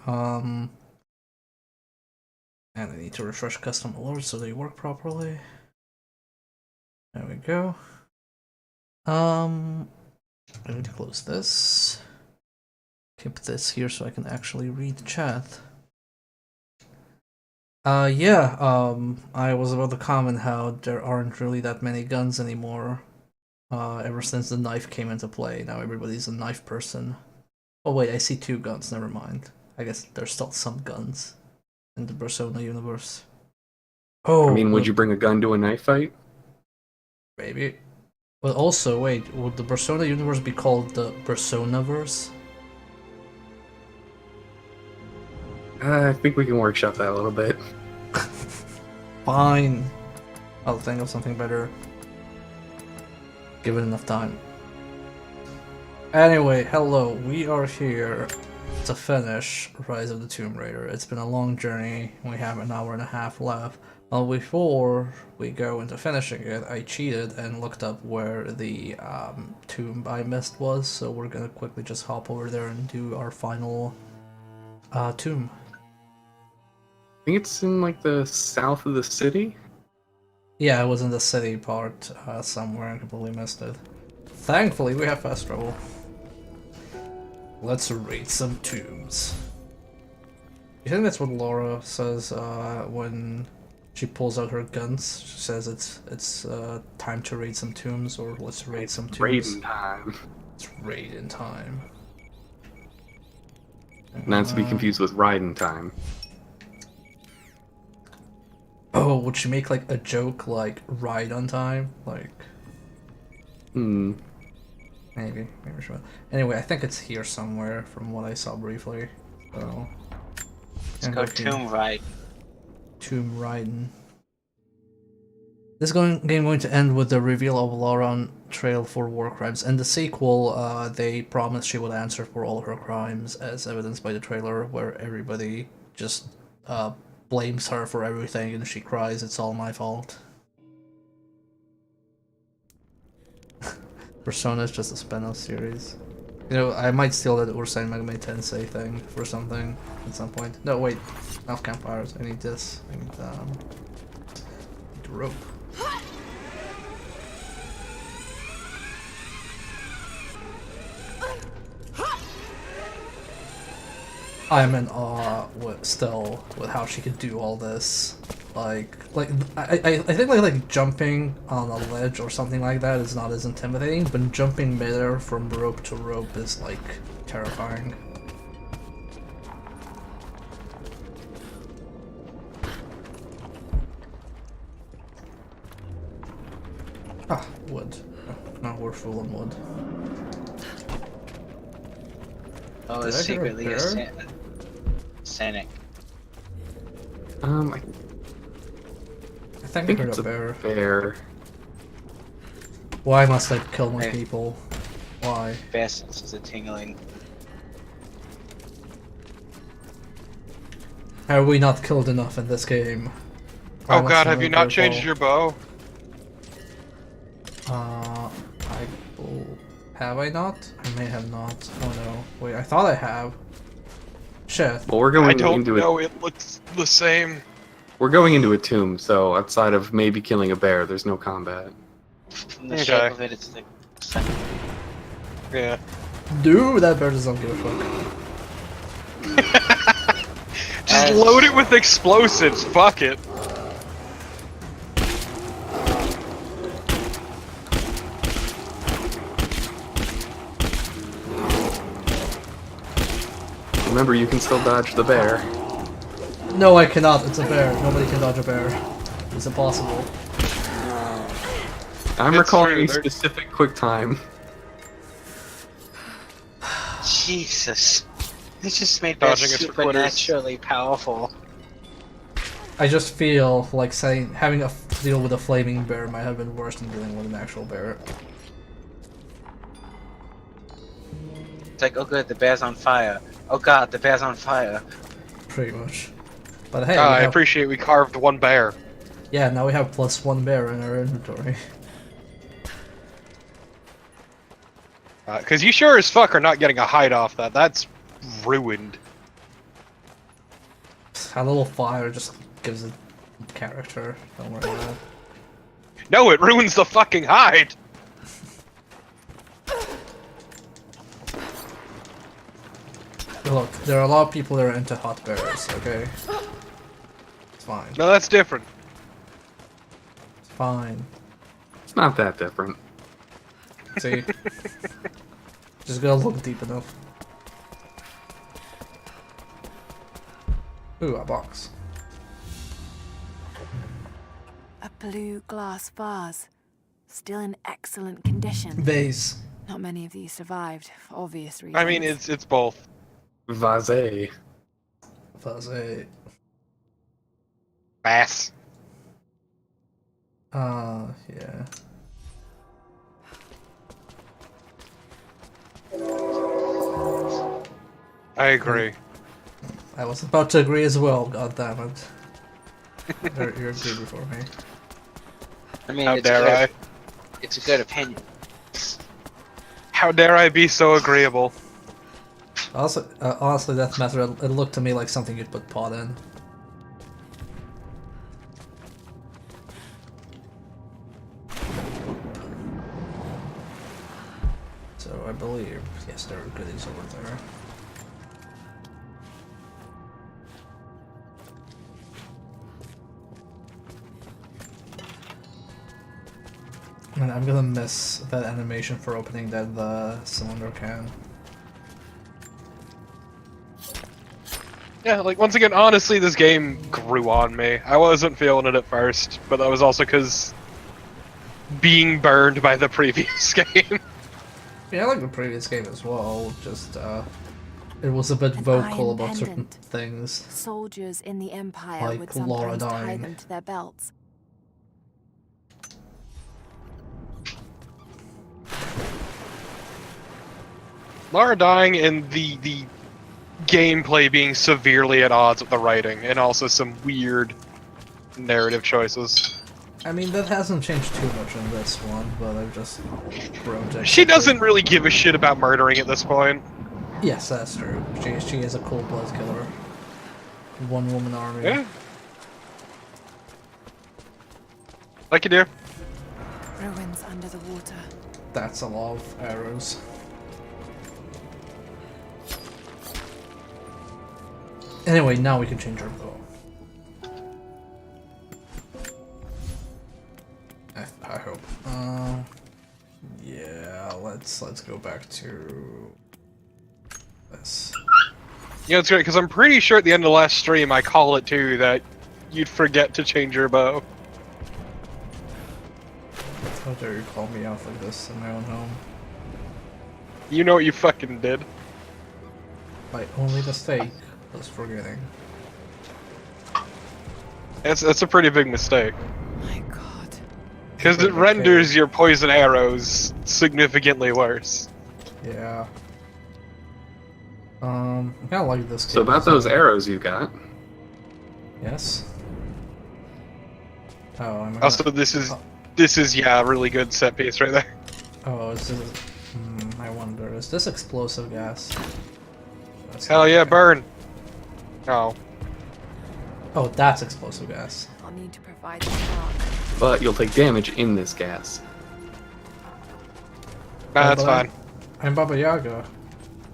And I need to refresh custom alerts so they work properly. There we go. I need to close this. Keep this here so I can actually read the chat. Yeah, I was about to comment how there aren't really that many guns anymore. Ever since the knife came into play, now everybody's a knife person. Oh wait, I see 2 guns, never mind. I guess there's still some guns in the Persona universe. I Oh, mean, would you bring a gun to a knife fight? maybe. But also, wait, would the Persona universe be called the Personaverse? I think we can workshop that a little bit. Fine. I'll think of something better. Give it enough time. Anyway, hello, we are here to finish Rise of the Tomb Raider. It's been a long journey, we have an hour and a half left. Well, before we go into finishing it, I cheated and looked up where the tomb I missed was, so we're gonna quickly just hop over there and do our final tomb. I think it's in like the south of the city. Yeah, it was in the city part somewhere, I completely missed it. Thankfully, we have fast travel. Let's raid some tombs. You think that's what Laura says when she pulls out her guns? She says it's time to raid some tombs, or let's raid some tombs. Raiding time. It's raid in time. Not to be confused with riding time. Oh, would she make like a joke like ride on time? Like maybe she will. Anyway, I think it's here somewhere from what I saw briefly. So let's go tomb ride. Tomb riding. This game going to end with the reveal of Laura on trail for war crimes. In the sequel, they promised she would answer for all her crimes, as evidenced by the trailer, where everybody just blames her for everything and she cries, "It's all my fault." Persona is just a spin-off series. You know, I might steal that Urusei Megami Tensei thing for something at some point. No, wait. Not campfires. I need this. I need the rope. I'm in awe still with how she could do all this. I think like jumping on a ledge or something like that is not as intimidating, but jumping midair from rope to rope is like terrifying. Ah, wood. No, we're full of wood. Oh, it's secretly a Sanic. I think I heard it's a bear. Bear. Why must I kill my people? Why? Bear senses a tingling. Have we not killed enough in this game? Oh god, have you not changed your bow? Have I not? I may have not. Oh no. Wait, I thought I have. Shit. Well, we're going I don't into know, it looks the same. We're going into a tomb, so outside of maybe killing a bear, there's no combat. From the shape of it, it's the second. Yeah. Dude, that bear doesn't give a fuck. Just load it with explosives, fuck it. Remember, you can still dodge the bear. No, I cannot. It's a bear. Nobody can dodge a bear. It's impossible. I'm It's recalling true, a specific quick time. Jesus. This just made bear Dodging is for quitters. supernaturally powerful. I just feel like having to deal with a flaming bear might have been worse than dealing with an actual bear. It's like, oh good, the bear's on fire. Oh god, the bear's on fire. Pretty much. But hey, I appreciate we carved one bear. yeah, now we have +1 bear in our inventory. Cause you sure as fuck are not getting a hide off that. That's ruined. A little fire just gives it character. Don't worry about it. No, it ruins the fucking hide! Look, there are a lot of people that are into hot bears, okay? It's fine. No, that's different. It's fine. It's not that different. See? Just gotta look deep enough. Ooh, a box. A blue glass vase. Still in excellent condition. Vase. Not many of these survived, for obvious reasons. I mean, it's both. Vase. Vase. Bass. Yeah. I agree. I was about to agree as well, god damn it. You agreed before me. I mean, How it's dare I? It's a good opinion. How dare I be so agreeable? Also, honestly, that matter, it looked to me like something you'd put pot in. So I believe, yes, there are goodies over there. And I'm gonna miss that animation for opening that cylinder can. Yeah, like, once again, honestly, this game grew on me. I wasn't feeling it at first, but that was also because being burned by the previous game. Yeah, I like the previous game as well, just, it was a bit An vocal iron about certain pendant. things. Soldiers in the Empire Like would sometimes tie Loradine. them to their belts. Lara dying and the gameplay being severely at odds with the writing, and also some weird narrative choices. I mean, that hasn't changed too much in this one, but I've just projected. She doesn't really give a shit about murdering at this point. Yes, that's true. She is a cold-blooded killer. One-woman army. Yeah. Like you do. Ruins under the water. That's a lot of arrows. Anyway, now we can change our bow. I hope. Yeah, let's go back to this. Yeah, it's great, because I'm pretty sure at the end of the last stream I call it too that you'd forget to change your bow. How dare you call me out like this in my own home? You know what you fucking did. My only mistake was forgetting. That's a pretty big mistake. My God. Because it renders your poison arrows significantly worse. Yeah. I kinda like this. So about those arrows you got. Yes. Oh, I'm Also, this is yeah, a really good set piece right there. Oh, is this? I wonder. Is this explosive gas? That's Hell yeah, burn! Oh. Oh, that's explosive gas. I'll need to provide the spark. But you'll take damage in this gas. Nah, that's but fine. I'm Baba Yaga.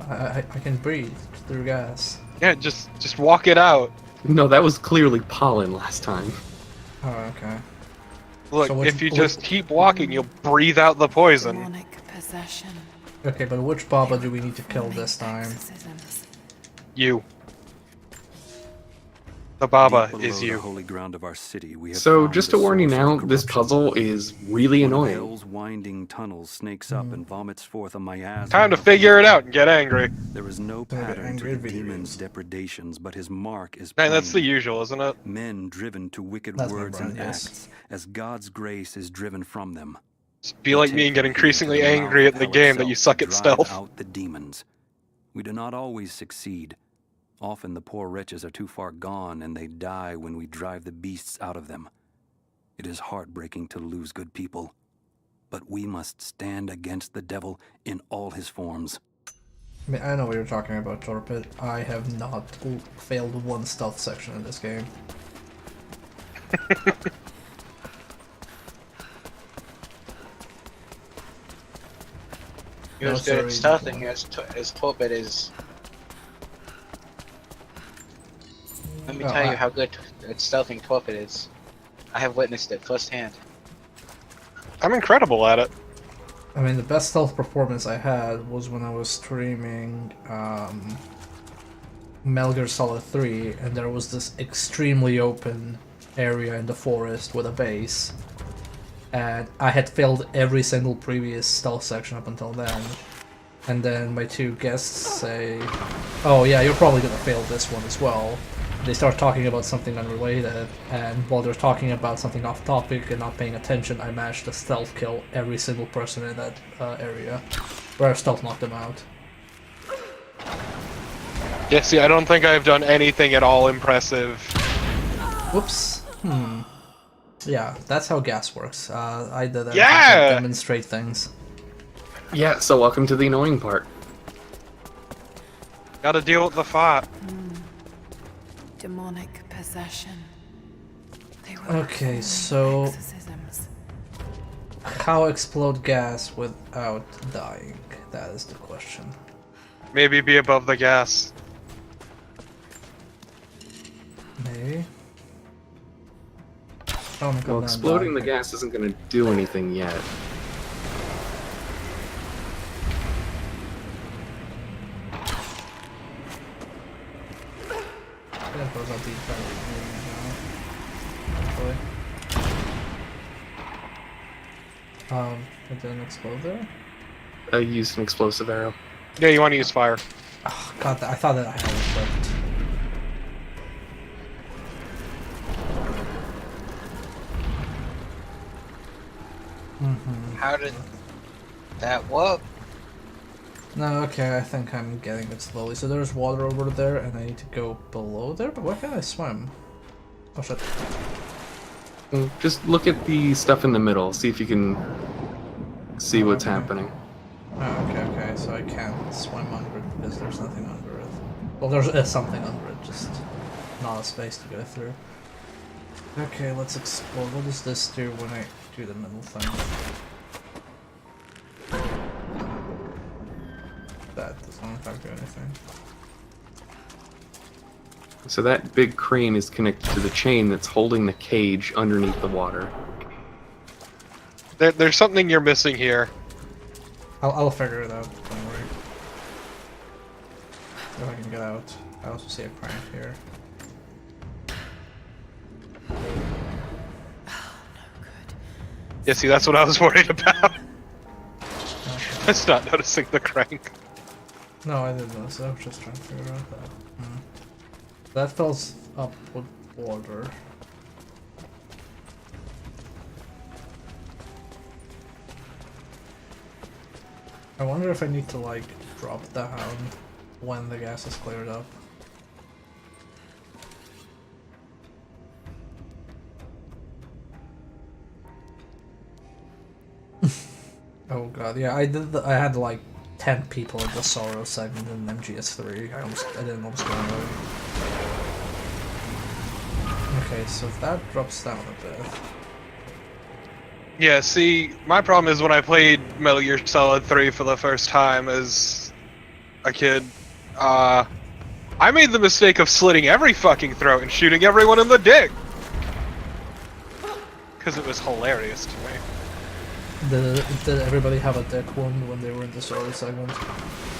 I can breathe through gas. Yeah, just walk it out. No, that was clearly pollen last time. Oh, okay. Look, So if you just keep walking, you'll breathe out the poison. Demonic possession. Okay, but which Baba do we need to kill this time? Exorcisms. You. The Baba Deep is below the you. holy ground of our city, we have So found just the to warn you source now, of this corruption. puzzle is really One of annoying. hell's winding tunnels snakes up and vomits forth a miasma. Time to of figure it evil. out and get angry. There is no get pattern to angry the at video demon's games. depredations, but his mark is Man, that's the plain. usual, isn't it? Men driven to wicked That's my words brand, and yes. acts, as God's grace is driven from them. Just be like me and get increasingly angry at the game that you suck at stealth. Out the demons. We do not always succeed. Often the poor wretches are too far gone and they die when we drive the beasts out of them. It is heartbreaking to lose good people, but we must stand against the devil in all his forms. I mean, I know what you're talking about, Torpid. I have not failed one stealth section in this game. You're as No, good at sorry. stealthing as Torpid is. Let me Oh, tell you I- how good at stealthing Torpid is. I have witnessed it firsthand. I'm incredible at it. I mean, the best stealth performance I had was when I was streaming Metal Gear Solid 3, and there was this extremely open area in the forest with a base, and I had failed every single previous stealth section up until then. And then my two guests say, "Oh yeah, you're probably gonna fail this one as well." They start talking about something unrelated, and while they're talking about something off topic and not paying attention, I managed to stealth kill every single person in that area, where I stealth knocked them out. Yeah, see, I don't think I've done anything at all impressive. Whoops. Yeah, that's how gas works. I did that Yeah! to demonstrate things. Yeah, so welcome to the annoying part. Gotta deal with the fight. Demonic possession. They were Okay, performing so- exorcisms. How explode gas without dying? That is the question. Maybe be above the gas. Maybe. Oh my god. Well, exploding the gas isn't going to do anything yet. That goes out the entire room now. Hopefully. It didn't explode there? I used an explosive arrow. Yeah, you want to use fire. Oh god, I thought that I had it flipped. How did that work? No, okay, I think I'm getting it slowly. So there's water over there, and I need to go below there, but why can't I swim? Oh shit. Just look at the stuff in the middle, see if you can see what's Okay. happening. Oh, okay, so I can't swim under it because there's nothing under it. Well, there's something under it, just not a space to go through. Okay, let's explore. What does this do when I do the middle thing? That doesn't in fact do anything. So that big crane is connected to the chain that's holding the cage underneath the water. There's something you're missing here. I'll figure it out, don't worry. If I can get out. I also see a crank here. Yeah, see, that's what I was worried about. Okay. Just not noticing the crank. No, I didn't notice. I was just trying to figure out that. That fills up with water. I wonder if I need to like drop down when the gas is cleared up. Oh god, yeah, I did. I had like 10 people at the Sorrow segment in MGS3. I didn't almost go away. Okay, so if that drops down a bit. Yeah, see, my problem is when I played Metal Gear Solid 3 for the first time as a kid, I made the mistake of slitting every fucking throat and shooting everyone in the dick! Because it was hilarious to me. Did everybody have a dick wound when they were in the Sorrow segment?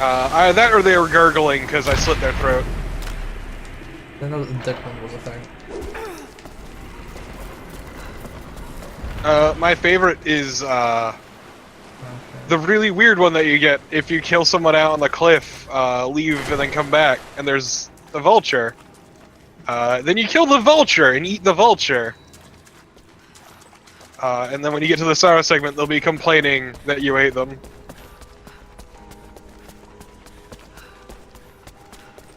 Either that or they were gurgling because I slit their throat. I know the dick wound was a thing. My favorite is, Okay. the really weird one that you get if you kill someone out on the cliff, leave and then come back, and there's the vulture. Then you kill the vulture and eat the vulture. And then when you get to the Sorrow segment, they'll be complaining that you ate them.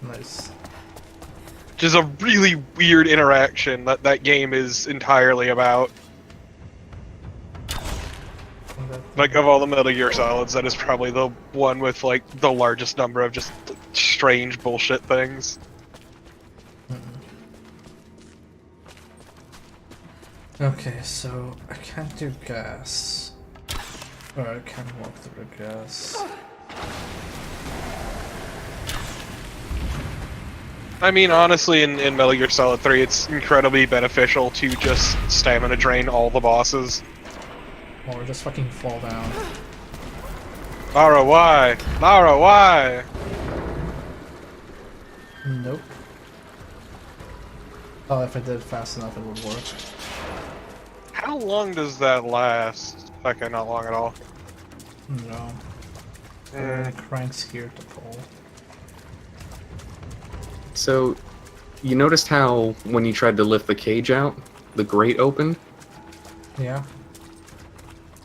Nice. Which is a really weird interaction that that game is entirely about. And that Like, of all the Metal Gear Solids, that is probably the one with, like, the largest number of just like, strange bullshit things. Okay, so I can't do gas. Or I can't walk through the gas. I mean, honestly, in Metal Gear Solid 3, it's incredibly beneficial to just stamina drain all the bosses. Or just fucking fall down. Lara, why? Lara, why? Nope. Oh, if I did it fast enough, it would work. How long does that last? Okay, not long at all. No. There are cranks here to pull. So, you noticed how when you tried to lift the cage out, the grate opened? Yeah,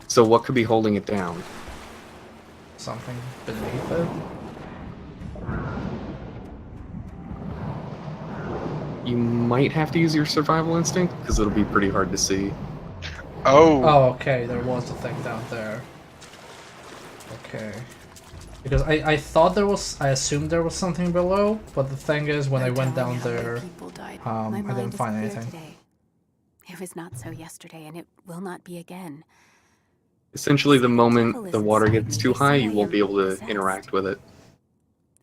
So what could be holding it down? something beneath it. You might have to use your survival instinct, because it'll be pretty hard to see. Oh. Oh, okay, there was a thing down there. Okay. Because I thought there was, I assumed there was something below, but the thing is, when I went down there, I didn't find anything. Today. It was not so yesterday, and it will not be again. Essentially, the moment the water gets too high, you won't be able to interact with it.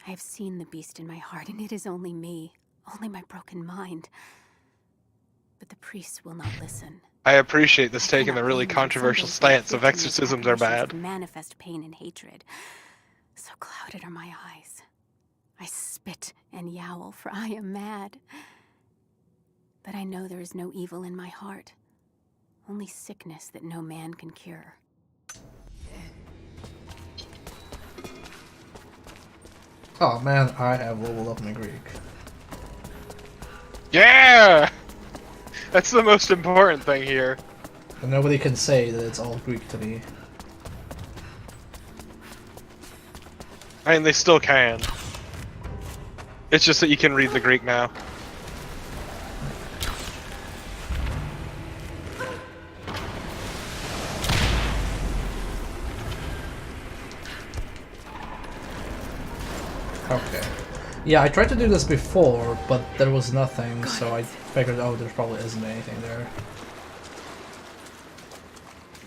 I have seen the beast in my heart, and it is only me, only my broken mind. But the priests will not listen. I appreciate this taking the cannot really blame them. controversial Some days stance of they exorcisms are commit bad. Manifest pain and hatred. So clouded are my eyes. I spit and yowl, for I am mad. But I know there is no evil in my heart. Only sickness that no man can cure. Oh man, I have leveled up my Greek. Yeah! That's the most important thing here. And nobody can say that it's all Greek to me. I mean, they still can. It's just that you can read the Greek now. Okay. Yeah, I tried to do this before, but there was nothing, so I figured, oh, there probably isn't anything there.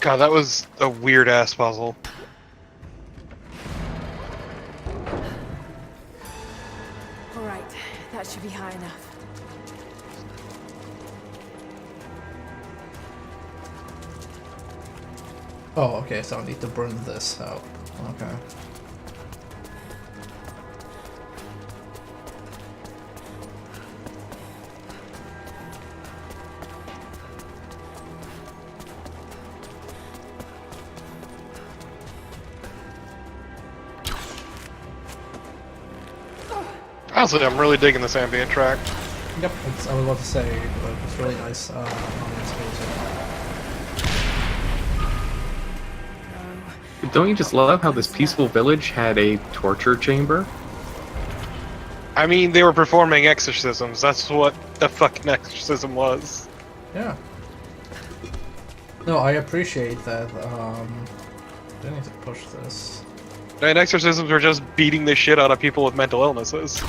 God, that was a weird-ass puzzle. Alright, that should be high enough. Oh, okay, so I need to burn this out. Okay. Honestly, I'm really digging this ambient track. Yep, I was about to say, but it's really nice ambience music. Don't you just love how this peaceful village had a torture chamber? I mean, they were performing exorcisms. That's what the fucking exorcism was. Yeah. No, I appreciate that. I need to push this. And exorcisms are just beating the shit out of people with mental illnesses.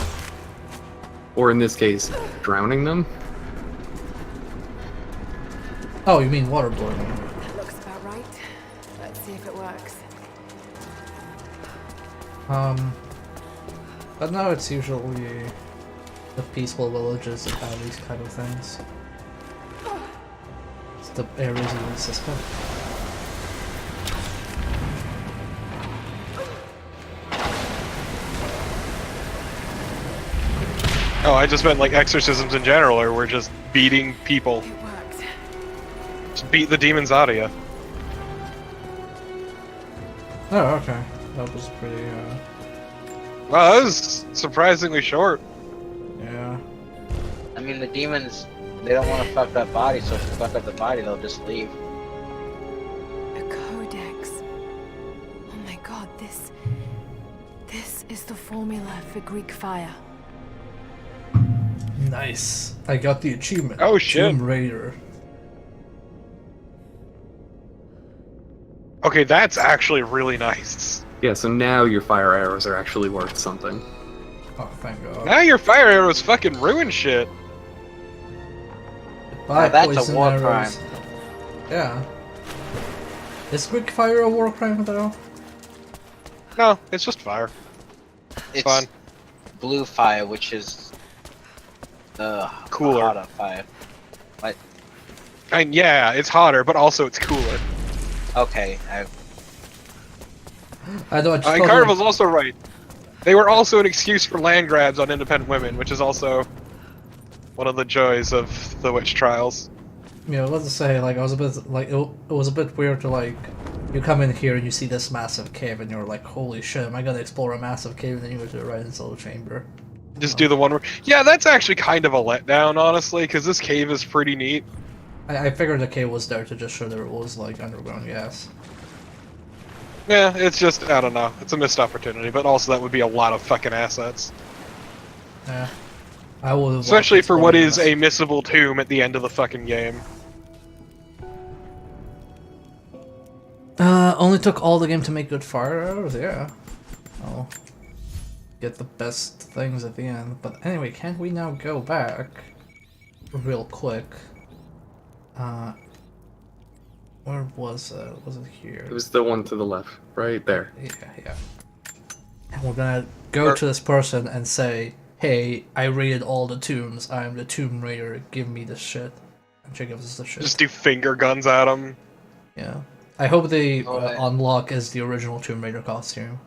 Or in this case, drowning them? Oh, you mean waterboarding? That looks about right. Let's see if it works. But no, it's usually the peaceful villages that have these kind of things. It's the areas you would suspect. Oh, I just meant like exorcisms in general, or we're just beating people. It worked. Just beat the demons out of you. Oh, okay. That was pretty, Wow, that was surprisingly short. yeah. I mean, the demons, they don't want to fuck that body, so if you fuck up the body, they'll just leave. A codex. Oh my god, this is the formula for Greek fire. Nice. I got the achievement. Oh, shit. Tomb Raider. Okay, that's actually really nice. Yeah, so now your fire arrows are actually worth something. Oh, thank God. Now your fire arrows fucking ruin shit. Buy Now that's a poison war arrows. Yeah. Is quick fire a war crime though? No, it's just fire. It's Fun. blue fire, which is the Cooler. hotter fire. And yeah, it's hotter, but also it's cooler. Okay, I don't. And Carnival's also right. They were also an excuse for land grabs on independent women, which is also one of the joys of the witch trials. Yeah, let's say like I was a bit like it was a bit weird to like you come in here and you see this massive cave and you're like, holy shit, am I gonna explore a massive cave? And then you go to the right inside the chamber. Just do the one where, yeah, that's actually kind of a letdown, honestly, because this cave is pretty neat. I figured the cave was there to just show there was like underground gas. Yeah, it's just, I don't know, it's a missed opportunity, but also that would be a lot of fucking assets. Yeah, I would. Especially for what is a missable tomb at the end of the fucking game. Only took all the game to make good fire arrows. Yeah. Oh. Get the best things at the end. But anyway, can't we now go back real quick? Where was it? Was it here? It was the one to the left, right there. Yeah. And we're gonna go to this person and say, hey, I raided all the tombs. I'm the Tomb Raider. Give me this shit. And she gives us the shit. Just do finger guns at them. Yeah. I hope the Oh, yeah. unlock is the original Tomb Raider costume.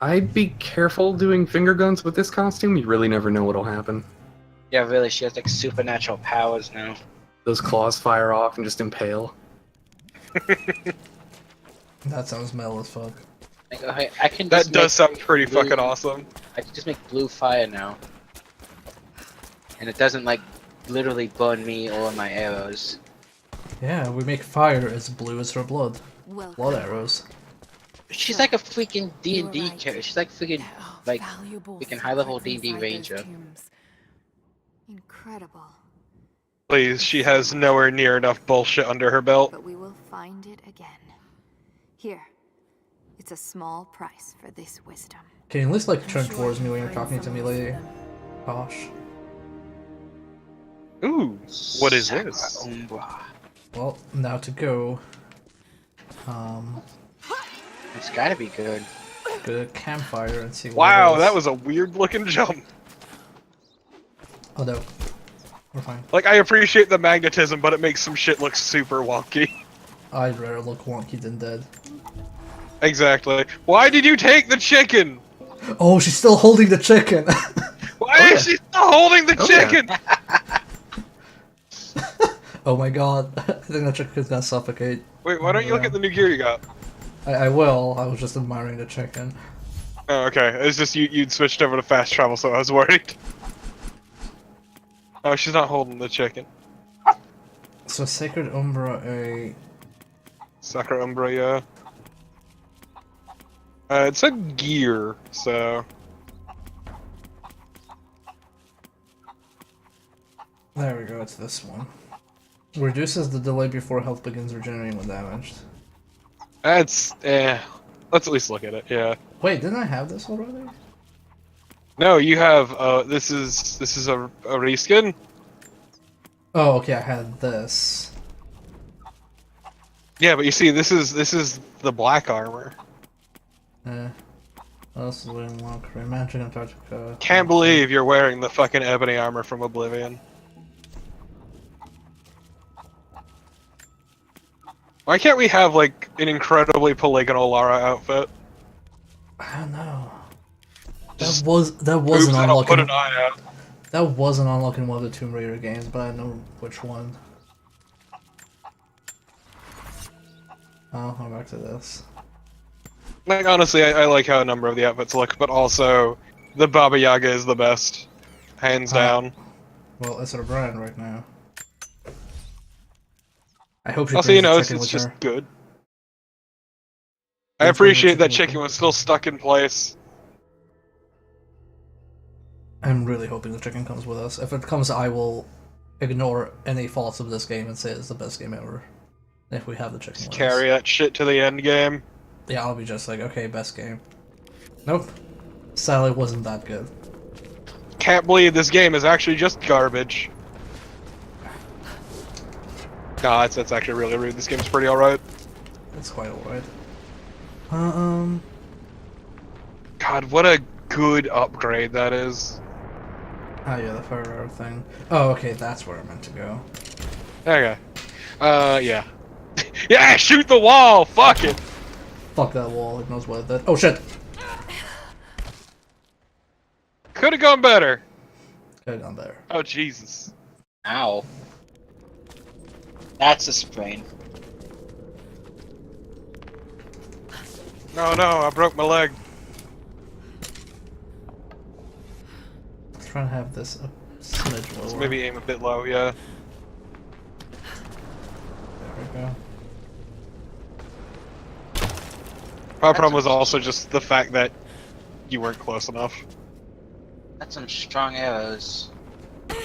I'd be careful doing finger guns with this costume. You really never know what'll happen. yeah, really, she has like supernatural powers now. Those claws fire off and just impale. That sounds metal as fuck. Like, okay, I can That just does make sound pretty blue- fucking awesome. I can just make blue fire now, and it doesn't like literally burn me or my arrows. Yeah, we make fire as blue as her blood. Welcome. Blood arrows. She's like a freaking D&D You were right. character. She's like freaking There are like valuable freaking high-level secrets D&D inside those ranger. tombs. Incredible. Please, she has nowhere near enough bullshit under her belt. But we will find it again. Here. It's a small price for this wisdom. Can you at least like I'm turn sure towards me you'll when you're find talking to some me, use for lady? them. Gosh. Ooh, what is Sacra this? Umbra. Well, now to go. It's gotta be good. Go to the campfire and see what Wow, it is. that was a weird looking jump. Oh no. We're fine. Like, I appreciate the magnetism, but it makes some shit look super wonky. I'd rather look wonky than dead. Exactly. Why did you take the chicken? Oh, she's still holding the chicken! Why is she still holding the Oh, yeah. chicken? Oh my god. I think that chicken's gonna suffocate. Wait, why don't you look at the new gear you got? I will. I was just admiring the chicken. Oh, okay. It's just you'd switched over to fast travel, so I was worried. Oh, she's not holding the chicken. So Sacred Umbra, a... Sacra Umbra, yeah. It said gear, so... There we go, it's this one. Reduces the delay before health begins regenerating when damaged. That's, let's at least look at it, yeah. Wait, didn't I have this already? No, you have, this is a reskin? Oh, okay, I had this. Yeah, but you see, this is the black armor. Eh. What else is we unlock? Reimagine Antarctica. Can't believe you're wearing the fucking ebony armor from Oblivion. Why can't we have, like, an incredibly polygonal Lara outfit? I don't know. Just That was Oops, an and I'll put unlock. an eye out. That was an unlock in one of the Tomb Raider games, but I know which one. Oh, I'm back to this. Like, honestly, I like how a number of the outfits look, but also, the Baba Yaga is the best. Hands down. Well, it's her brand right now. I hope she Also, brings you know, the it's chicken with just her. good. I Please bring the appreciate that chicken with chicken her. was still stuck in place. I'm really hoping the chicken comes with us. If it comes, I will ignore any faults of this game and say it's the best game ever. If we have the chicken wings. Carry that shit to the end game. Yeah, I'll be just like, okay, best game. Nope. Sadly, it wasn't that good. Can't believe this game is actually just garbage. Nah, that's actually really rude. This game's pretty alright. It's quite alright. God, what a good upgrade that is. Oh yeah, the Ferrero thing. Oh, okay, that's where I meant to go. Okay. Yeah. Yeah, shoot the wall! Fuck it! Fuck that wall, it knows what it did. Oh shit! Could've gone better. Could've gone better. Oh, Jesus. Ow. That's a sprain. No, I broke my leg. Let's try and have this a smidge lower. So maybe aim a bit low, yeah. There we go. My problem was also just the fact that you weren't close enough. That's some strong arrows. There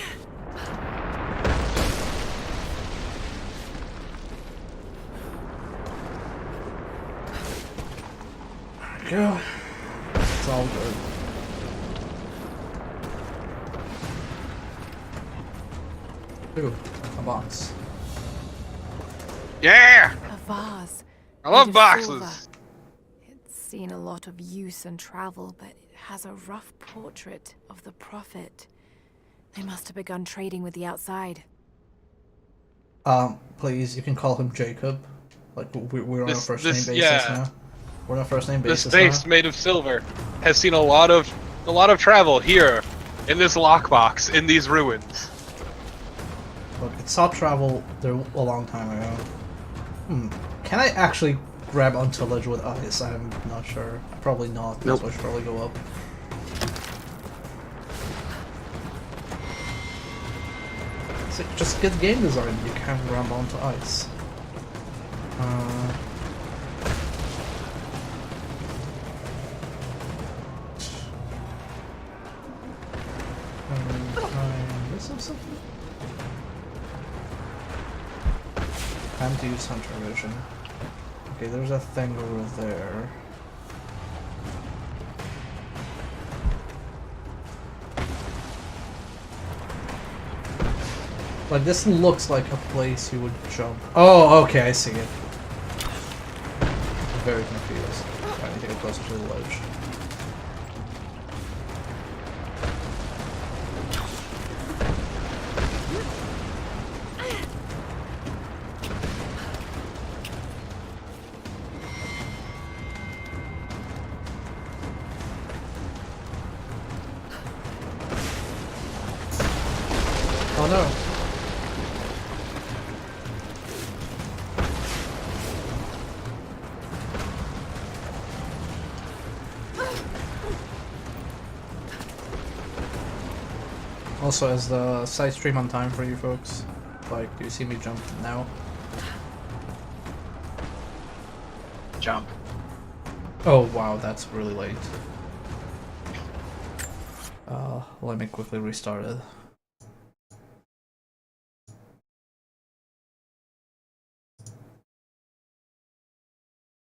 we go. It's all good. Ooh, a box. Yeah! A vase. I love made of boxes! silver. It's seen a lot of use and travel, but it has a rough portrait of the Prophet. They must have begun trading with the outside. Please, you can call him Jacob. Like, we're on a This- first this- name basis yeah. now. We're on a first name This basis space now. made of silver has seen a lot of travel here, in this lockbox, in these ruins. Look, it stopped travel there a long time ago. Can I actually grab onto a ledge with ice? I'm not sure. Probably not. Nope. So I should probably go up. So just good game design. You can't grab onto ice. This or something? Time to use Hunter Vision. Okay, there's a thing over there. Like, this looks like a place you would jump. Oh, okay, I see it. I'm very confused. I need to get closer to the ledge. Oh no. Also, is the side stream on time for you folks? Like, do you see me jump now? Jump. Oh wow, that's really late. Let me quickly restart it.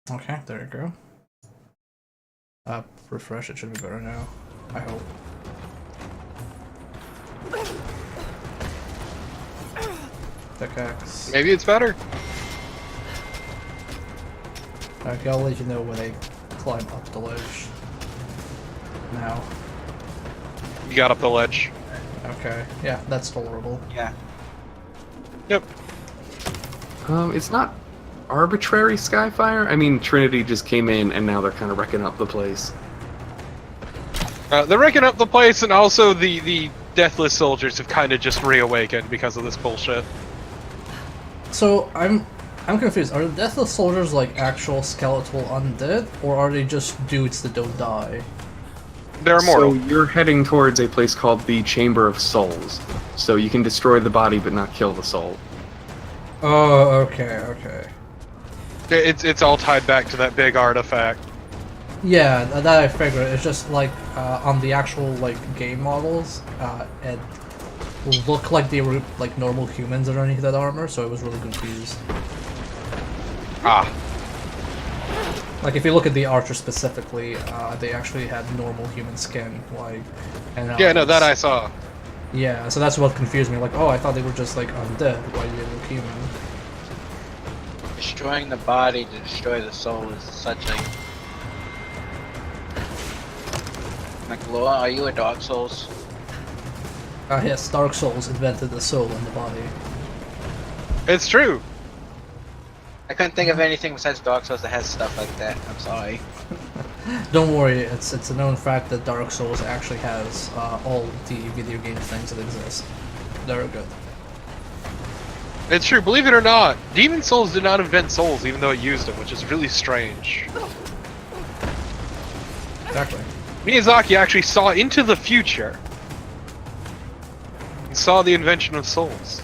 Okay, there you go. Refresh, it should be better now. I hope. Pickaxe. Maybe it's better. Okay, I'll let you know when I climb up the ledge. Now. You got up the ledge. Okay, yeah, that's tolerable. Yeah. Yep. It's not arbitrary Skyfire. I mean, Trinity just came in and now they're kind of wrecking up the place. They're wrecking up the place, and also the Deathless Soldiers have kind of just reawakened because of this bullshit. So, I'm confused. Are the Deathless Soldiers like actual skeletal undead, or are they just dudes that don't die? They're immortal. So you're heading towards a place called the Chamber of Souls. So you can destroy the body but not kill the soul. Oh, okay. It's all tied back to that big artifact. Yeah, that I figured. It's just like on the actual like game models, it looked like they were like normal humans underneath that armor, so I was really confused. Ah, Like if you look at the archer specifically, they actually had normal human skin, like. And, yeah, no, that I saw. Yeah, so that's what confused me. Like, oh, I thought they were just like undead. Why do they look human? Destroying the body to destroy the soul is such a... Like, Laura, are you a Dark Souls? Yes, Dark Souls invented the soul in the body. It's true. I couldn't think of anything besides Dark Souls that has stuff like that. I'm sorry. Don't worry, it's a known fact that Dark Souls actually has all the video game things that exist. They're good. It's true. Believe it or not, Demon Souls did not invent souls, even though it used them, which is really strange. Exactly. Miyazaki actually saw into the future. He saw the invention of souls.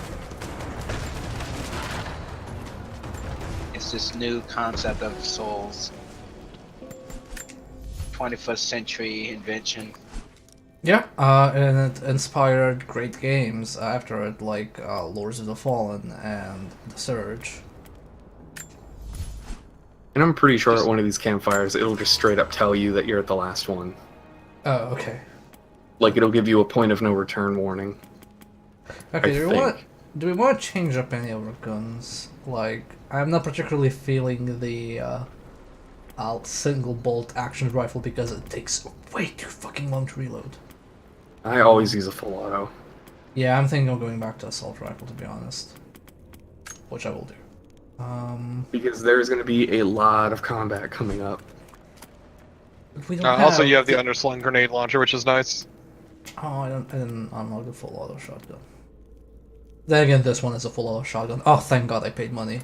It's this new concept of souls. 21st century invention. Yeah, and it inspired great games after it, like Lords of the Fallen and The Surge. And I'm pretty sure at one of these campfires, it'll just straight up tell you that you're at the last one. Oh, okay. Like, it'll give you a point of no return warning. Okay, I do we want to change up any of our guns? Like, I'm not particularly feeling the single bolt action rifle because it takes way too fucking long to reload. I always use a full auto. Yeah, I'm thinking of going back to assault rifle to be honest, which I will do. Because there's going to be a lot of combat coming up. We don't Also, have you have the underslung grenade launcher, which is nice. Oh, I didn't unlock the full auto shotgun. Then again, this one is a full auto shotgun. Oh, thank God I paid money.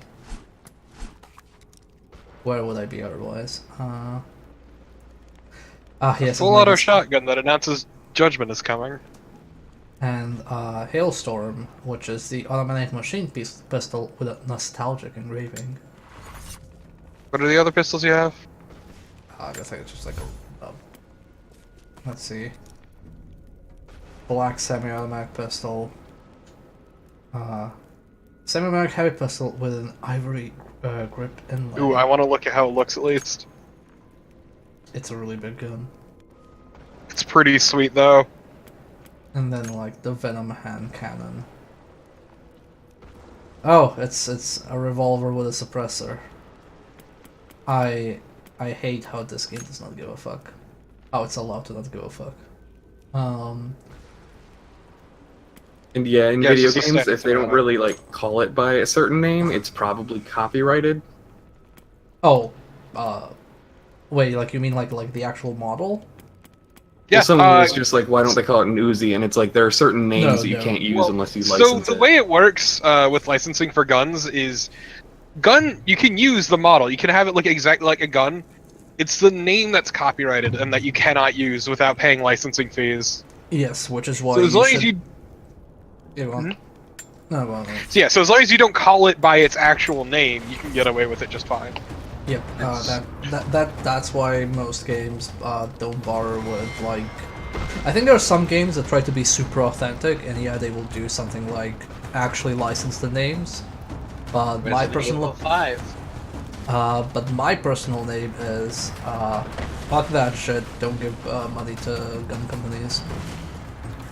Where would I be otherwise? Yes. Full auto shotgun that announces judgment is coming. And Hailstorm, which is the automatic machine pistol with a nostalgic engraving. What are the other pistols you have? I guess it's just like a let's see. Black semi-automatic pistol. Semi-automatic heavy pistol with an ivory grip inlay. Ooh, I want to look at how it looks at least. It's a really big gun. It's pretty sweet though. And then like the Venom hand cannon. Oh, it's a revolver with a suppressor. I hate how this game does not give a fuck. Oh, it's allowed to not give a fuck. And yeah, in Yeah, video it's just a games, standard if they don't thing. really like call it by a certain name, it's probably copyrighted. Oh, wait, like you mean like the actual model? Yeah, Well, some of it's just like, why don't they call it an Uzi? And it's like there are certain names No, that you no. can't use Well, unless you so license the it. way it works with licensing for guns is, you can use the model. You can have it look exactly like a gun. It's the name that's copyrighted and that you cannot use without paying licensing fees. Yes, which is why. So as long should... as you, Yeah, go on. No, go on. so yeah, so as long as you don't call it by its actual name, you can get away with it just fine. Yep. That's why most games don't bother with like. I think there are some games that try to be super authentic, and yeah, they will do something like actually license the names. But my Resident personal. Evil 5. But my personal name is fuck that shit. Don't give money to gun companies.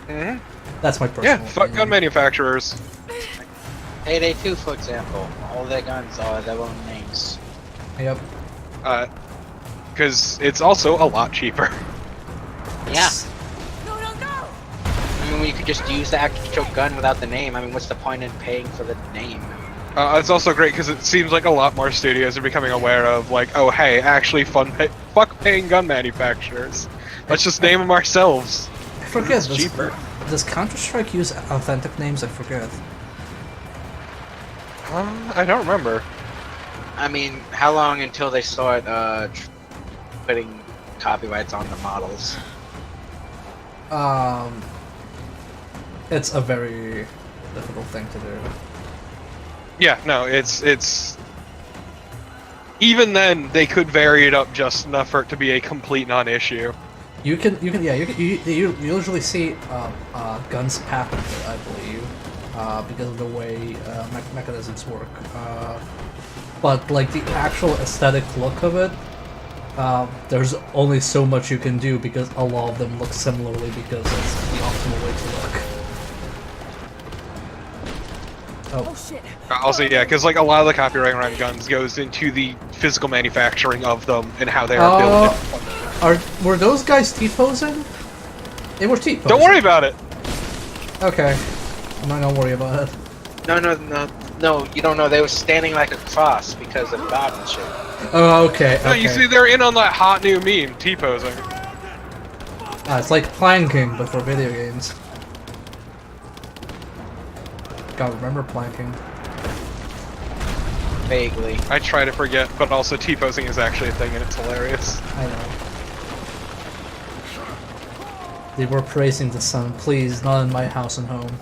hmm That's my personal. Yeah, fuck gun opinion. manufacturers. Payday 2, for example. All their guns are their own names. Yep. Because it's also a lot cheaper. Yeah. I mean, you could just use the actual gun without the name. I mean, what's the point in paying for the name? It's also great because it seems like a lot more studios are becoming aware of, like, oh hey, actually fuck paying gun manufacturers. Let's just name them ourselves. I forget. It's cheaper. Does Counter-Strike use authentic names? I forget. I don't remember. I mean, how long until they start putting copyrights on the models? It's a very difficult thing to do. Yeah, no, it's even then they could vary it up just enough for it to be a complete non-issue. You usually see guns patented, I believe, because of the way mechanisms work. but like the actual aesthetic look of it, there's only so much you can do because a lot of them look similarly because it's the optimal way to look. Oh shit. Also, yeah, because like a lot of the copyright around guns goes into the physical manufacturing of them and how they are built. Were those guys T-posing? They were T-posing. Don't worry about it. Okay. I'm not gonna worry about it. No, you don't know. They were standing like a cross because of God and shit. Oh, okay. No, you see, they're in on that hot new meme, T-posing. It's like planking, but for video games. God, remember planking? Vaguely. I try to forget, but also T-posing is actually a thing and it's hilarious. I know. They were praising the sun. Please, not in my house and home.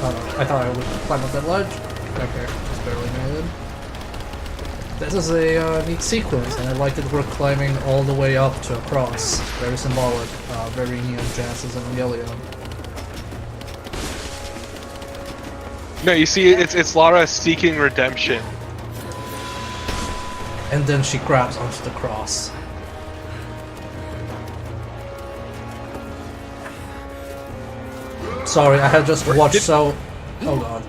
Oh, I thought I would climb up that ledge. Okay, just barely made it. This is a neat sequence, and I like that we're climbing all the way up to a cross. Very symbolic, very Neon Genesis Evangelion. No, you see, it's Lara seeking redemption. And then she grabs onto the cross. Sorry, I have just watched so... Oh god.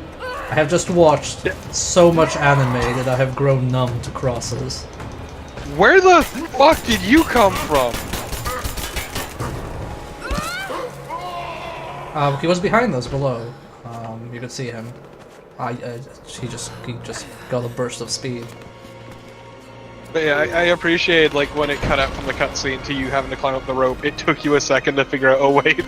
I have just watched so much anime that I have grown numb to crosses. Where the fuck did you come from? He was behind us below. You could see him. He just got a burst of speed. But yeah, I appreciate like when it cut out from the cutscene to you having to climb up the rope. It took you a second to figure out. Oh wait.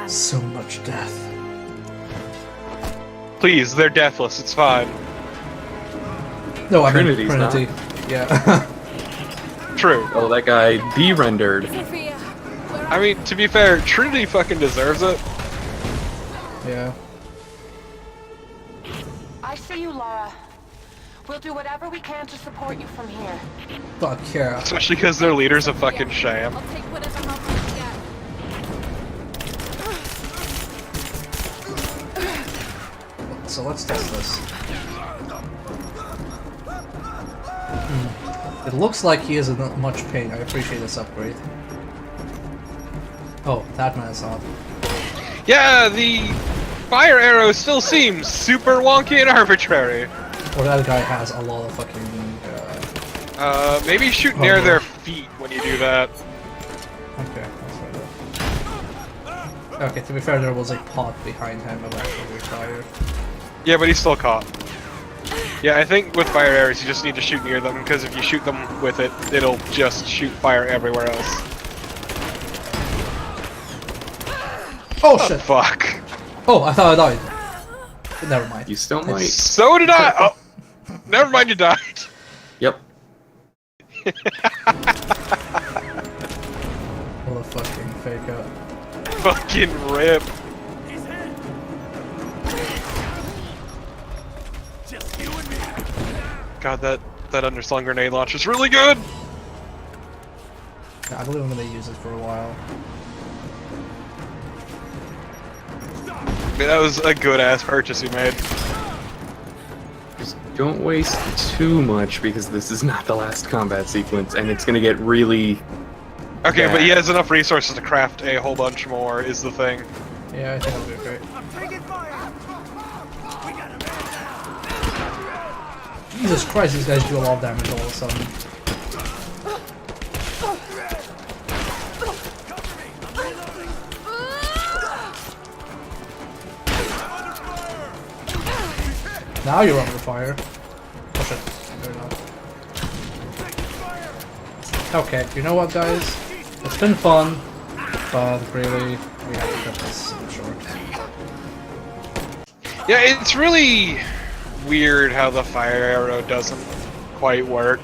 So much death. Please, they're deathless. It's fine. No, I mean Trinity's not. Trinity. Yeah. True. Oh, that guy de-rendered. I mean, to be fair, Trinity fucking deserves it. Yeah. I see you, Lara. We'll do whatever we can to support you from here. Fuck yeah. Especially because their leader's a fucking sham. I'll take whatever help I can get. So let's test this. It looks like he is in much pain. I appreciate this upgrade. Oh, that man is hot. Yeah, the fire arrow still seems super wonky and arbitrary. Or that guy has a lot of fucking... Maybe shoot near their feet when you do that. Okay, that's right. Okay, to be fair, there was a pot behind him eventually we fired. Yeah, but he's still caught. Yeah, I think with fire arrows you just need to shoot near them, because if you shoot them with it, it'll just shoot fire everywhere else. Oh shit! Fuck. Oh, I thought I died. Never mind. You still might. So did I! Oh! Never mind, you died. Yep. What a fucking fake out. Fucking rip. God, that underslung grenade launch is really good! Yeah, I believe I'm gonna use it for a while. I mean, that was a good-ass purchase you made. Just don't waste too much because this is not the last combat sequence and it's gonna get really... Okay, bad. but he has enough resources to craft a whole bunch more, is the thing. Yeah, I think I'll do great. Jesus Christ, these guys do a lot of damage all of a sudden. Now you're under fire. Oh shit, they're not. Okay, you know what guys? It's been fun, but really, we have to cut this short. Yeah, it's really weird how the fire arrow doesn't quite work.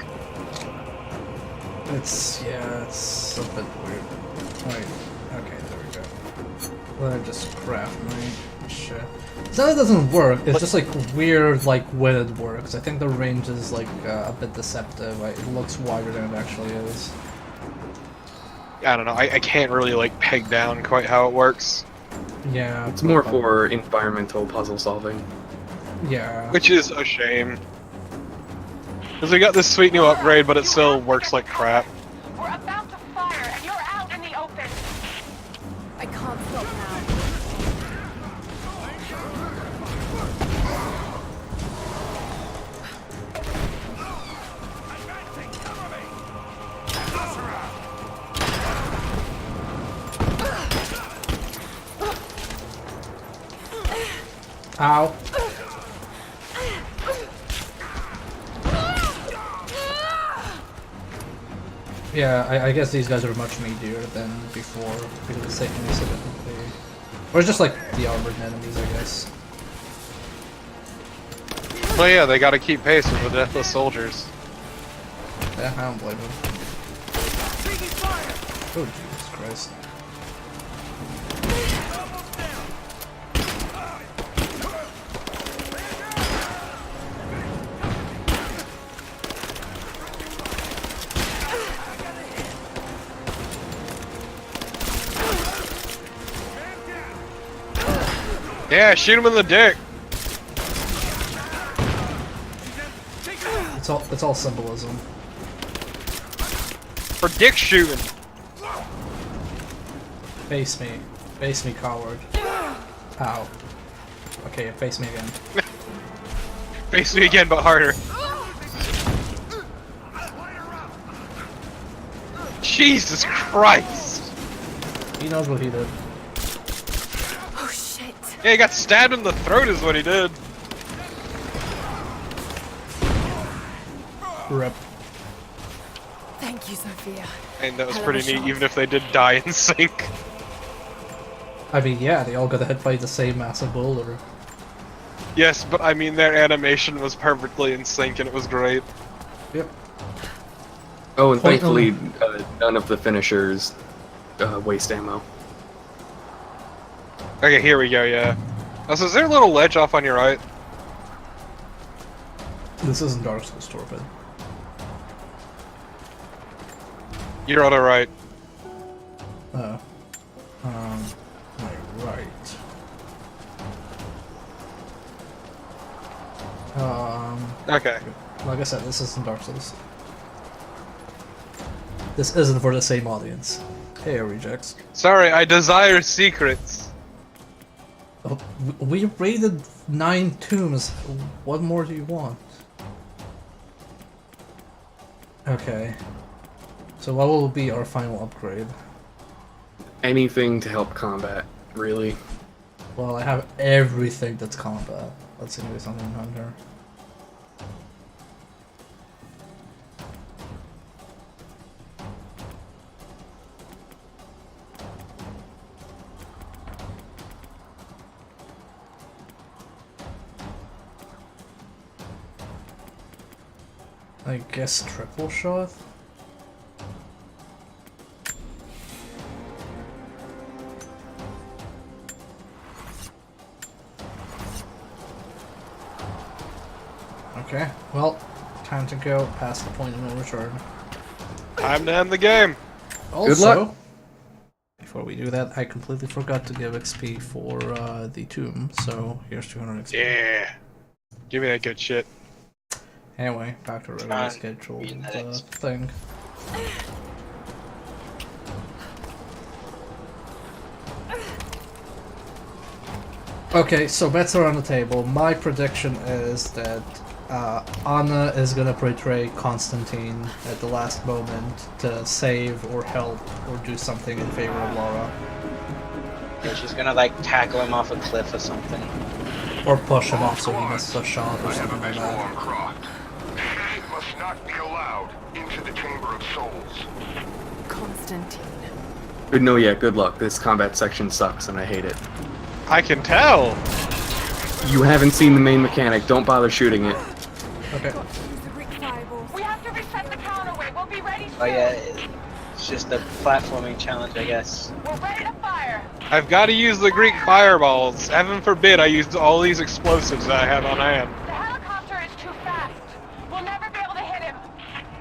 It's a bit weird. Wait, okay, there we go. Let me just craft my shit. It's not that it doesn't work, it's just like weird, like when it works. I think the range is like a bit deceptive. It looks wider than it actually is. I don't know. I can't really like peg down quite how it works, Yeah. It's more for environmental puzzle solving. Yeah. which is a shame. Because we got this sweet new upgrade, but it still works like crap. We're about to fire, and you're out in the open. I can't stop now. Ow. Yeah, I guess these guys are much meatier than before because it's taking me significantly. Or just like the armored enemies, I guess. Well, yeah, they gotta keep pace with the deathless soldiers. Yeah, I don't blame them. Oh, Jesus Christ. Yeah, shoot him in the dick. It's all symbolism. For dick shooting. Face me. Face me, coward. Ow. Okay, face me again. Face me again, but harder. Jesus Christ! He knows what he did. Oh shit. Yeah, he got stabbed in the throat is what he did. Rip. Thank you, Sophia. And that was Hell of a pretty neat, shot. even if they did die in sync. I mean, yeah, they all got hit by the same massive boulder. Yes, but I mean their animation was perfectly in sync and it was great. Yep. Oh, and Point thankfully, none of the finishers waste ammo. Okay, here we go, yeah. So is there a little ledge off on your right? This isn't Dark Souls, Torpid. You're on the right. Oh. My right. Okay. Like I said, this isn't Dark Souls. This isn't for the same audience. Hey, rejects. Sorry, I desire secrets. Oh, we raided 9 tombs. What more do you want? Okay. So what will be our final upgrade? Anything to help combat, really. Well, I have everything that's combat. Let's see if there's something on here. I guess triple shot? Okay, well, time to go past the point of no return. Time to end the game. Also, luck. before we do that, I completely forgot to give XP for the tomb, so here's 200 XP. Yeah. Give me that good shit. Anyway, back to regular scheduled thing. Okay, so bets are on the table. My prediction is that Anna is gonna portray Constantine at the last moment to save or help or do something in favor of Laura. Yeah, she's gonna like tackle him off a cliff or something. Or push him off so he misses a shot or something like that. Croft. It must not be allowed into the Chamber of Souls. Constantine. But no, yeah, good luck. This combat section sucks and I hate it. I can tell. You haven't seen the main mechanic, don't bother shooting it. Okay. We have to reset the counterweight. We'll be ready soon. Oh yeah, it's just a platforming challenge, I guess. We're ready to fire. I've got to use the Greek fireballs. Heaven forbid I used all these explosives that I have on hand. The helicopter is too fast. We'll never be able to hit him.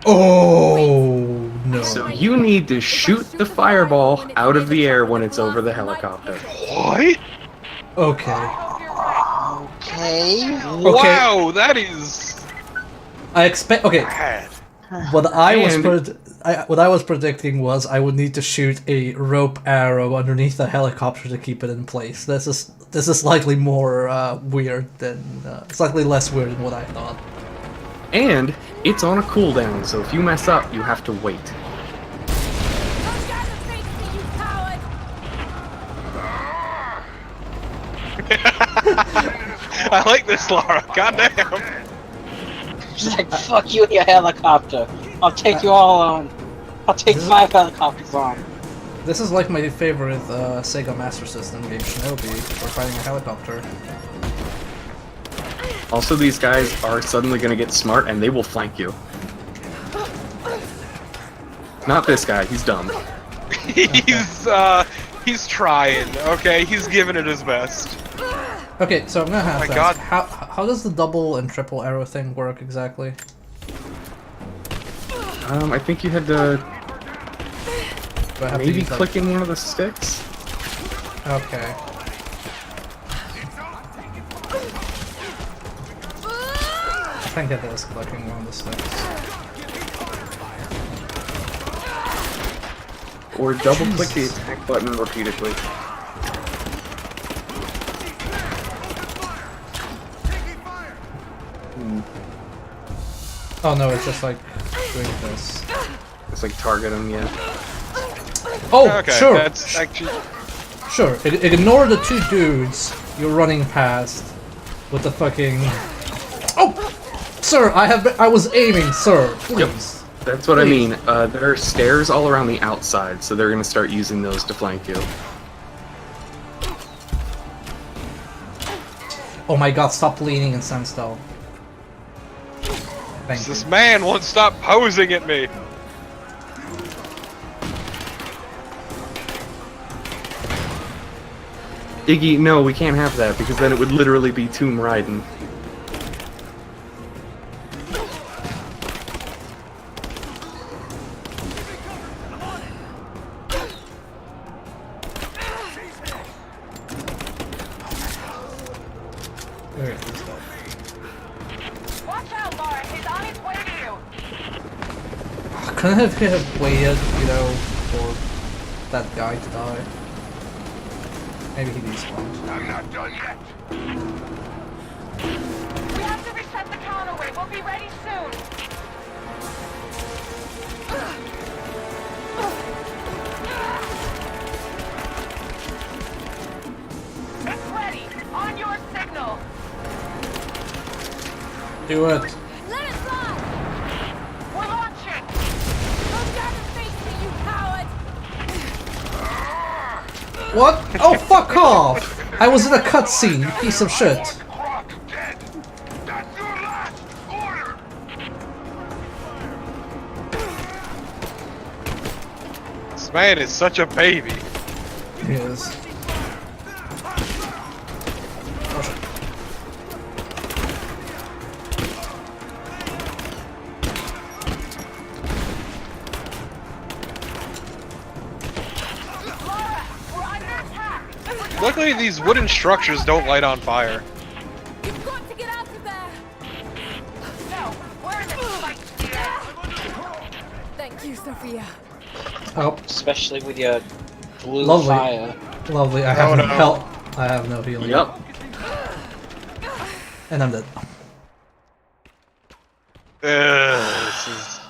Oh no. So you need to shoot the fireball out of the air when it's over the helicopter. What? Okay. Okay. Wow, that is I expect. Okay. bad. What I was And- what I was predicting was I would need to shoot a rope arrow underneath the helicopter to keep it in place. This is slightly more weird than slightly less weird than what I thought. And it's on a cooldown, so if you mess up, you have to wait. I like this, Lara. Goddamn. She's like, fuck you and your helicopter. I'll take you all on. I'll take 5 helicopters on. This is like my favorite Sega Master System game, Shinobi. We're fighting a helicopter. Also, these guys are suddenly going to get smart, and they will flank you. Not this guy, he's dumb. He's trying. Okay, he's giving it his best. Okay, so I'm gonna have Oh my to God. ask, how does the double and triple arrow thing work exactly? I think you had to Do I have to maybe use, like- click in one of the sticks. Okay. I think it is clicking one of the sticks. Or double click the attack button repeatedly. Oh no, it's just like doing this. It's like target them, yeah. Oh, Okay, sure, that's actually. sure. Ignore the two dudes you're running past with the fucking. Oh, sir, I was aiming, sir. Please. That's what I Please. mean. There are stairs all around the outside, so they're gonna start using those to flank you. Oh my God! Stop leaning and stand still. Thank you. This man won't stop posing at me. Iggy, no, we can't have that, because then it would literally be Tomb Raiden. Alright, let's go. Watch out, Laura. He's on his way to you. Couldn't have waited, you know, for that guy to die. Maybe he despawned. I'm not done yet. We have to reset the counterweight. We'll be ready soon. It's ready. On your signal. Do it. Let it fly. We're launching. Come down and face me, you coward. What? Oh, fuck off! I was in a cutscene, you piece of shit. Croc dead. That's your last order. This man is such a baby. He is. Oh, shit. Laura, we're under attack. Luckily, these wooden structures don't light on fire. You've got to get out of there. No, we're in this fight. Thank you, Sophia. Oh, Especially with your blue Lovely. fire. lovely. I have Oh, no no. help. I have no healing. Yup. And I'm dead. This is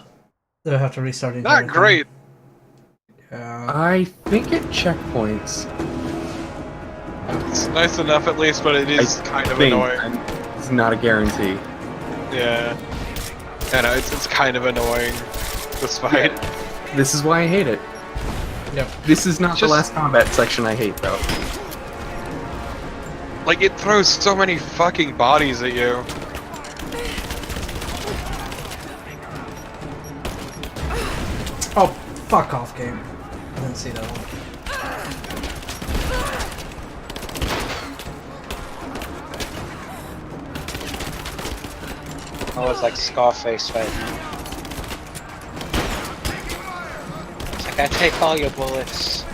Do I have to restart it? not great. Yeah. I think it checkpoints. It's nice enough at least, but it is kind of annoying. It's not a guarantee. Yeah. I know, it's kind of annoying, this fight. This is why I hate it. Yep. This is not Just- the last combat section I hate, though. Like, it throws so many fucking bodies at you. Oh, fuck off, game. I didn't see that one. Oh, it's like Scarface right now. Gotta take all your bullets.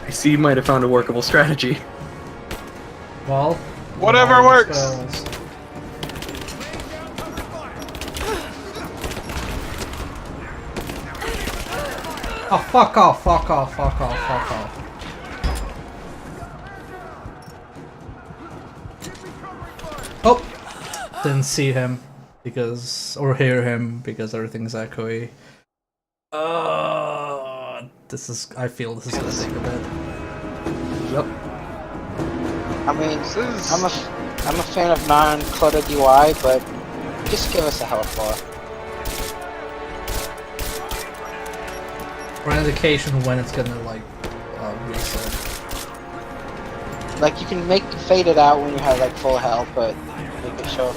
I see you might have found a workable strategy. Well, Whatever all works. spells. Oh, fuck off, fuck off, fuck off, fuck off. Oh! Didn't see him because, or hear him because everything's echoey. This is, I feel this is gonna take a bit. Yep. I mean, This is- I'm a fan of non-cluttered UI, but just give us a health bar. For an indication when it's gonna, like, reset. Like, you can fade it out when you have, like, full health, but make it show.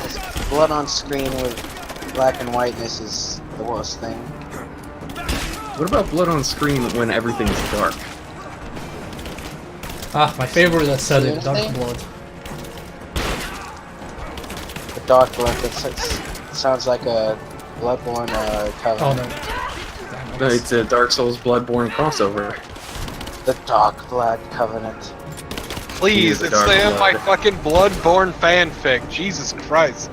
This blood on screen with black and whiteness is the worst thing. What about blood on screen when everything's dark? Ah, my favorite that said it, Dark Seriously? Blood. The dark blood, it sounds like a Bloodborne Oh covenant. no. Damn, No, it's a Dark Souls Bloodborne crossover. The Dark Blood Covenant. Please, the it's Dark the my Blood. fucking Bloodborne fanfic. Jesus Christ.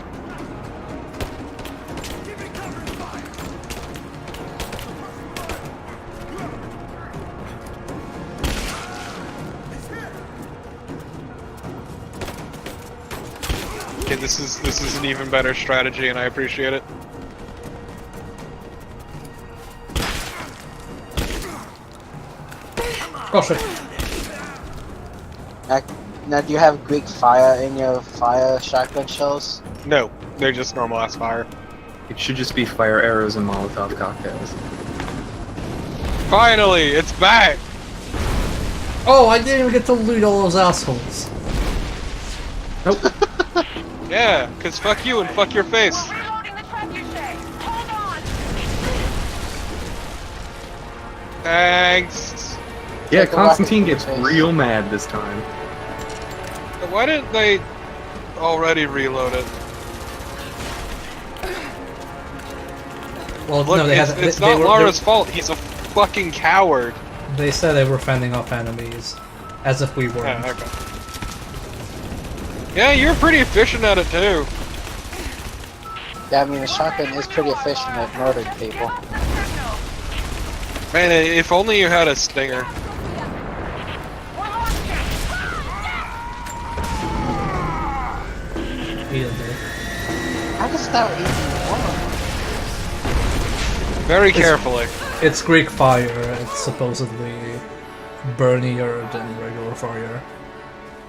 Okay, this is an even better strategy, and I appreciate it. Oh shit. Now, do you have Greek fire in your fire shotgun shells? No, they're just normal ass fire. It should just be fire arrows and Molotov cocktails. Finally, it's back. Oh, I didn't even get to loot all those assholes. Nope. Yeah, cause fuck you and fuck your face. Reloading the trebuchet. Hold on. Thanks. Yeah, Take a Constantine rocket gets to the face. real mad this time. Why didn't they already reload it? Well, Look, no, they it's, had. it's they not were, Lara's fault. He's a fucking coward. They said they were fending off enemies, as if we weren't. Yeah, okay. Yeah, you're pretty efficient at it too. Yeah, I mean, the shotgun is pretty efficient at murdering people. Man, if only you had a stinger. Either way. How does that even Very carefully. It's Greek fire. It's supposedly burnier than regular fire.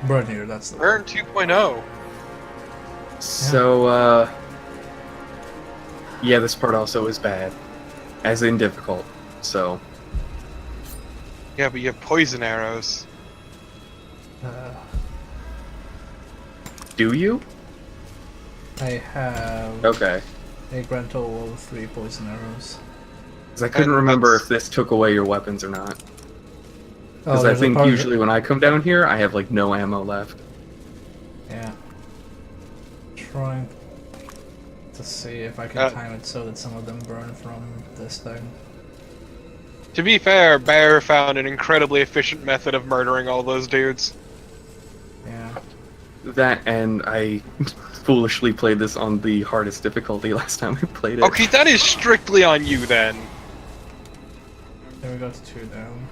Burnier, that's the Burn word. 2.0. So, yeah, this part also is bad. As in difficult, so. Yeah, but you have poison arrows. Do you? I have Okay. a grand total of 3 poison arrows. Because I couldn't And remember that's- if this took away your weapons or not. Oh, Because I there's a think part- usually when I come down here, I have like no ammo left. Yeah. Trying to see if I can time it so that some of them burn from this thing. To be fair, Bear found an incredibly efficient method of murdering all those dudes. Yeah. That and I foolishly played this on the hardest difficulty last time I played it. Okay, that is strictly on you then. There we go to 2 down.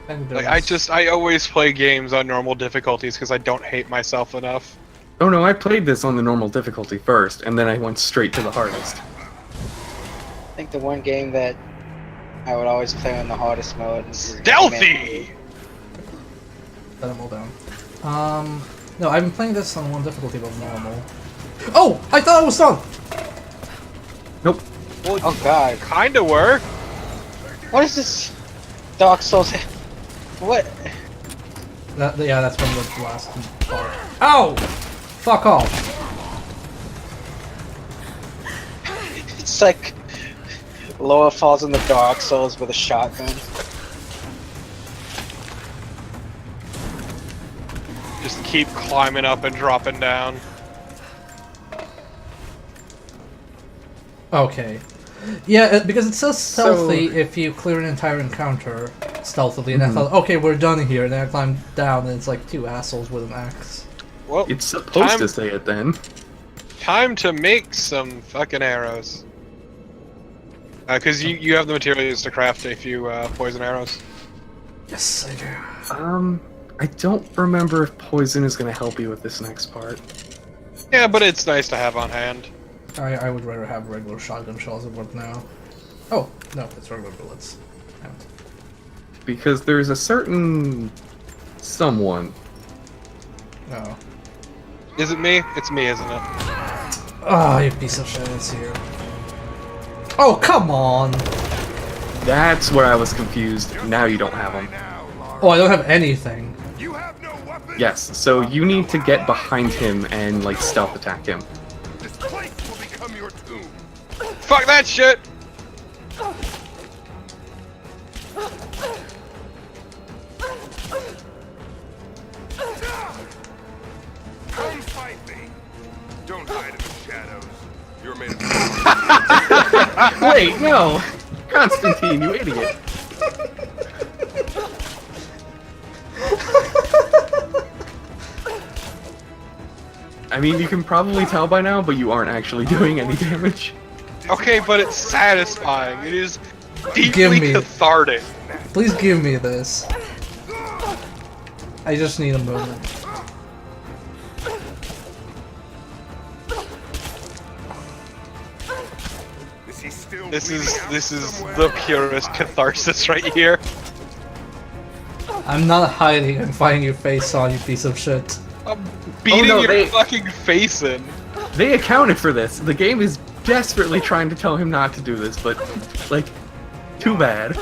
And Like, there's- I always play games on normal difficulties because I don't hate myself enough. Oh no, I played this on the normal difficulty first, and then I went straight to the hardest. I think the one game that I would always play on the hardest mode is Stealthy! Let them all down. No, I've been playing this on one difficulty but normal. Oh! I thought it was done! Nope. Oh god. Kinda were. What is this Dark Souls? What? Yeah, that's from the last part. Ow! Fuck off. It's like Loa falls in the Dark Souls with a shotgun. Just keep climbing up and dropping down. Okay. Yeah, because it says stealthy if you clear an entire encounter stealthily, and I thought, okay, we're done here, and then I climbed down, and it's like two assholes with an axe. Well, It's supposed to say it then. time to make some fucking arrows. Because you have the materials to craft a few poison arrows. Yes, I do. I don't remember if poison is going to help you with this next part. Yeah, but it's nice to have on hand. I would rather have regular shotgun shells at work now. Oh, no, it's regular bullets. Damn it. Because there's a certain someone. No. Is it me? It's me, isn't it? Ah, you piece of shit, it's you. Oh, come on! That's where I was confused. Now you don't have them. Oh, I don't have anything. You have no weapon. Yes, so you need to get behind him and, like, stealth attack him. This place will become your tomb. Fuck that shit! Come fight me. Don't hide in the shadows. You're made of Wait, no! Constantine, you idiot! I mean, you can probably tell by now, but you aren't actually doing any damage. Okay, but it's satisfying. It is Give deeply me- cathartic. Please give me this. I just need a moment. Is he still This bleeding is out this is somewhere? the purest catharsis right here. I'm not hiding, I'm fighting your face on, you piece of shit. I'm beating no, your they- fucking face in. They accounted for this. The game is desperately trying to tell him not to do this, but, like, too bad.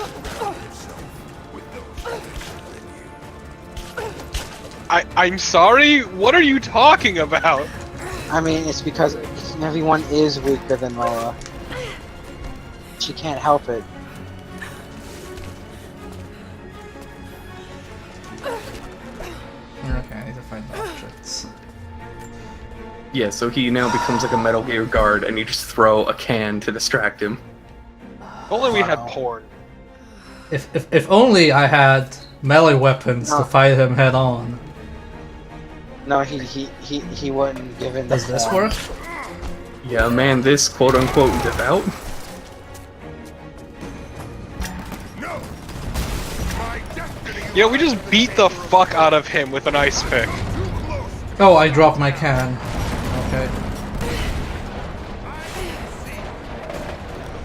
I'm sorry? What are you talking about? I mean, it's because everyone is weaker than Loa. She can't help it. Okay, I need to find the objects. Yeah, so he now becomes like a Metal Gear guard, and you just throw a can to distract him. If only we had porn. If only I had melee weapons No. to fight him head on. No, he wasn't given the Does this form. work? Yeah, man, this quote-unquote devout. No. My destiny. Yeah, we just beat the fuck out of him with an ice pick. Too close. Oh, I dropped my can. Okay.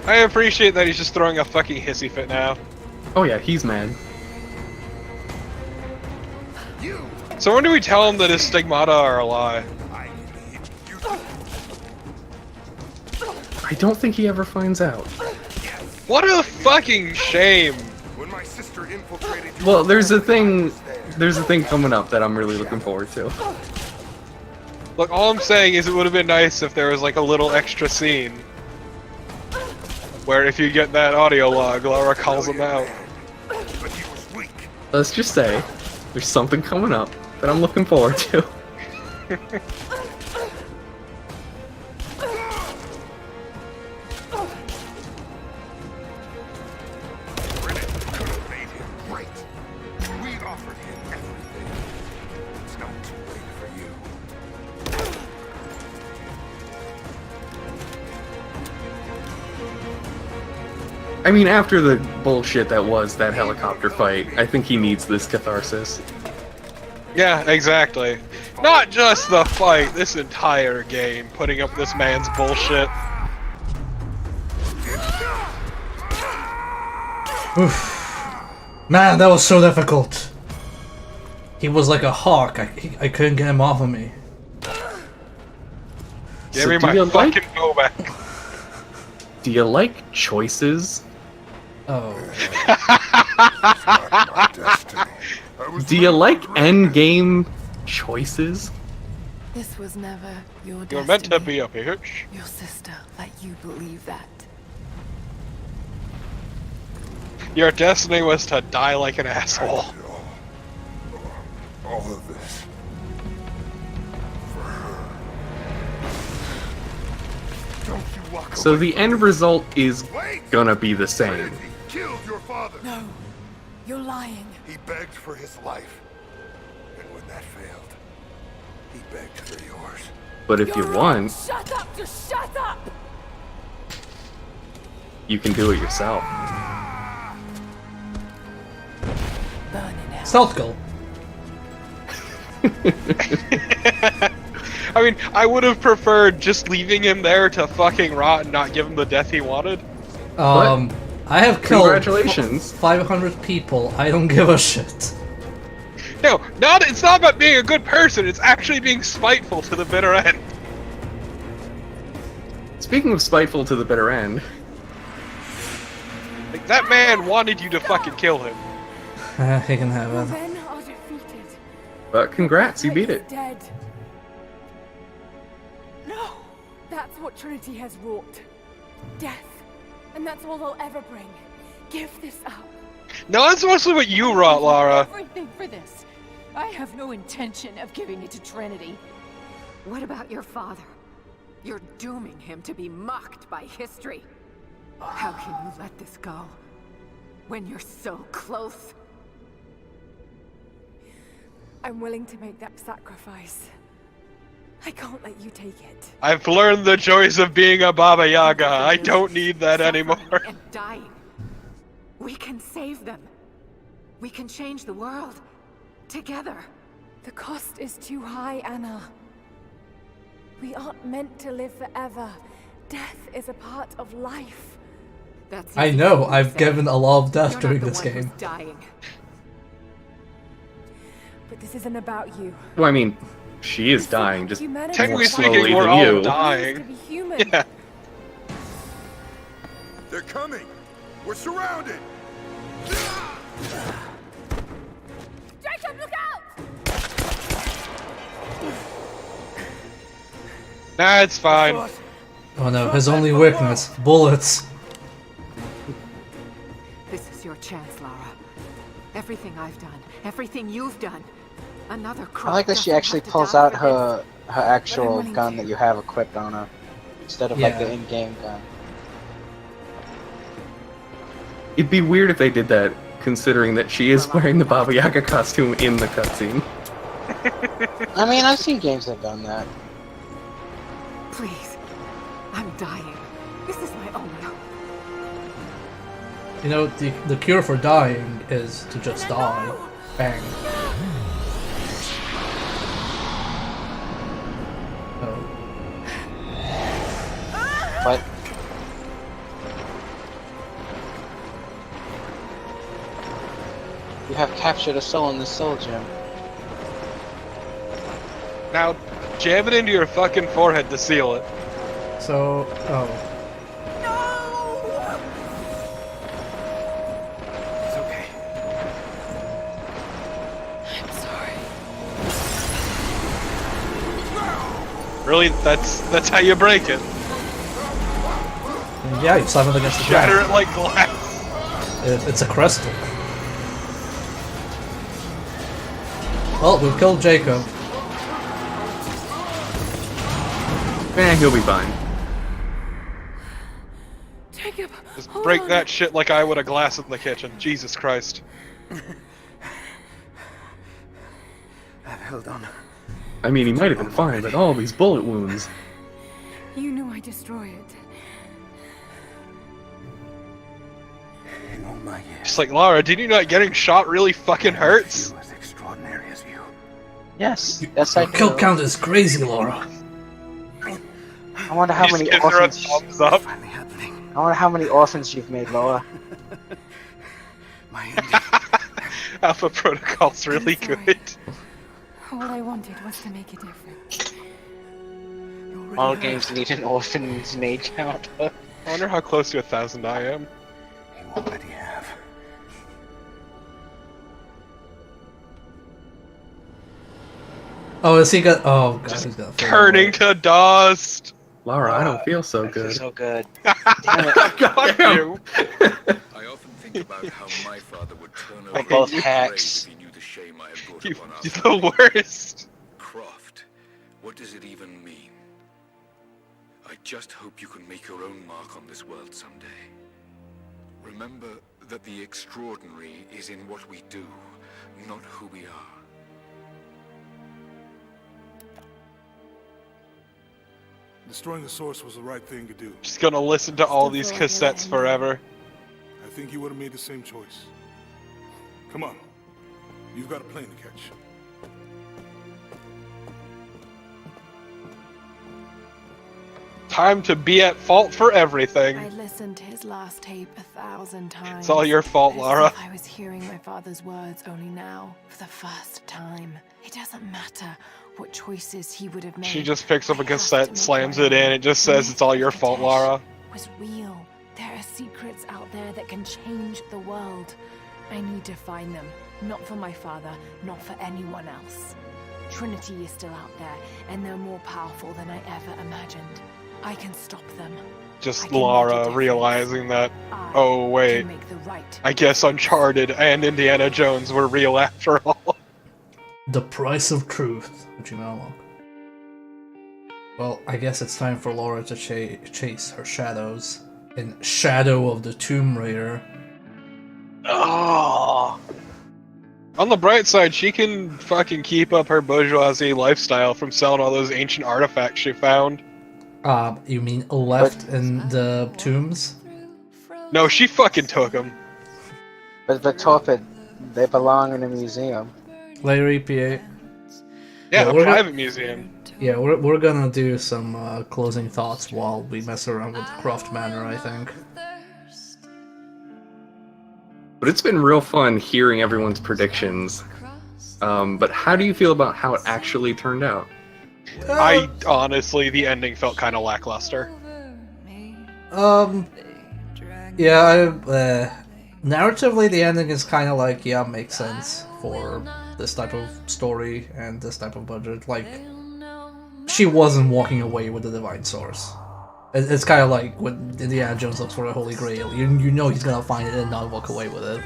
I appreciate that he's just throwing a fucking hissy fit now. Oh yeah, he's mad. You. So when do we tell him that his stigmata are a lie? I can hit you. I don't think he ever finds out. What a fucking shame! When my sister infiltrated your Well, there's a thing. I was there. There's a thing coming up that I'm really looking forward to. Look, all I'm saying is it would have been nice if there was like a little extra scene where if you get that audio log, Laura calls him out. But he was weak. Let's just say there's something coming up that I'm looking forward to. Rennet could have made him great. We offered him everything. It's not too late for you. I mean, after the bullshit that was that helicopter fight, I think he needs this catharsis. Yeah, exactly. Not just the fight, this entire game, putting up this man's bullshit. Man, that was so difficult. He was like a hawk. I couldn't get him off of me. Give So me do my you like- fucking go back. Do you like choices? Oh. My destiny. I was Do you led like by Rennet. endgame choices? This was never your destiny. You're meant to be a bitch. Your sister let you believe that. Your destiny was to die like an asshole. I did all of this for her. Don't you walk So away. the end result is Wait! gonna be the same. Trinity killed your father. No, you're lying. He begged for his life. And when that failed, he begged for yours. But if you want, Shut up! Just shut up! you can do it yourself. Burn in hell. Stealth goal. I mean, I would have preferred just leaving him there to fucking rot and not give him the death he wanted. I have killed Congratulations. 500 people. I don't give a shit. No, it's not about being a good person, it's actually being spiteful to the bitter end. Speaking of spiteful to the bitter end, Like, that man wanted you to fucking kill him. He can have it. Men are defeated. but congrats, you beat it. Dead. No! That's what Trinity has wrought. Death. And that's all they'll ever bring. Give this up. No, that's mostly what you wrought, Lara. Everything for this. I have no intention of giving it to Trinity. What about your father? You're dooming him to be mocked by history. How can you let this go? When you're so close? I'm willing to make that sacrifice. I can't let you take it. I've learned the joys of being a Baba Yaga. I don't need that anymore. Suffering and dying. We can save them. We can change the world. Together. The cost is too high, Anna. We aren't meant to live forever. Death is a part of life. That's I easy know, to I've say. given a lot of death You're during not the this one game. who's dying. But this isn't about you. Well, I mean, she is dying, just Humanity Technically more slowly speaking, we're than all you. needs to dying. be human. Yeah. They're coming. We're surrounded. Jacob, look out! Nah, it's fine. Oh no, his only weakness, bullets. This is your chance, Lara. Everything I've done, everything you've done. Another I like that she actually pulls out her actual gun that you have equipped on her, instead of like the Yeah. in-game gun. It'd be weird if they did that, considering that she is wearing the Baba Yaga costume in the cutscene. I mean, I've seen games that have done that. Please. I'm dying. This is my only hope. You know, the cure for dying is to just die. Bang. Oh. But you have captured a soul in the soul gem. Now, jam it into your fucking forehead to seal it. So, oh. It's okay. I'm sorry. Really, that's how you break it. Yeah, you slam it against the Shatter ground. it like glass. It's a crystal. Well, we've killed Jacob. He'll be fine. Jacob, Just hold break on. that shit like I would a glass in the kitchen. Jesus Christ. I've held on. I mean, he might have been fine, but all these bullet wounds. You knew I'd destroy it. In all my years, Just like, Lara, did you know that getting shot really fucking hurts? you as extraordinary as you. Yes, yes I Your kill do. count is crazy, Laura. I wonder how You many just give her a orphans. thumbs up. Finally happening. I wonder how many orphans you've made, Lola. My ending. Alpha Protocol's really sorry. good. All I wanted was to make a difference. You already All have. games need an orphans maid count. I wonder how close to 1,000 I am. You already have. Oh, is he got? Oh god, Just he's got turning to dust. Laura, I don't feel so This is good. so good. Damn it. Fuck you. I often think about how my father would turn We're over both in his hacks. grave if he knew the shame I had brought You're upon our the family. worst. Croft, what does it even mean? I just hope you can make your own mark on this world someday. Remember that the extraordinary is in what we do, not who we are. Destroying the source was the right thing to do. Just gonna listen to all these cassettes forever. I think you would have made the same choice. Come on. You've got a plane to catch. Time to be at fault for everything. I listened to his last tape 1,000 times. It's all your fault, As Lara. if I was hearing my father's words only now, for the first time. It doesn't matter what choices he would have made. She just picks up a I have to cassette, make slams my it in, own. it just says it's all your fault, Lara. Was real. There are secrets out there that can change the world. I need to find them. Not for my father, not for anyone else. Trinity is still out there, and they're more powerful than I ever imagined. I can stop them. I Just can make a Lara difference. realizing that, I oh wait, can make the right. I guess Uncharted and Indiana Jones were real after all. The Price of Truth. Achievement unlocked. Well, I guess it's time for Laura to chase her shadows in Shadow of the Tomb Raider. Oh. On the bright side, she can fucking keep up her bourgeoisie lifestyle from selling all those ancient artifacts she found. You mean left in the tombs? No, she fucking took them. But Torpid, they belong in a museum. Larry PA. Yeah, Yeah, the we're private museum. Yeah, we're gonna do some closing thoughts while we mess around with Croft Manor, I think. But it's been real fun hearing everyone's predictions. But how do you feel about how it actually turned out? I honestly, the ending felt kind of lackluster. Yeah, narratively the ending is kind of like, yeah, makes sense for this type of story and this type of budget. Like, she wasn't walking away with the Divine Source. It's kind of like when Indiana Jones looks for the Holy Grail. You know he's gonna find it and not walk away with it.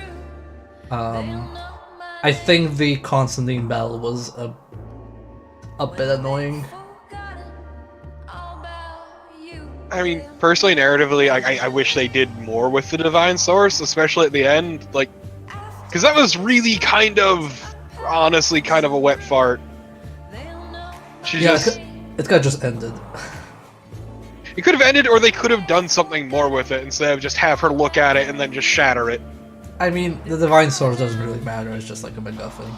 I think the Constantine battle was a bit annoying. I mean, personally, narratively, I wish they did more with the Divine Source, especially at the end. Like, because that was really kind of, honestly, kind of a wet fart. She Yeah, just... it could have just ended. It could have ended, or they could have done something more with it instead of just have her look at it and then just shatter it. I mean, the Divine Source doesn't really matter, it's just like a MacGuffin.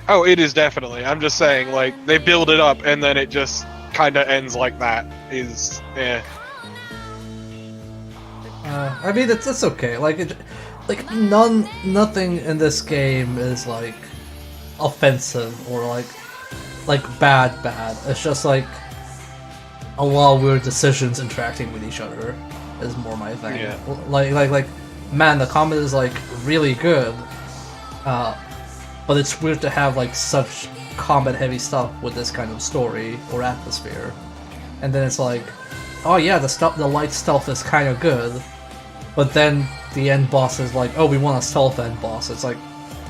Oh, it is definitely. I'm just saying, like, they build it up and then it just kind of ends like that. Is, eh. I mean, it's okay. Like, nothing in this game is like offensive or like bad. It's just like a lot of weird decisions interacting with each other is more my thing. Yeah. Like, man, the combat is like really good, but it's weird to have like such combat-heavy stuff with this kind of story or atmosphere, and then it's like, oh yeah, the light stealth is kind of good, but then the end boss is like, oh, we want a stealth end boss. It's like,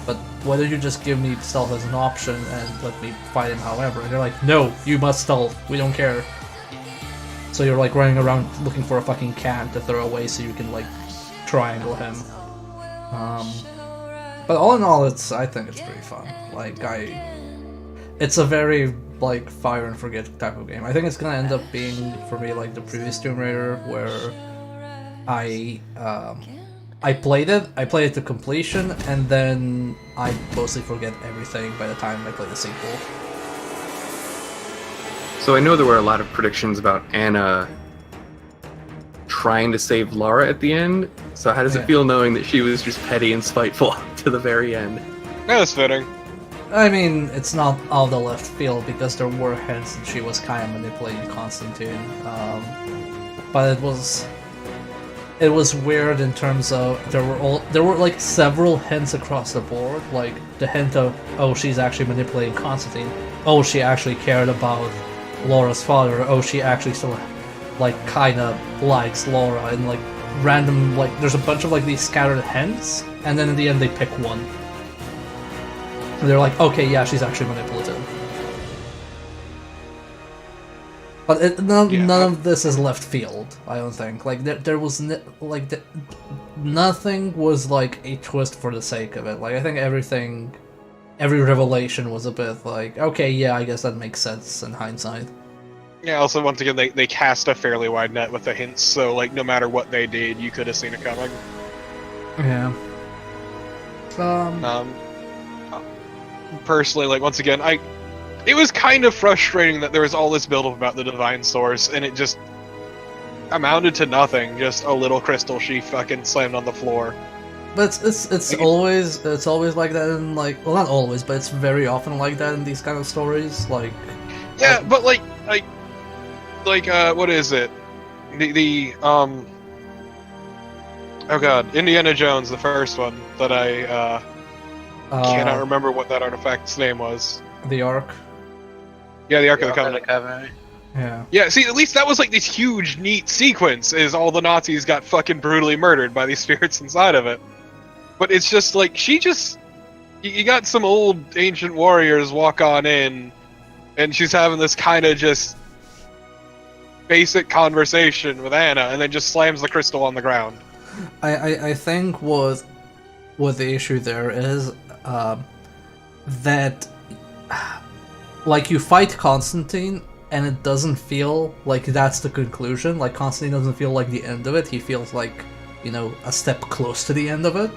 but why don't you just give me stealth as an option and let me fight him however? And they're like, no, you must stealth. We don't care. So you're like running around looking for a fucking can to throw away so you can like triangle him. But all in all, I think it's pretty fun. Like, it's a very like fire and forget type of game. I think it's gonna end up being for me like the previous Tomb Raider, where I played it to completion, and then I mostly forget everything by the time I play the sequel. So I know there were a lot of predictions about Anna trying to save Lara at the end. So how does it feel knowing that she was just petty and spiteful to the very end? That's fitting. I mean, it's not out of the left field because there were hints that she was kind of manipulating Constantine, but it was it was weird in terms of there were like several hints across the board, like the hint of, oh, she's actually manipulating Constantine, oh, she actually cared about Laura's father, oh, she actually still like kind of likes Laura, and like random, like there's a bunch of like these scattered hints, and then in the end they pick one. And they're like, okay, yeah, she's actually manipulative. But none of this is left field, I don't think. Like, there was nothing was like a twist for the sake of it. Like, I think every revelation was a bit like, okay, yeah, I guess that makes sense in hindsight. Yeah, also, once again, they cast a fairly wide net with the hints, so, like, no matter what they did, you could have seen it coming. Yeah. Personally, like, once again, it was kind of frustrating that there was all this buildup about the Divine Source, and it just amounted to nothing. Just a little crystal she fucking slammed on the floor. But it's always like that in, like, well, not always, but it's very often like that in these kind of stories. Like, yeah, but like what is it? Oh god, Indiana Jones, the first one that I cannot remember what that artifact's name was. The Ark. Yeah, the Ark of the Covenant. Yeah. Yeah, see, at least that was like this huge, neat sequence, is all the Nazis got fucking brutally murdered by these spirits inside of it. But it's just like, you got some old ancient warriors walk on in, and she's having this kind of just basic conversation with Anna, and then just slams the crystal on the ground. I think what the issue there is, that, like, you fight Constantine, and it doesn't feel like that's the conclusion. Like, Constantine doesn't feel like the end of it. He feels like, you know, a step close to the end of it.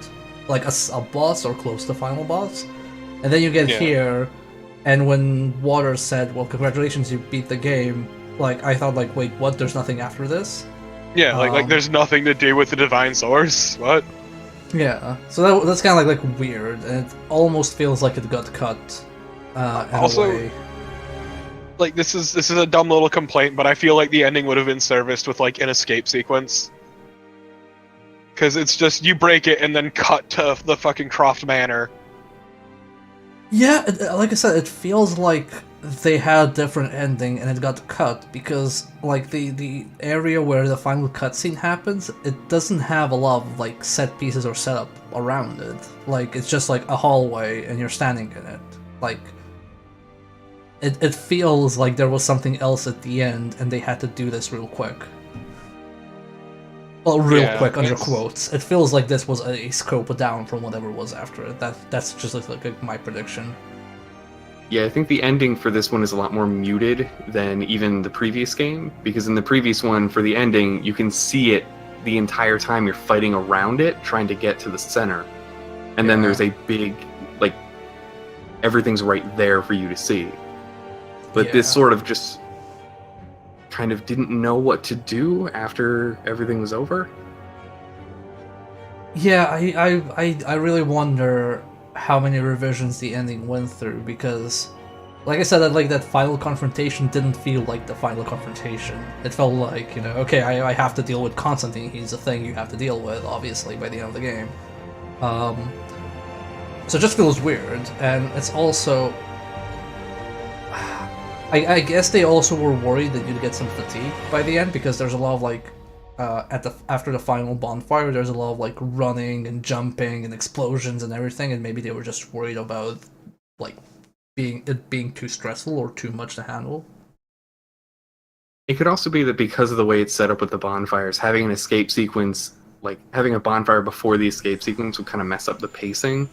Like a boss, or close to final boss. And then you get here, and when Waters said, well, congratulations, you beat the game, like, I thought, like, wait, what? There's nothing after this? Yeah, like there's nothing to do with the Divine Source? What? Yeah, so that's kind of like weird, and it almost feels like it got cut. Also, like, this is a dumb little complaint, but I feel like the ending would have been serviced with like an escape sequence. Because it's just, you break it and then cut to the fucking Croft Manor. Yeah, like I said, it feels like they had a different ending and it got cut, because like the area where the final cutscene happens, it doesn't have a lot of like set pieces or setup around it. Like, it's just like a hallway and you're standing in it. Like, it feels like there was something else at the end and they had to do this real quick. Well, real quick, under quotes. It feels like this was a scope down from whatever was after it. That's just like my prediction. Yeah, I think the ending for this one is a lot more muted than even the previous game, because in the previous one, for the ending, you can see it the entire time you're fighting around it, trying to get to the center. And then there's a big, like, everything's right there for you to see. But this sort of just kind of didn't know what to do after everything was over. Yeah, I really wonder how many revisions the ending went through, because, like I said, like that final confrontation didn't feel like the final confrontation. It felt like, you know, okay, I have to deal with Constantine. He's a thing you have to deal with, obviously, by the end of the game. So it just feels weird, and it's also, I guess they also were worried that you'd get some fatigue by the end, because there's a lot of like, after the final bonfire, there's a lot of like running and jumping and explosions and everything, and maybe they were just worried about like being too stressful or too much to handle. It could also be that because of the way it's set up with the bonfires, having an escape sequence, like having a bonfire before the escape sequence, would kind of mess up the pacing.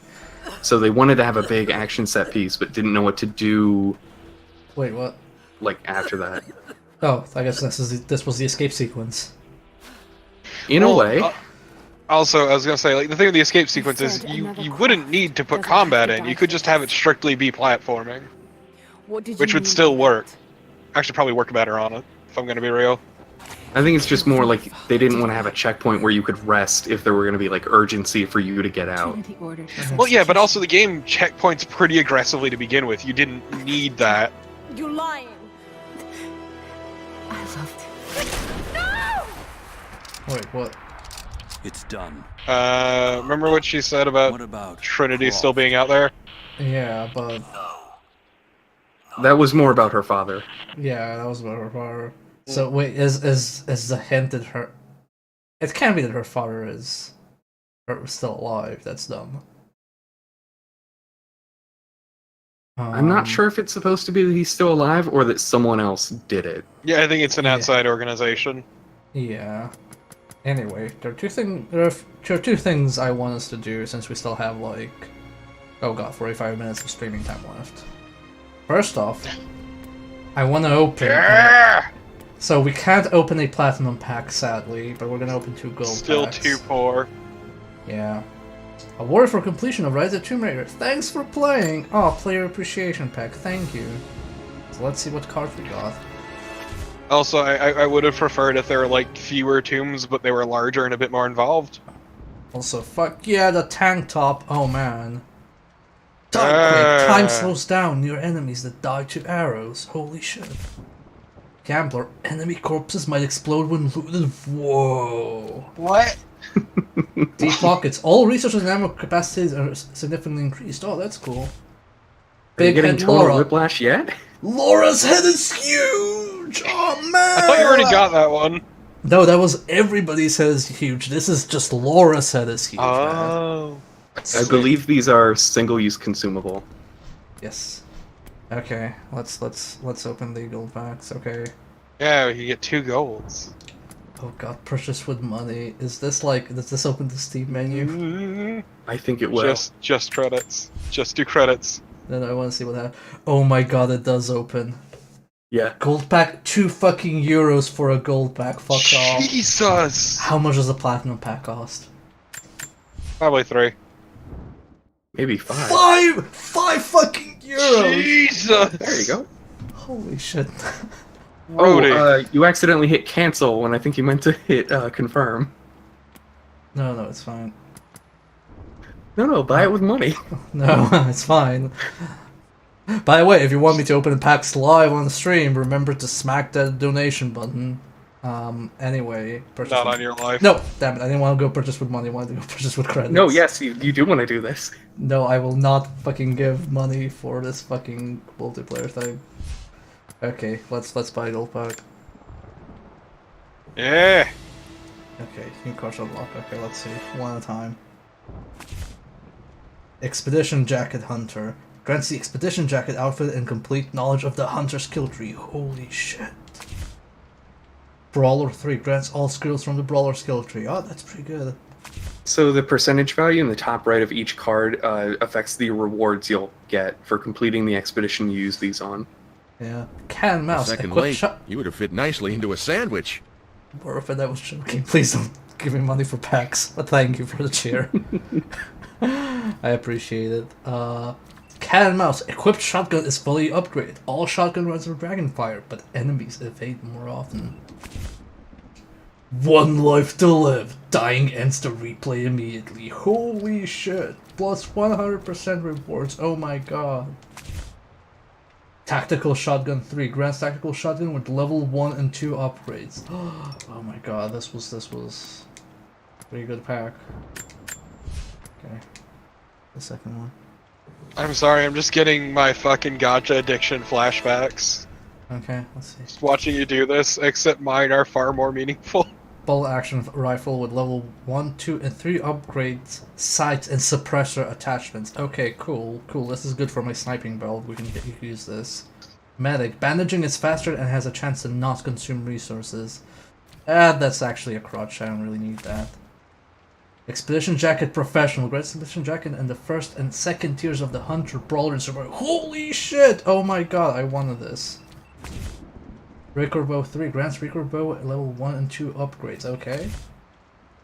So they wanted to have a big action set piece, but didn't know what to do. Wait, what? Like after that. Oh, I guess this was the escape sequence. In a way. Also, I was gonna say, like, the thing with the escape sequence is you wouldn't need to put combat in. You could just have it strictly be platforming, which would still work. Actually, probably work better on it, if I'm gonna be real. I think it's just more like they didn't want to have a checkpoint where you could rest if there were going to be like urgency for you to get out. Well, yeah, but also the game checkpoints pretty aggressively to begin with. You didn't need that. You're lying. I loved it. No! Wait, what? It's done. Remember what she said about What about Trinity Croft? still being out there? Yeah, but That was more about her father. yeah, that was about her father. So wait, is the hint that her? It can't be that her father is still alive. That's dumb. I'm not sure if it's supposed to be that he's still alive or that someone else did it. Yeah, I think it's an Yeah. outside organization. Yeah. Anyway, there are two things I want us to do since we still have like, oh god, 45 minutes of streaming time left. First off, I want to open. Yeah! So we can't open a platinum pack, sadly, but we're gonna open 2 gold Still packs. too poor. Yeah. Award for completion of Rise of Tomb Raider. Thanks for playing. Oh, player appreciation pack. Thank you. So let's see what cards we got. Also, I would have preferred if there were like fewer tombs, but they were larger and a bit more involved. Also, fuck yeah, the tank top. Oh man. Time Time slows down near enemies that die to arrows. Holy shit. Gambler. Enemy corpses might explode when looted. Whoa. What? Deep pockets. All resources and ammo capacities are significantly increased. Oh, that's cool. Are you Big getting head total Laura. whiplash yet? Laura's head is huge! Oh man! I thought you already got that one. No, that was everybody's head is huge. This is just Laura's head is huge. Man. Oh. I believe these are single-use consumable. Yes. Okay, let's open the gold packs. Okay. Yeah, you get 2 golds. Oh god, purchase with money. Is this like, does this open the Steam menu? Mm, I think it will. just credits. Just do credits. Then I want to see what happens. Oh my god, it does open. Yeah. Gold pack, €2 fucking euros for a gold pack. Fuck off. Jesus! How much does a platinum pack cost? Probably 3. Maybe 5. Five fucking euros! Jesus! There you go. Holy shit. Rudy. You accidentally hit cancel when I think you meant to hit confirm. No, it's fine. No, buy it with money. No, it's fine. By the way, if you want me to open packs live on the stream, remember to smack that donation button. Anyway, purchase Not with... on your life. No, damn it, I didn't want to go purchase with money, I wanted to go purchase with credits. No, yes, you do want to do this. No, I will not fucking give money for this fucking multiplayer thing. Okay, let's buy a gold pack. Yeah! Okay, new cards unlock. Okay, let's see. One at a time. Expedition Jacket Hunter. Grants the Expedition Jacket outfit and complete knowledge of the Hunter skill tree. Holy shit. Brawler 3 grants all skills from the Brawler skill tree. Oh, that's pretty good. So the percentage value in the top right of each card affects the rewards you'll get for completing the expedition you use these on. Yeah. Cat and mouse. Second Equip late, shot. you would have fit nicely into a sandwich. Morphin, that was joking. Please don't give me money for packs. But thank you for the cheer. I appreciate it. Cat and mouse. Equipped shotgun is fully upgraded. All shotgun runs are dragonfire, but enemies evade more often. 1 life to live. Dying ends the replay immediately. Holy shit. Plus 100% rewards. Oh my god. Tactical Shotgun 3 grants tactical shotgun with level 1 and 2 upgrades. Oh my god, this was pretty good pack. Okay. The second one. I'm sorry, I'm just getting my fucking gacha addiction flashbacks. Okay, let's see. Just watching you do this, except mine are far more meaningful. Bolt action rifle with level 1, 2, and 3 upgrades, sights, and suppressor attachments. Okay, cool. This is good for my sniping belt. We can use this. Medic. Bandaging is faster and has a chance to not consume resources. That's actually a crutch. I don't really need that. Expedition Jacket Professional. Grants Expedition Jacket in the first and second tiers of the Hunter, Brawler, and Survivor. Holy shit! Oh my god, I wanted this. Record Bow 3 grants Record Bow at level 1 and 2 upgrades. Okay.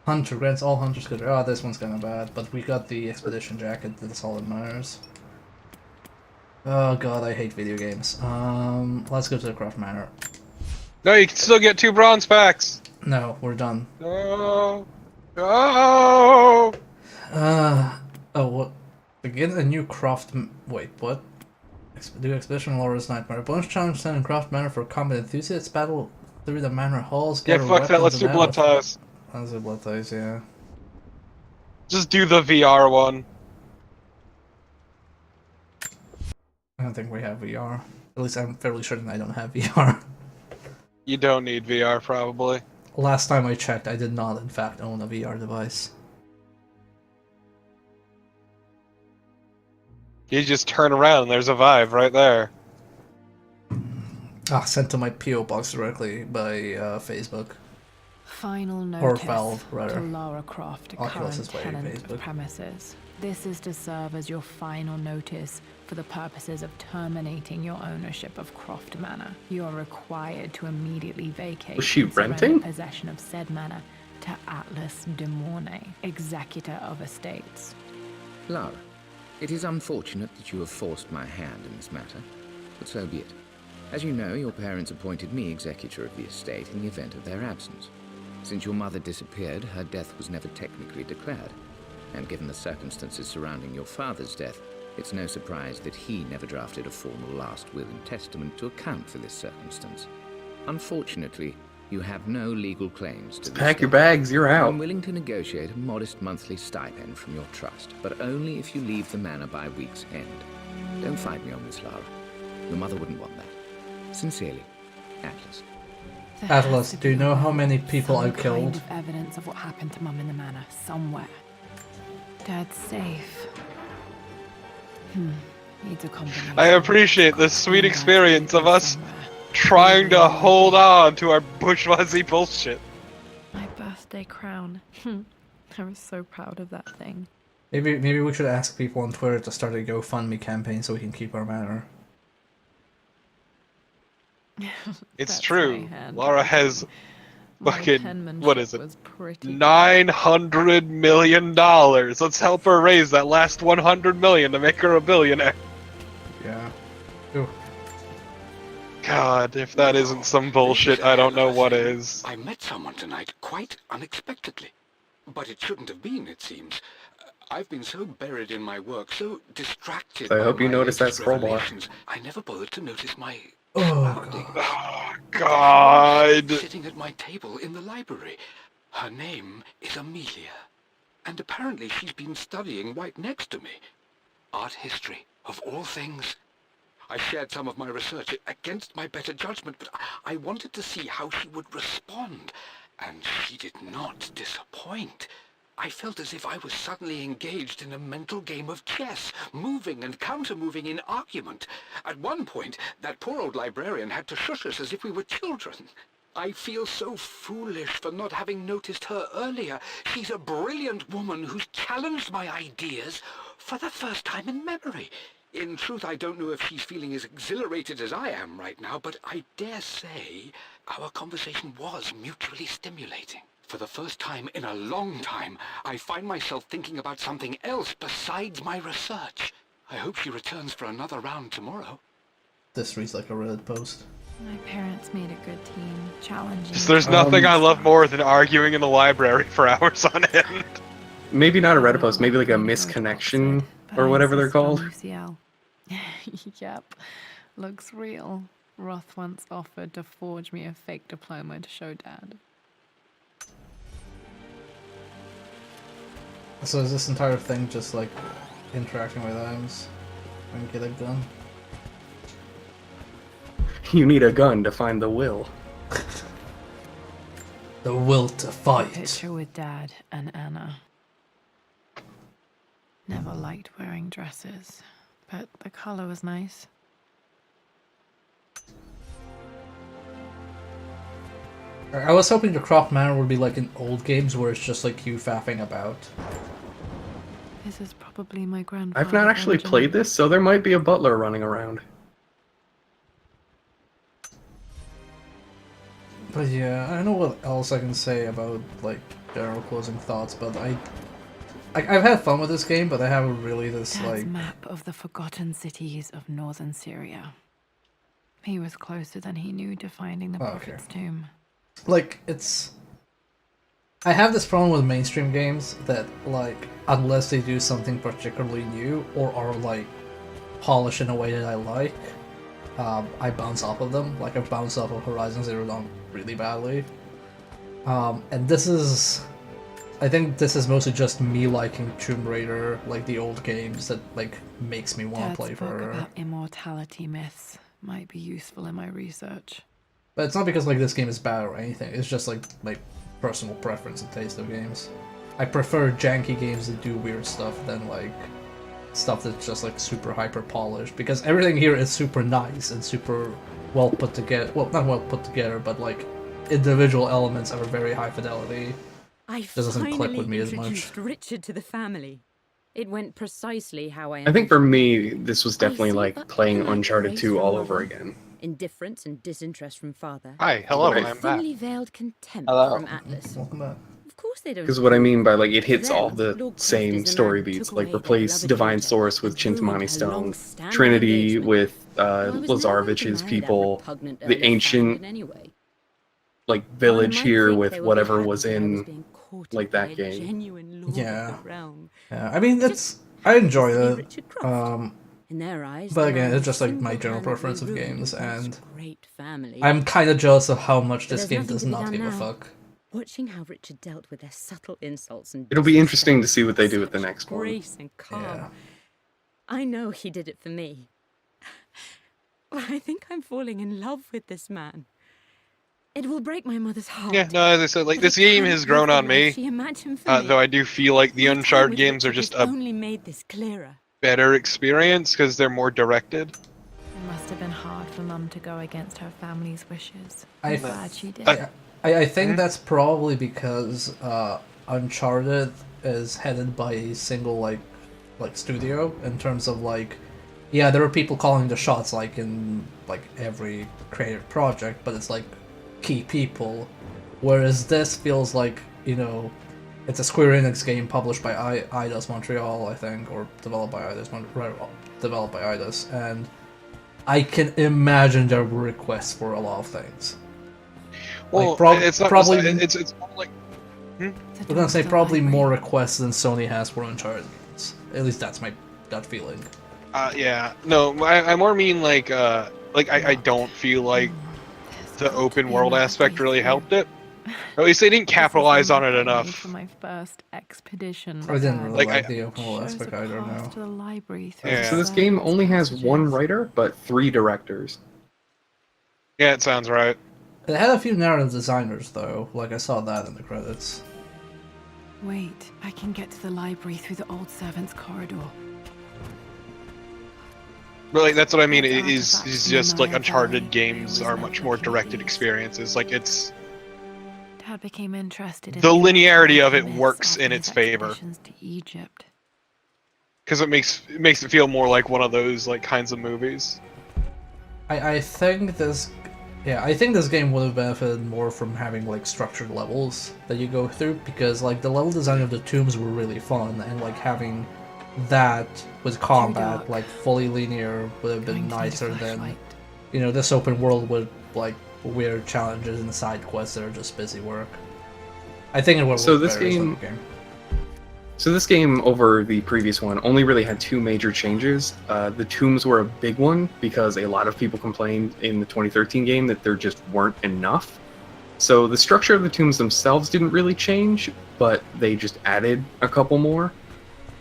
Hunter grants all Hunters good. Oh, this one's kinda bad, but we got the Expedition Jacket. That's all that matters. Oh god, I hate video games. Let's go to the Craft Manor. No, you can still get 2 bronze packs! No, we're done. No! No! Oh, what? Begin a new craft. Wait, what? Do Expedition Laura's Nightmare. Bonus challenge sent in Craft Manor for combat enthusiasts. Battle through the manor halls. Yeah, Gather fuck that, let's weapons do and blood ammo. ties. Let's do blood ties, yeah. Just do the VR one. I don't think we have VR. At least I'm fairly certain I don't have VR. You don't need VR, probably. Last time I checked, I did not, in fact, own a VR device. You just turn around and there's a Vive right there. Ah, sent to my PO box directly by Facebook. Final notice Or Valve, to rather. Lara Croft, Oculus current is by tenant Facebook. of premises. This is to serve as your final notice for the purposes of terminating your ownership of Croft Manor. You are required to immediately vacate Was she and surrender renting? possession of said manor to Atlas de Mornay, executor of estates. Lara, it is unfortunate that you have forced my hand in this matter, but so be it. As you know, your parents appointed me executor of the estate in the event of their absence. Since your mother disappeared, her death was never technically declared. And given the circumstances surrounding your father's death, it's no surprise that he never drafted a formal last will and testament to account for this circumstance. Unfortunately, you have no legal claims to this Pack your estate. bags, you're out. I'm willing to negotiate a modest monthly stipend from your trust, but only if you leave the manor by week's end. Don't fight me on this, Lara. Your mother wouldn't want that. Sincerely, Atlas. There has Atlas, to do you be know how many people some I've killed? kind of evidence of what happened to Mum in the manor somewhere. Dad's safe. Needs a combination. I appreciate this sweet experience of us trying to hold on to our bourgeoisie bullshit. My birthday crown. I was so proud of that thing. Maybe we should ask people on Twitter to start a GoFundMe campaign so we can keep our manor. It's That's true. my hand. Laura has My fucking, penmanship what is it? was pretty $900 million. Let's help her raise that last $100 million to make her a billionaire. Yeah. Ooh. God, if that isn't some bullshit, I don't know what is. I met someone tonight, quite unexpectedly. But it shouldn't have been, it seems. I've been so buried in my work, so distracted I by hope you my noticed that latest scroll bar. revelations, I never bothered to notice my Oh, Oh, God. sitting at my table in the library. Her name is Amelia. And apparently she's been studying right next to me. Art history, of all things. I shared some of my research against my better judgment, but I wanted to see how she would respond. And she did not disappoint. I felt as if I was suddenly engaged in a mental game of chess, moving and counter-moving in argument. At one point, that poor old librarian had to shush us as if we were children. I feel so foolish for not having noticed her earlier. She's a brilliant woman who's challenged my ideas for the first time in memory. In truth, I don't know if she's feeling as exhilarated as I am right now, but I dare say our conversation was mutually stimulating. For the first time in a long time, I find myself thinking about something else besides my research. I hope she returns for another round tomorrow. this reads like a Reddit post. My parents made a good team, challenging. There's nothing I love more than arguing in the library for hours on end. Maybe not a Reddit post, maybe like a misconnection or whatever they're called. UCL. Yep, looks real. Roth once offered to forge me a fake diploma to show Dad. So is this entire thing just like interacting with items and get a gun? You need a gun to find the will. The will to fight. Picture with Dad and Anna. Never liked wearing dresses, but the color was nice. I was hoping the Croft Manor would be like in old games where it's just like you faffing about. This is probably my grandfather. I've not actually played this, so there might be a butler running around. But yeah, I don't know what else I can say about like general closing thoughts, but I've had fun with this game, but I haven't really this Dad's like map of the forgotten cities of northern Syria. He was closer than he knew to finding the Prophet's tomb. like it's. I have this problem with mainstream games that like unless they do something particularly new or are like polished in a way that I like, I bounce off of them. Like I bounced off of Horizon Zero Dawn really badly, and this is I think this is mostly just me liking Tomb Raider, like the old games, that like makes me want to Dad's play book for. about immortality myths might be useful in my research. But it's not because like this game is bad or anything. It's just like my personal preference and taste of games. I prefer janky games that do weird stuff than like stuff that's just like super hyper polished, because everything here is super nice and super well put together. Well, not well put together, but like individual elements are very high fidelity. I This doesn't click finally with me as much. introduced Richard to the family. It went precisely how I I think for imagined. me, this was definitely see, like but playing I like Uncharted grace 2 from all mother. over again. Indifference and disinterest from father. Hi, hello, Right. I'm back. Thinly veiled contempt Hello. from Atlas. Welcome back. Of course they don't. Because what I mean by like it hits all Them, the Lord same Croft is the story man who beats, took like away their replace beloved Divine daughter Source with and ruined Chintamani her Stone, long-standing Trinity engagement. with I was never going to Lazarvich's marry that people, repugnant the Earl of ancient Farringdon anyway. like One village might here think with they would be whatever happy was that I in being courted like by that a game. genuine lord Yeah. of the realm. Yeah, I mean it's I enjoy Used to be it. Richard Croft. In their eyes, But the again, man it's just like my single-handedly general preference of ruined games, a once and great family. I'm kind of jealous of how much But this there's game nothing does to be not done give a now. fuck. Watching how Richard dealt with their subtle insults and It'll be interesting to see what they do with the such next one. grace and calm. Yeah. I know he did it for me. But I think I'm falling in love with this man. It will break my mother's heart. Yeah, no, as I said, like but this it game can't has be grown the on life me. she imagined for me. Though I do feel like the My time Uncharted with games are Richard just has a only made this clearer. better experience because they're more directed. It must have been hard for Mum to go against her family's wishes. I- I'm glad she did. I think that's probably because Uncharted is headed by a single like studio in terms of like, yeah, there are people calling the shots like in like every creative project, but it's like key people, whereas this feels like, you know, it's a Square Enix game published by Eidos Montreal, I think, or developed by Eidos, and I can imagine there were requests for a lot of things. Well, Like, it's not probably. it's more like We're gonna say probably more requests than Sony has for Uncharted games. At least that's my gut feeling. yeah, no, I more mean like I don't feel like the open world aspect really helped it. Or at least they didn't capitalize on it enough. For my first expedition. I didn't really Like, like the open world Shows aspect a either. path No. to the library through Yeah. So this game only has one writer, but 3 directors. Yeah, it sounds right. It had a few narrative designers though. Like I saw that in the credits. Wait, I can get to the library through the old servants' corridor. But like that's what I mean. That's It is artifacts just from like Maya Uncharted Valley. games They are always much meant more to directed be. experiences. Like it's Dad became interested in the linearity of it myths works after in his its favor expeditions to Egypt. because it makes it feel more like one of those like kinds of movies. I think this, yeah, I think this game would have benefited more from having like structured levels that you go through, because like the level design of the tombs were really fun, and like having that with combat like fully linear would have been nicer than, you know, this open world with like weird challenges and side quests that are just busy work. I think it would So work this better as a game- game. So this game, over the previous one, only really had 2 major changes. The tombs were a big one because a lot of people complained in the 2013 game that there just weren't enough. So the structure of the tombs themselves didn't really change, but they just added a couple more.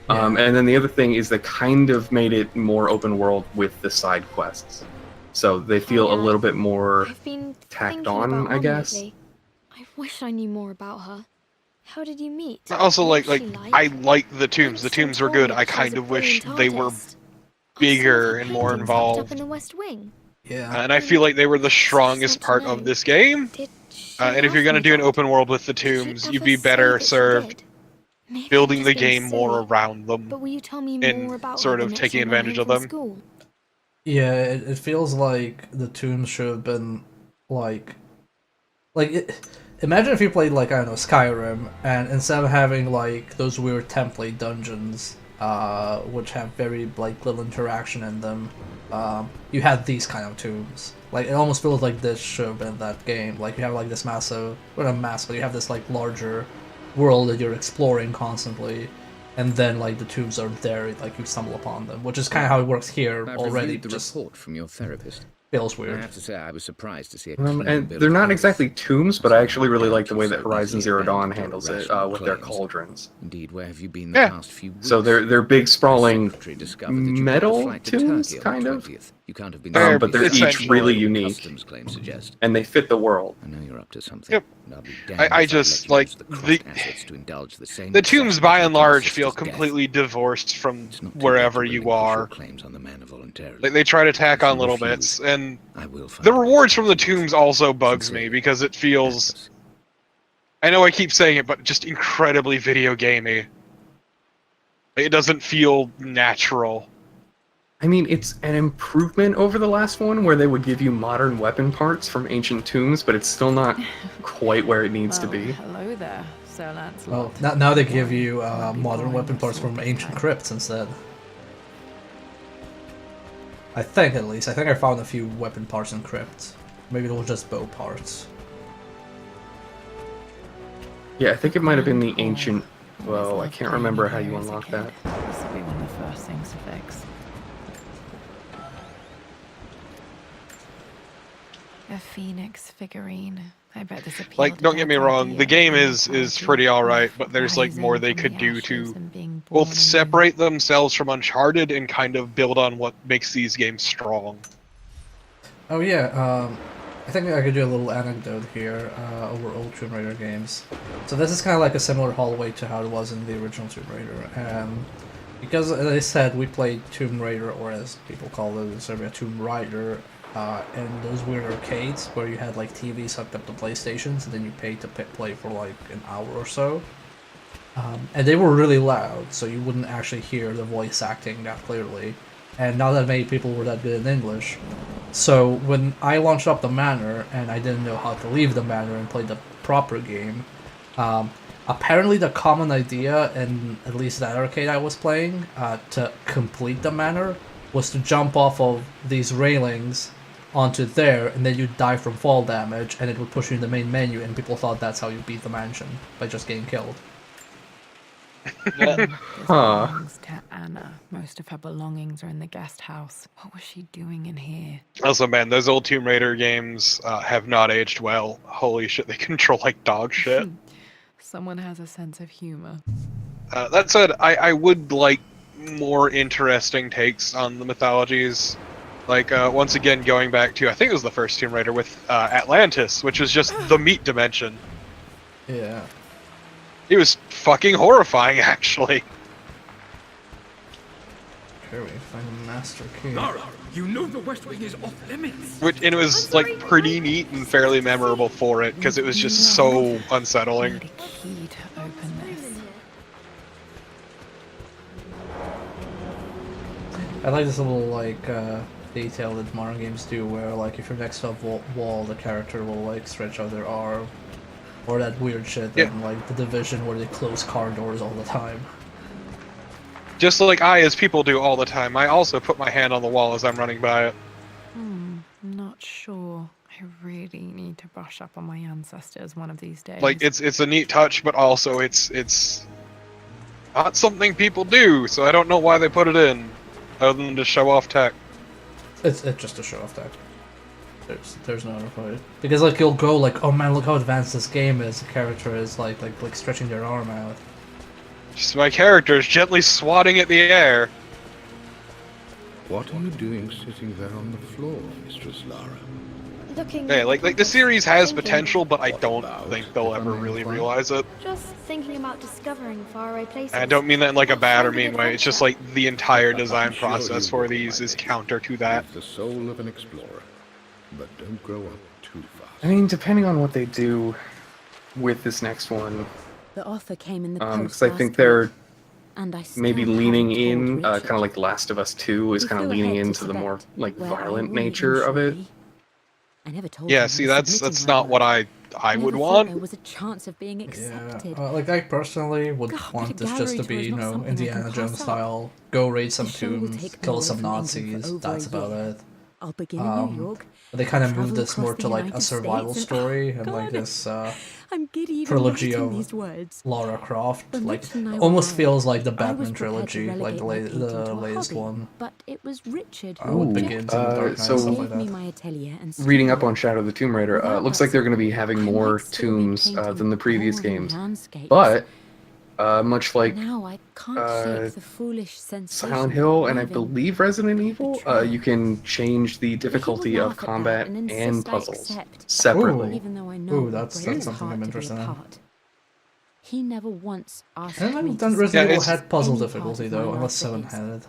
And then the other thing is they kind of made it more open world with the side quests. So they feel a little bit more I've been tacked thinking on, about I Mum guess. lately. I wish I knew more about her. How did you meet? Also, What like was she I like the tombs. The tombs were good. I kind of wish they were bigger and more Up involved. in the West Wing. Yeah. And I feel like they were the strongest part of this game. And if you're gonna do an open world with the tombs, you'd be better served building the game more around them But will you tell me and more about sort her of the next taking time I'm advantage home of from them. School? Yeah, it feels like the tombs should have been like imagine if you played like, I don't know, Skyrim, and instead of having like those weird template dungeons, which have very like little interaction in them, you had these kind of tombs. Like it almost feels like this should have been that game. Like you have like this massive, well not massive, but you have this like larger world that you're exploring constantly, and then like the tombs are there, like you stumble upon them, which is kind of how it works here I've already. reviewed the report from your therapist. Feels I weird. have to say, I was surprised to see a And clean built they're not house. exactly tombs, but I actually really like the way that So Horizon easily Zero Dawn bent to handles it rational with their claims. cauldrons. Indeed, where have you been the Yeah. past few weeks? So they're big, sprawling Secretary discovered that you booked a metal flight to tombs, Turkey on the kind of. 20th. You can't have been They're But they're each essentially really the unique, customs claims suggest. and they fit the world. I know you're up to something. Yep. And I'll be damned I if let just, you like, use the crossed assets to indulge the same The tombs, obsession by with and your large, sister's feel death. completely divorced from It's not too late wherever to you relinquish your are. claims on the manor voluntarily. Like, they try to tack If you on little refuse, bits, and I will find the a way rewards to from the refuse. tombs also bugs me, Sincerely, because it feels... Atlas. I know I keep saying it, but just incredibly video gamey. It doesn't feel natural. I mean, it's an improvement over the last one, where they would give you modern weapon parts from ancient tombs, but it's still not quite where it needs to be. Hello there, Sir Lancelot. Well, now they give you modern weapon parts from ancient crypts instead. I think, at least. I think I found a few weapon parts in crypts. Maybe it was just bow parts. Yeah, I think it might have been the ancient... Well, I can't remember how you unlock that. This will be one of the first things to fix. A phoenix figurine. I bet this appealed Like, to don't get me Dad's wrong, idea the game of is immortality, pretty alright, but there's like rising more they from could the do ashes to and being born both anew. separate themselves from Uncharted and kind of build on what makes these games strong. Oh yeah, I think I could do a little anecdote here over old Tomb Raider games. So this is kind of like a similar hallway to how it was in the original Tomb Raider. Because, as I said, we played Tomb Raider, or as people call it in Serbia, Tomb Raider, in those weird arcades where you had like TVs hooked up to PlayStations, and then you paid to play for like an hour or so. And they were really loud, so you wouldn't actually hear the voice acting that clearly. And not that many people were that good in English. So when I launched up the manor, and I didn't know how to leave the manor and play the proper game, apparently the common idea in at least that arcade I was playing to complete the manor was to jump off of these railings onto there, and then you'd die from fall damage, and it would push you in the main menu, and people thought that's how you beat the mansion, by just getting killed. This Huh. belongs to Anna. Most of her belongings are in the guest house. What was she doing in here? Also, man, those old Tomb Raider games have not aged well. Holy shit, they control like dog shit. Someone has a sense of humor. That said, I would like more interesting takes on the mythologies. Like, once again, going back to, I think it was the first Tomb Raider with Atlantis, which was just the meat dimension. Yeah. It was fucking horrifying, actually. Here we find a master key. Lara, you know the West Wing is off limits. And it was, like, pretty neat and fairly memorable for it, because it was just so unsettling. Key to open this. I like this little, like, detail that modern games do, where, like, if you're next to a wall, the character will, like, stretch out their arm. Or that weird shit in, like, The Division, where they close car doors all the time. Just like as people do all the time, I also put my hand on the wall as I'm running by it. I'm not sure. I really need to brush up on my ancestors one of these days. Like, it's a neat touch, but also it's not something people do, so I don't know why they put it in, other than to show off tech. It's just a show off tech. There's no other point. Because, like, you'll go like, oh man, look how advanced this game is. The character is like stretching their arm out. Just my character is gently swatting at the air. What are you doing sitting there on the floor, Mistress Lara? Looking. Yeah, like the series has Thinking. potential, but I don't think they'll ever really realize it. Just thinking about discovering faraway places. And I don't mean that in like a bad or mean way. It's just like the entire design process for these is counter to that. The soul of an explorer, but don't grow up too fast. I mean, depending on what they do with this next one, The offer came in the post because I last think they're week, and I still maybe leaning haven't told in, Richard. kind of like Last of Us 2 is We kind of flew leaning ahead to into the more Tibet, like where I violent warned him nature of it. shortly. I never told Yeah, him see, I was that's submitting not my what work. I would Never thought want. There was a chance of being accepted. Yeah, like I personally would God, want but a this just to gallery tour be, is you not know, something I can Indiana pass Jones up. style. Go raid some The show will tombs, take kill no some other from England Nazis. for over That's a about year. it. I'll begin in New York. But they kind of travel moved this across more the to like United a survival States and- story and God, like this I'm giddy even trilogy writing of these words. Lara Croft. When Like Richard and I were almost married, feels like the I was Batman prepared to trilogy, like the, relegate my painting to a latest hobby, one. But it was Richard What who begins in the Dark Knight so- and stuff gave like me that. my atelier and Reading up studio. on Shadow of the Tomb Raider, Without looks that like they're going to be support, having I more might still be tombs painting than the previous boring games. landscapes. But, much like Now I can't shake the foolish sensation Silent Hill and I of believe Resident Evil, you can change the difficulty of combat and puzzles separately. Even though I know Ooh, it that's breaks something heart I'm to be interested in. apart. He never once asked And me I've to done see Resident Evil past had puzzle any part difficulty of my though, life unless that 7 is. had it.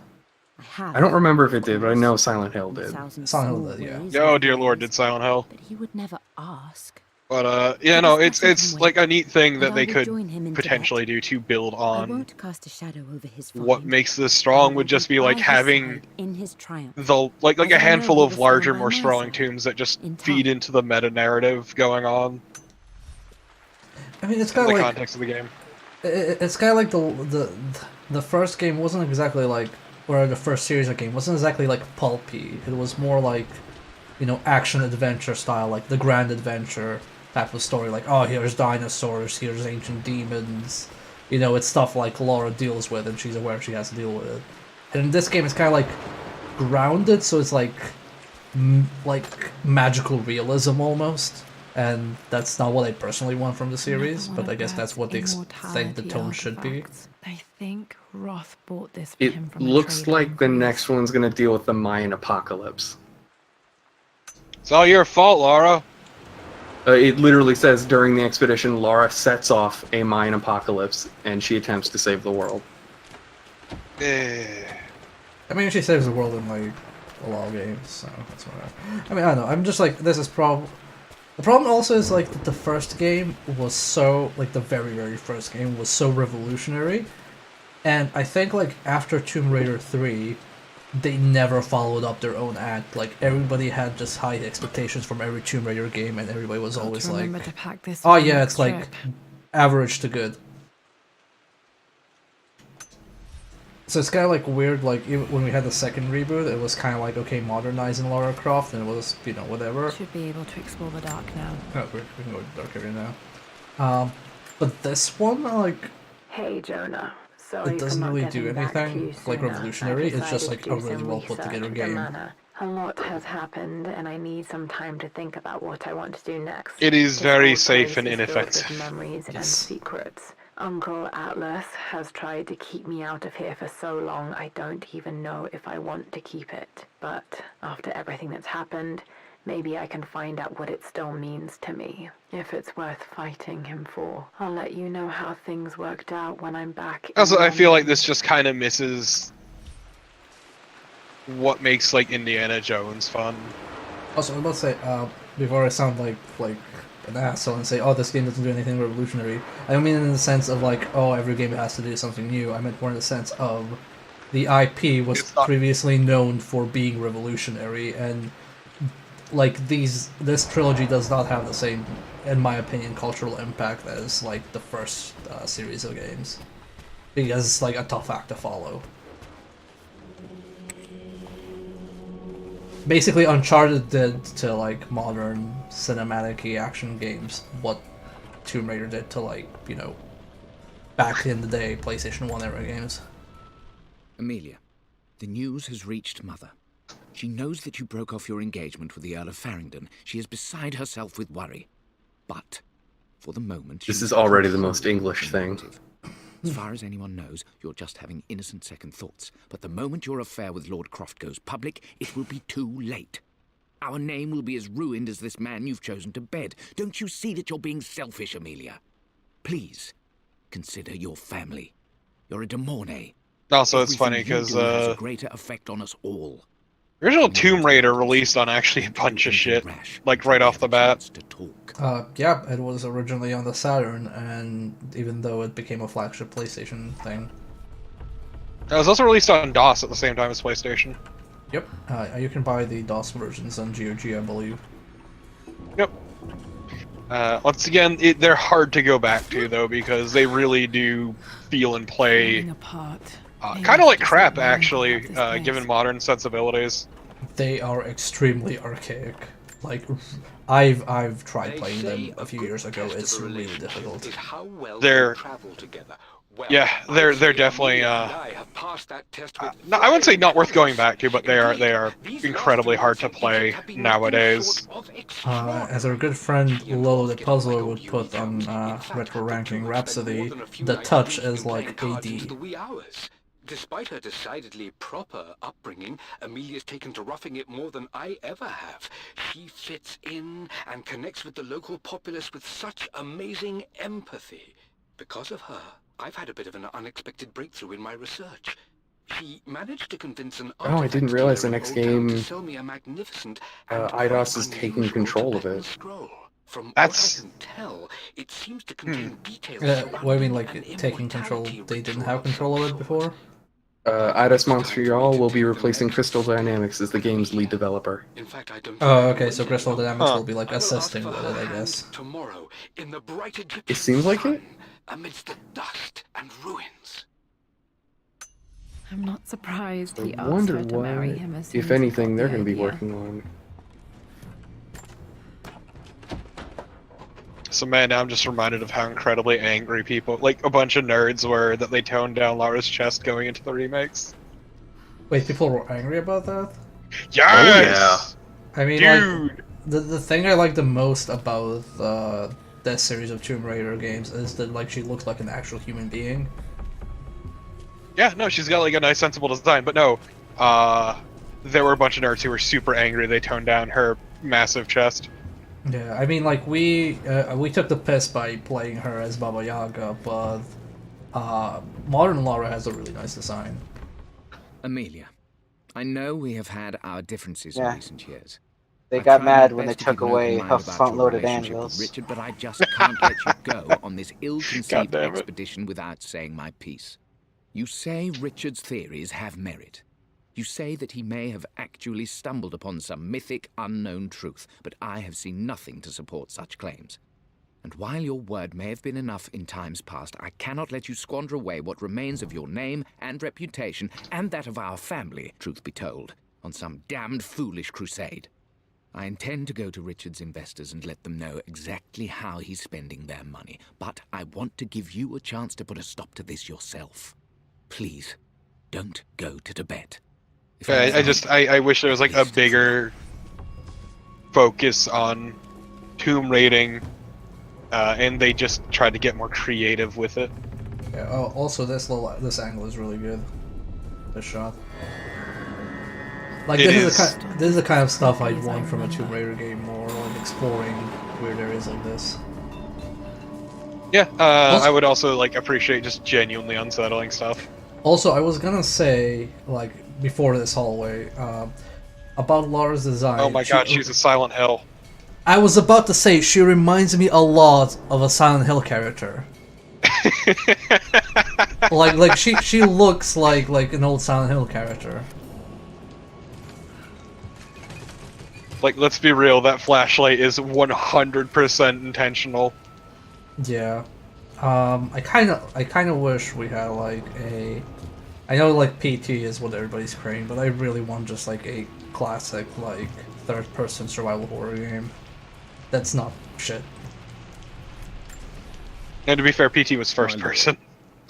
I don't remember if it did, but I know Silent Hill did. Silent Hill did, yeah. Oh dear lord, did Silent Hill. But he would never ask. But yeah, no, it's like a neat thing that And they I will could join him in potentially do to build I on. won't cast a shadow over his What find. makes this strong would just be like By his having side in his triumph. the like As a I know handful he of will larger, stand by more my sprawling side tombs that just in feed into the meta narrative going on. I mean, it's In kind the of like context of the game. it's kind of like the first game wasn't exactly like, or the first series of game wasn't exactly like pulpy. It was more like, you know, action adventure style, like the Grand Adventure type of story. Like, oh, here's dinosaurs, here's ancient demons. You know, it's stuff like Laura deals with, and she's aware she has to deal with it. And in this game, it's kind of like grounded, so it's like magical realism almost. And that's not what I personally want from the series, but I guess that's what they think the tone should be. I think Roth bought this for It him from a looks trader like in the Greece. next one's going to deal with the Mayan apocalypse. It's all your fault, Laura. It literally says during the expedition, Laura sets off a Mayan apocalypse, and she attempts to save the world. I mean, she saves the world in like a lot of games, so that's whatever. I mean, I don't know. I'm just like, this is the problem also is like that the first game was so, like the very first game was so revolutionary, and I think like after Tomb Raider 3, they never followed up their own act. Like everybody had just high expectations from every Tomb Raider game, and everybody was always like, Remember to pack this oh for the yeah, next it's like trip. average to good. So it's kind of like weird, like even when we had the second reboot, it was kind of like, okay, modernizing Lara Croft, and it was, you know, whatever. Should be able to explore the dark now. Oh, we can go to the dark area now. But this one, like, Hey Jonah, sorry it doesn't for not really do getting back to you anything like sooner. revolutionary. I It's just decided like to a do really some well put together research of the game. manor. A lot has happened, and I need some time to think about what I want to do next. It is This very whole safe place and is filled with ineffective. memories and secrets. Uncle Atlas has tried to keep me out of here for so long, I don't even know if I want to keep it. But after everything that's happened, maybe I can find out what it still means to me. If it's worth fighting him for. I'll let you know how things worked out when I'm back. Also, in I feel London. like this just kind of misses what makes like Indiana Jones fun. Also, I must say, before I sound like an asshole and say, oh, this game doesn't do anything revolutionary, I don't mean in the sense of like, oh, every game has to do something new. I meant more in the sense of the IP was previously known for being revolutionary, and like this trilogy does not have the same, in my opinion, cultural impact as like the first series of games, because it's like a tough act to follow. Basically, Uncharted did to like modern cinematic action games what Tomb Raider did to, like, you know, back in the day PlayStation 1 era games. Amelia, the news has reached Mother. She knows that you broke off your engagement with the Earl of Farringdon. She is beside herself with worry. But, for the moment... This is already the most English thing. As far as anyone knows, you're just having innocent second thoughts. But the moment your affair with Lord Croft goes public, it will be too late. Our name will be as ruined as this man you've chosen to bed. Don't you see that you're being selfish, Amelia? Please, consider your family. You're a De Mornay. Also, it's Everything funny you because do has a greater effect on us all. original Tomb Raider released on actually a bunch of shit, like right off the bat. Yeah, it was originally on the Saturn, and even though it became a flagship PlayStation thing. It was also released on DOS at the same time as PlayStation. Yep, you can buy the DOS versions on GOG, I believe. Yep. Once again, they're hard to go back to, though, because they really do feel and play kind of like crap, actually, given modern sensibilities. They are extremely archaic. Like, I've tried playing them a few years ago. It's really difficult. They're they're definitely no, I wouldn't say not worth going back to, but they are incredibly hard to play nowadays. As our good friend Lolo the Puzzler would put on Retro Ranking Rhapsody, the touch is like AD. Despite her decidedly proper upbringing, Amelia's taken to roughing it more than I ever have. She fits in and connects with the local populace with such amazing empathy. Because of her, I've had a bit of an unexpected breakthrough in my research. She managed to convince an Oh, I didn't realize the next game to sell me a magnificent Eidos is taking control of it. From That's... what I can tell, it seems to contain details What do you mean, like, taking control? They didn't have control of it before? Eidos Montreal will be replacing Crystal Dynamics as the game's lead developer. Oh, okay, so Crystal Dynamics will be, like, assisting with it, I guess. Tomorrow, in the bright It seems like it? amidst the dust and ruins. I'm not surprised he I asked wonder her to marry him as what, soon if as he anything, got they're the going to be idea. working on. So man, now I'm just reminded of how incredibly angry people, like a bunch of nerds, were that they toned down Lara's chest going into the remakes. Wait, people were angry about that? Yes! I mean, Dude! like, the thing I like the most about that series of Tomb Raider games is that, like, she looks like an actual human being. Yeah, no, she's got like a nice sensible design, but no, there were a bunch of nerds who were super angry they toned down her massive chest. Yeah, I mean, like, we took the piss by playing her as Baba Yaga, but modern Lara has a really nice design. Amelia, I know we have had our differences in recent years. They I've got tried mad my when they best to keep took an away open her mind about your front-loaded relationship with anvils. Richard, but I just can't let you go on this God ill-conceived damn it. expedition without saying my piece. You say Richard's theories have merit. You say that he may have actually stumbled upon some mythic, unknown truth, but I have seen nothing to support such claims. And while your word may have been enough in times past, I cannot let you squander away what remains of your name and reputation, and that of our family, truth be told, on some damned foolish crusade. I intend to go to Richard's investors and let them know exactly how he's spending their money, but I want to give you a chance to put a stop to this yourself. Please, don't go to Tibet. I wish there was like a bigger focus on tomb raiding, and they just tried to get more creative with it. Yeah, oh, also, this angle is really good. This shot. Like, this is the kind of stuff I'd want from a Tomb Raider game, more like exploring weird areas like this. Yeah, I would also like appreciate just genuinely unsettling stuff. Also, I was gonna say, like, before this hallway, about Lara's design. Oh my god, she's a Silent Hill. I was about to say, she reminds me a lot of a Silent Hill character. like she looks like an old Silent Hill character. Like, let's be real, that flashlight is 100% intentional. Yeah. I kind of wish we had like a. I know like PT is what everybody's craving, but I really want just like a classic like third-person survival horror game. That's not shit. And to be fair, PT was first person.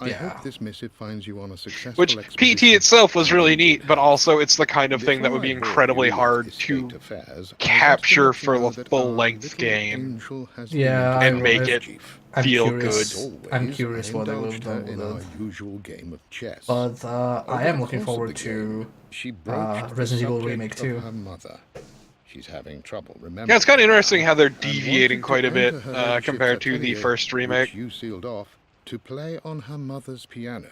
I hope this missive finds you on a successful Which expedition. PT itself was really neat, but also it's the kind of thing that would be incredibly hard to capture for a full-length game. Yeah, and make it feel good. I'm curious what they will have done with it. Usual game of chess. But I am looking forward to Resident Evil Remake 2. Her mother. She's having trouble remembering. Yeah, it's kind of interesting how they're deviating quite a bit compared to the first remake. You sealed off to play on her mother's piano.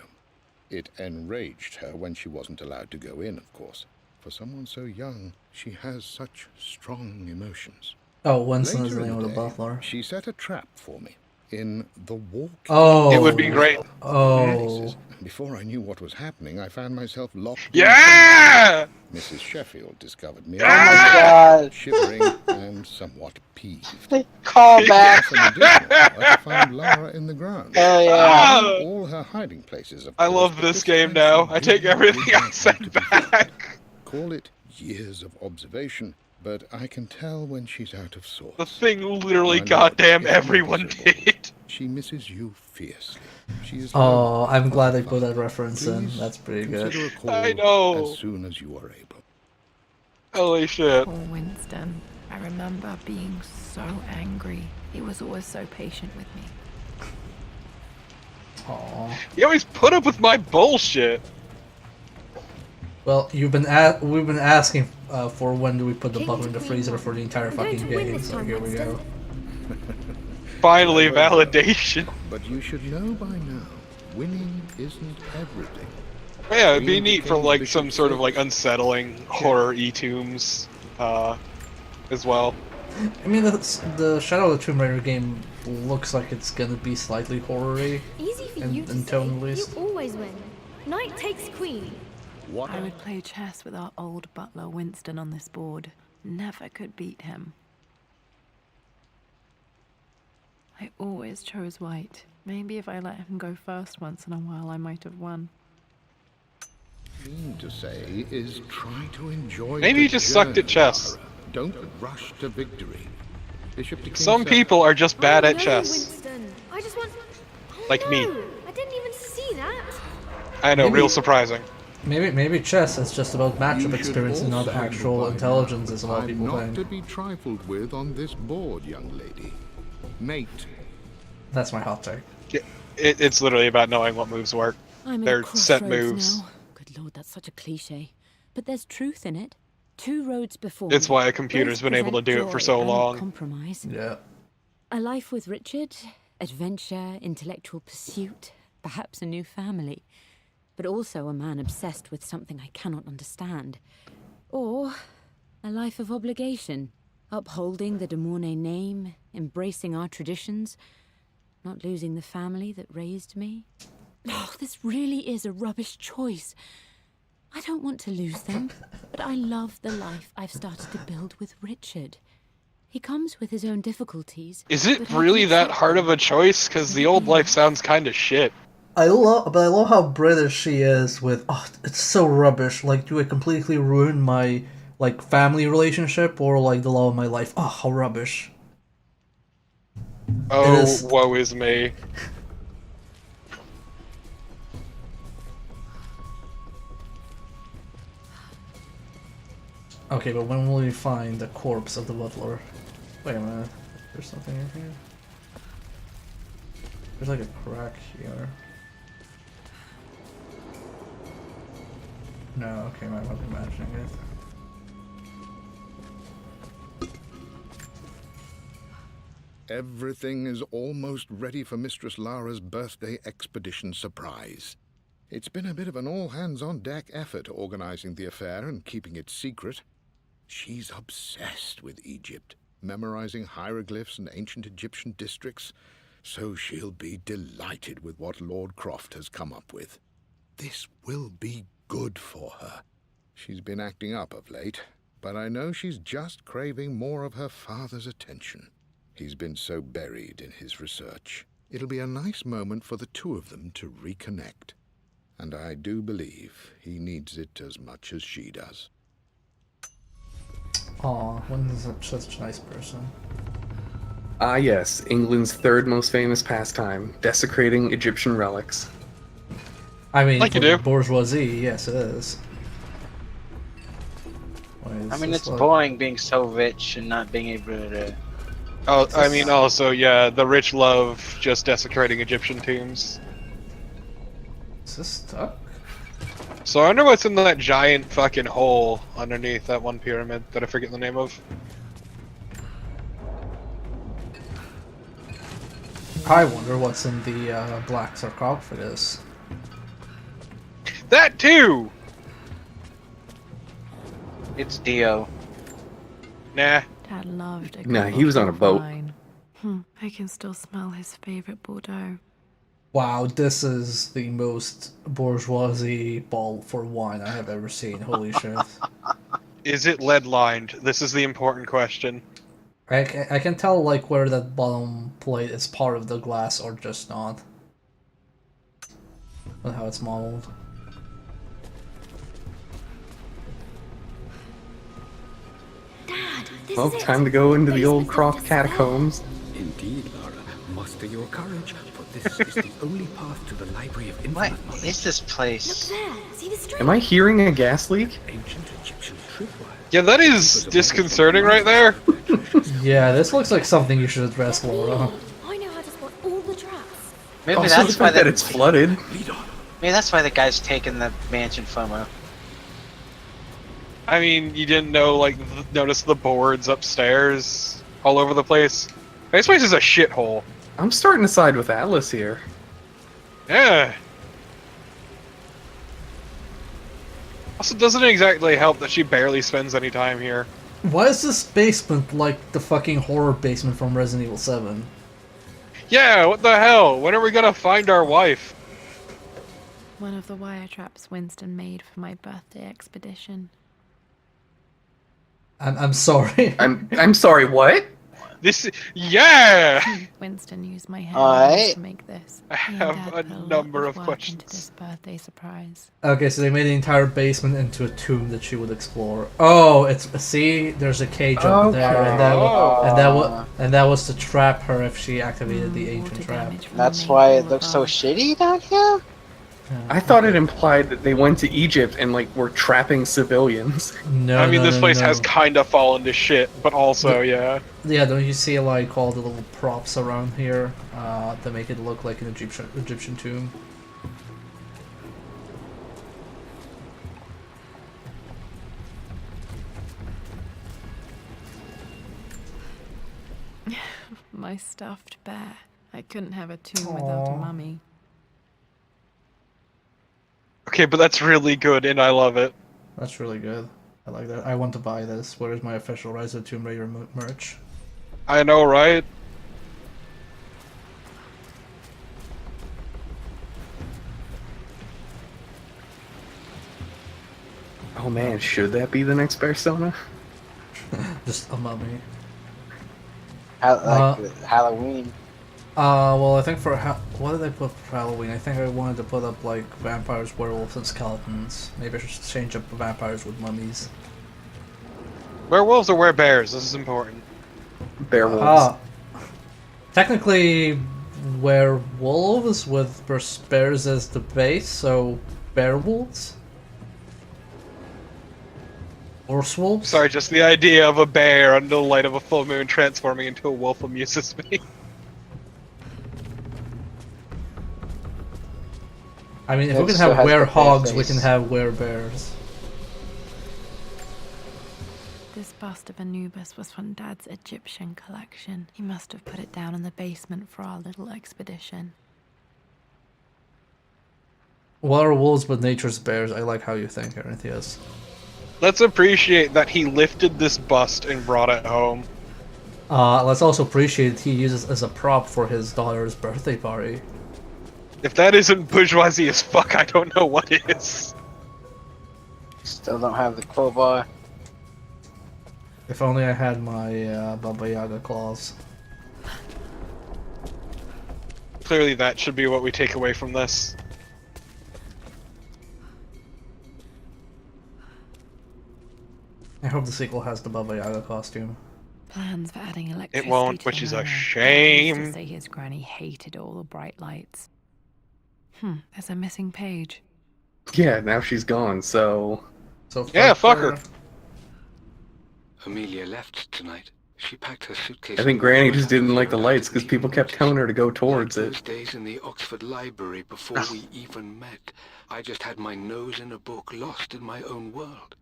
It enraged her when she wasn't allowed to go in, of course. For someone so young, she has such strong emotions. Oh, Winston is the Later name in of the day, Buffalo. She set a trap for me in the walk. Oh, it would be great. Oh, before I knew what was happening, I found myself locked. Yeah! Mrs. Sheffield discovered me. Oh my god! Shivering and somewhat peeved. Call back! I found Lara in the ground. Oh yeah! All her hiding places. Of I love this game now. I take everything I said back. Call it years of observation, but I can tell when she's out of sorts. The thing literally My lord, goddamn it's everyone noticeable. did. She misses you fiercely. She is Oh, lonely I'm glad they without put a that reference in. Please That's pretty good. consider a call I know. as soon as you are able. Holy shit. Poor Winston. I remember being so angry. He was always so patient with me. Aww. You always put up with my bullshit. Well, we've been asking for when do we put the butler in the freezer for the entire fucking game, so here we go. Finally, validation. But you should know by now, winning isn't everything. Yeah, it'd be neat for like some sort of like unsettling horror e-tombs as well. I mean, the Shadow of the Tomb Raider game looks like it's gonna be slightly horror-y. Easy for in, you to in tone at least. You always win. Knight takes queen. I would play chess with our old butler Winston on this board. Never could beat him. I always chose white. Maybe if I let him go first once in a while, I might have won. Mean to say is try to enjoy. Maybe the you just sucked at journey, chess. Lara. Don't rush to victory. Bishop to King Some Sir. people are just bad at No, chess. Winston. I just want. Oh, Like me. no. I didn't even see that. I know, Maybe- real surprising. Maybe chess is just about You matchup should experience and not also actual know by intelligence, now as a lot of I'm people not think. to be trifled with on this board, young lady. Mate. That's my hot take. It's literally about knowing what moves work. I'm They're at a set crossroads moves. now. Good lord, that's such a cliche. But there's truth in it. Two roads before It's me. why a computer's Both been able to present do it for joy so and long. Compromise. Yeah. A life with Richard, adventure, intellectual pursuit, perhaps a new family. But also a man obsessed with something I cannot understand. Or a life of obligation, upholding the de Mornay name, embracing our traditions, not losing the family that raised me. Oh, this really is a rubbish choice. I don't want to lose them, but I love the life I've started to build with Richard. He comes with his own difficulties. Is it but I really can that accept hard them. of a choice? Because the old life sounds kind of shit. I love how British she is with, oh, it's so rubbish. Like, do I completely ruin my, like, family relationship or, like, the love of my life? Oh, how rubbish. Oh, is- woe is me. Okay, but when will we find the corpse of the butler? Wait a minute. There's something in here. There's like a crack here. No, okay, I'm not imagining it. Everything is almost ready for Mistress Lara's birthday expedition surprise. It's been a bit of an all-hands-on-deck effort organizing the affair and keeping it secret. She's obsessed with Egypt, memorizing hieroglyphs and ancient Egyptian districts, so she'll be delighted with what Lord Croft has come up with. This will be good for her. She's been acting up of late, but I know she's just craving more of her father's attention. He's been so buried in his research. It'll be a nice moment for the two of them to reconnect. And I do believe he needs it as much as she does. Aw, Wyndham's such a nice person. Ah yes, England's third most famous pastime, desecrating Egyptian relics. I mean, Like for you do. the bourgeoisie, yes it is. Why is I mean, this it's like- boring being so rich and not being able to. Oh, I mean, also, yeah, the rich love just desecrating Egyptian tombs. Is this stuck? So I wonder what's in that giant fucking hole underneath that one pyramid that I forget the name of. I wonder what's in the black sarcophagus. That too! It's Dio. Nah. Dad loved a good Nah, he was on a bottle of boat. wine. I can still smell his favorite Bordeaux. Wow, this is the most bourgeoisie ball for wine I have ever seen. Holy shit. Is it lead lined? This is the important question. I can tell like where that bottom plate is part of the glass or just not. And how it's modeled. Well, time to go into the old Croft catacombs. Indeed, Lara. Muster your courage, for this is the only path to the Library of Infinite What Knowledge. is this place? Am I hearing a gas leak? Ancient Egyptian tripwire. Yeah, that is disconcerting right there. Yeah, this looks like something you should address, Laura. I know how to spot all the traps. Maybe Also, that's the why fact that it's flooded. Maybe that's why the guy's taking the mansion FOMO. I mean, you didn't know, like, notice the boards upstairs all over the place. This place is a shithole. I'm starting to side with Atlas here. Yeah. Also, doesn't exactly help that she barely spends any time here. Why is this basement like the fucking horror basement from Resident Evil 7? Yeah, what the hell? When are we gonna find our wife? One of the wire traps Winston made for my birthday expedition. I'm sorry. I'm sorry, what? Yeah! Winston used my hair Alright. to make this. I He and have Dad a put lot number of work questions. into this birthday surprise. Okay, so they made the entire basement into a tomb that she would explore. Oh, it's see, there's a cage up there, and that was to trap her if she activated the ancient trap. That's why it looks so shitty down here? I thought it implied that they went to Egypt and like were trapping civilians. No, I mean, no, this no, place no. has kinda fallen to shit, but also, yeah. Yeah, don't you see like all the little props around here that make it look like an Egyptian tomb? My stuffed bear. I couldn't have a tomb without a Aw. mummy. Okay, but that's really good, and I love it. That's really good. I like that. I want to buy this. Where is my official Rise of the Tomb Raider merch? I know, right? Oh man, should that be the next Persona? Just a mummy. Halloween. Well, I think for what did I put for Halloween? I think I wanted to put up like vampires, werewolves, and skeletons. Maybe I should change up the vampires with mummies. Werewolves or werebears? This is important. Bearwolves. Technically, werewolves with bears as the base, so bearwolves. Horsewolves. Sorry, just the idea of a bear under the light of a full moon transforming into a wolf amuses me. I mean, if It we can still have has the bear werehogs, we face. can have werebears. This bust of Anubis was from Dad's Egyptian collection. He must have put it down in the basement for our little expedition. Werewolves but nature's bears. I like how you think, Erinthius. Let's appreciate that he lifted this bust and brought it home. Let's also appreciate he uses as a prop for his daughter's birthday party. If that isn't bourgeoisie as fuck, I don't know what is. Still don't have the crowbar. If only I had my Baba Yaga claws. Clearly that should be what we take away from this. I hope the sequel has the Baba Yaga costume. Plans for adding electricity It won't, to which the is a manor. Dad used shame. to say his granny hated all the bright lights. There's a missing page. Yeah, now she's gone, so... Yeah, fuck her. Amelia left tonight. She packed her suitcase. I think Granny just didn't like the lights because people kept telling her to go towards it. Those days in the Oxford Library before we even met, I just had my nose in a book, lost in my own world.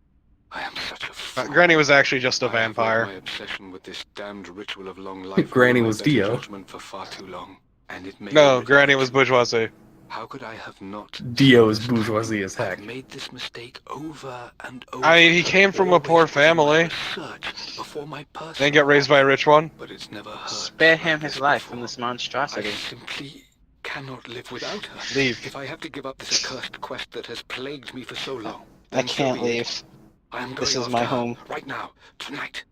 I am such a fool. Granny was actually just a I have let vampire. my obsession with this damned ritual of long life Granny rule my was better Dio. judgment for far too long, and it may No, already Granny be was too bourgeoisie. late. How could I have not? Dio's bourgeoisie as heck. I've made this mistake over and over. I mean, he came from a poor family. Before my person. Then get raised by a rich one. But it's never hurt. Spare him his life from this monstrosity. I simply cannot live without her. Leave. If I have to give up this accursed quest that has plagued me for so long, I then so can't be it. leave. I am This going is my after her home. right now, tonight.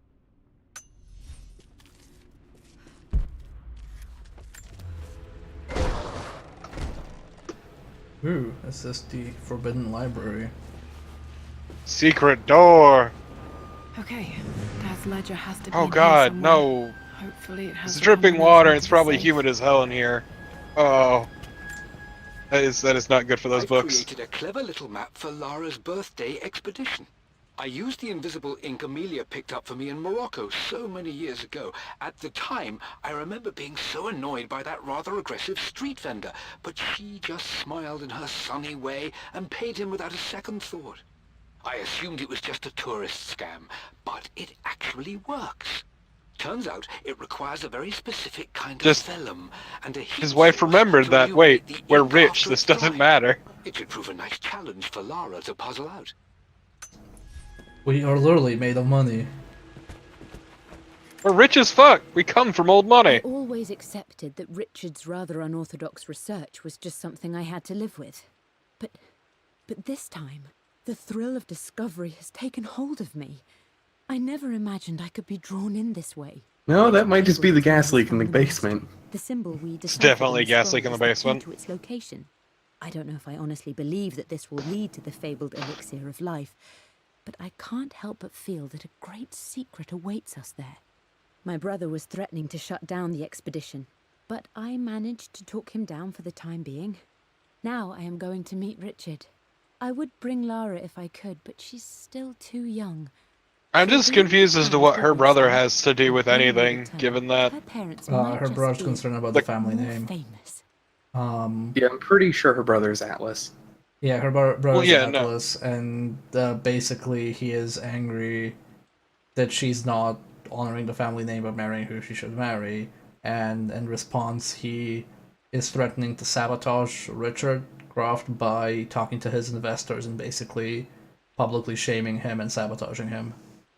Ooh, is this the Forbidden Library? Secret door. Okay, Dad's ledger has to be Oh in here god, somewhere. no. Hopefully it has It's the dripping combination water, to it's the probably safe. humid as hell in here. Oh. That is not good for those I've books. created a clever little map for Lara's birthday expedition. I used the invisible ink Amelia picked up for me in Morocco so many years ago. At the time, I remember being so annoyed by that rather aggressive street vendor, but she just smiled in her sunny way and paid him without a second thought. I assumed it was just a tourist scam, but it actually works. Turns out it requires a very specific kind of vellum and a heat His wife source remembered to that, illuminate wait, the we're ink rich, after this it's doesn't dried. matter. It should prove a nice challenge for Lara to puzzle out. We are literally made of money. We're rich as fuck! We come from old money! I always accepted that Richard's rather unorthodox research was just something I had to live with. But this time, the thrill of discovery has taken hold of me. I never imagined I could be drawn in this way. No, that might just be the gas leak in the basement. The symbol we It's deciphered definitely a in the gas scroll leak in the is key basement. to its location. I don't know if I honestly believe that this will lead to the fabled elixir of life, but I can't help but feel that a great secret awaits us there. My brother was threatening to shut down the expedition, but I managed to talk him down for the time being. Now I am going to meet Richard. I would bring Lara if I could, but she's still too young. I'm just confused as to what her brother has to do with anything, given that... Her brother's concerned about the family name. Yeah, I'm pretty sure her brother's Atlas. Yeah, her brother's Well, yeah, no. Atlas, and basically he is angry that she's not honoring the family name but marrying who she should marry, and in response he is threatening to sabotage Richard Croft by talking to his investors and basically publicly shaming him and sabotaging him.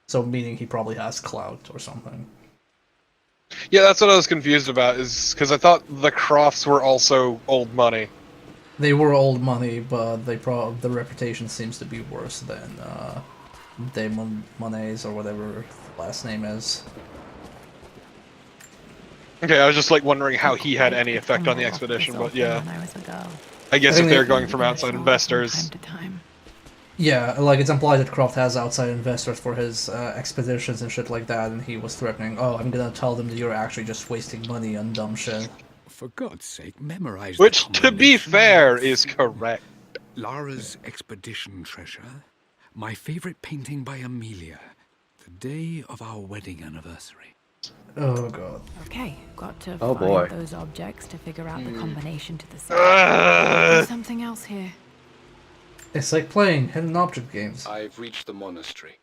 So meaning he probably has clout or something. Yeah, that's what I was confused about, is because I thought the Crofts were also old money. They were old money, but the reputation seems to be worse than Damon Monet's or whatever the last name is. Okay, I was just like wondering how he had any effect on the expedition, but yeah. I guess if they're going from outside investors. Yeah, like it's implied that Croft has outside investors for his expeditions and shit like that, and he was threatening, oh, I'm gonna tell them that you're actually just wasting money on dumb shit. For God's sake, memorize Which, to be fair, is correct. Lara's expedition treasure. My favorite painting by Amelia. The day of our wedding anniversary. Oh god. Okay, got to Oh, find boy. those objects to figure out the combination to the safe. There's something else here. It's like playing hidden object games. I've reached the monastery.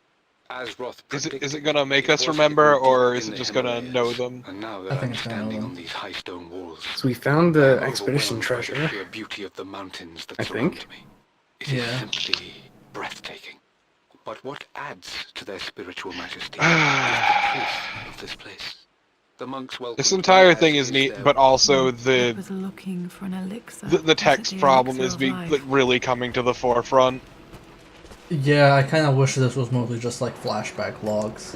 Azroth Is it predicted gonna make it us was remember, deep or in is it the just gonna Himalayas, know them? And now I that think I'm it's gonna know standing them. on these high stone walls, So we found the I'm expedition overwhelmed by the treasure. sheer beauty of the mountains that I surround think. me. It is Yeah. simply breathtaking. But what adds to their spiritual majesty is the truth of this place. The monks welcome This entire thing is neat, but also I was looking for an elixir. the Was it text the problem elixir is of being life? like really coming to the forefront. Yeah, I kind of wish this was mostly just like flashback logs.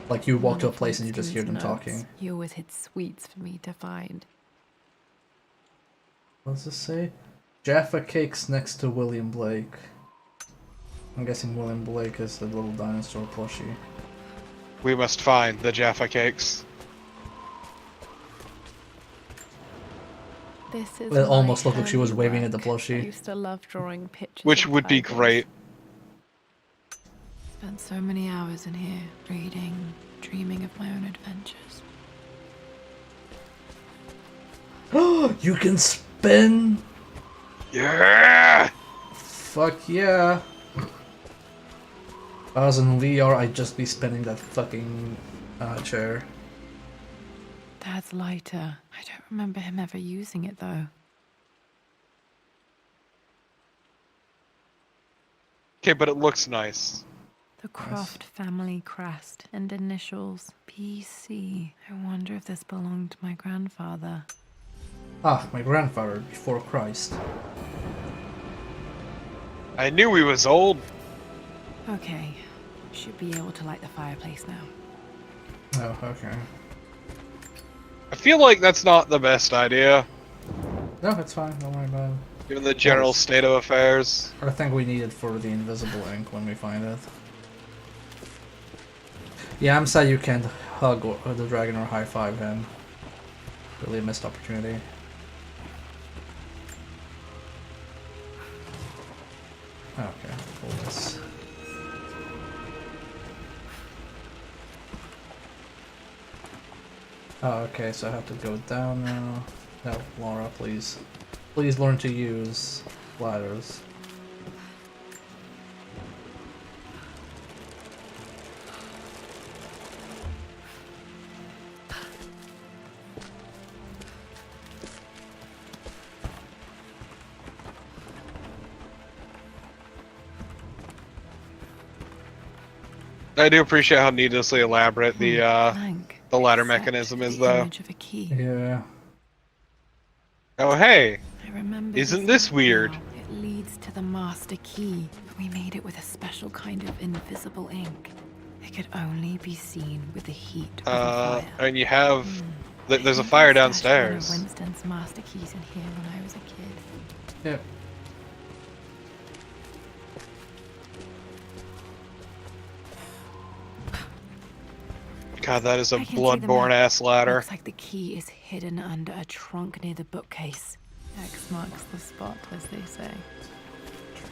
Like you walk to a place and you just hear them talking. He always hid sweets for me to find. What does this say? Jaffa Cakes next to William Blake. I'm guessing William Blake is the little dinosaur plushie. We must find the Jaffa Cakes. This is It almost my looked like she was waving at the handiwork. I plushie. used to love drawing pictures. Which of would be tigers. great. Spent so many hours in here, reading, dreaming of my own adventures. You can spin! Yeah! Fuck yeah! If I was in VR, I'd just be spinning that fucking chair. Dad's lighter. I don't remember him ever using it though. Okay, but it looks nice. The Croft family crest and initials PC. I wonder if this belonged to my grandfather. Ah, my grandfather before Christ. I knew he was old. Okay, should be able to light the fireplace now. Oh, okay. I feel like that's not the best idea, No, it's fine, don't worry about it. given the general state of affairs. I think we need it for the invisible ink when we find it. Yeah, I'm sad you can't hug the dragon or high five him. Really missed opportunity. Okay, pull this. Oh, okay, so I have to go down now. No, Laura, please. Please learn to use ladders. I do appreciate how needlessly elaborate the ladder mechanism is, though. Yeah. Oh, hey! I remember Isn't this weird? now. It leads to the master key. We made it with a special kind of invisible ink. It could only be seen with the heat of the fire. And you have... There's a fire I stashed one of downstairs. Winston's master keys in here when I was a kid. Yep. God, that is a I can see the bloodborne-ass map. ladder. Looks like the key is hidden under a trunk near the bookcase. X marks the spot, as they say.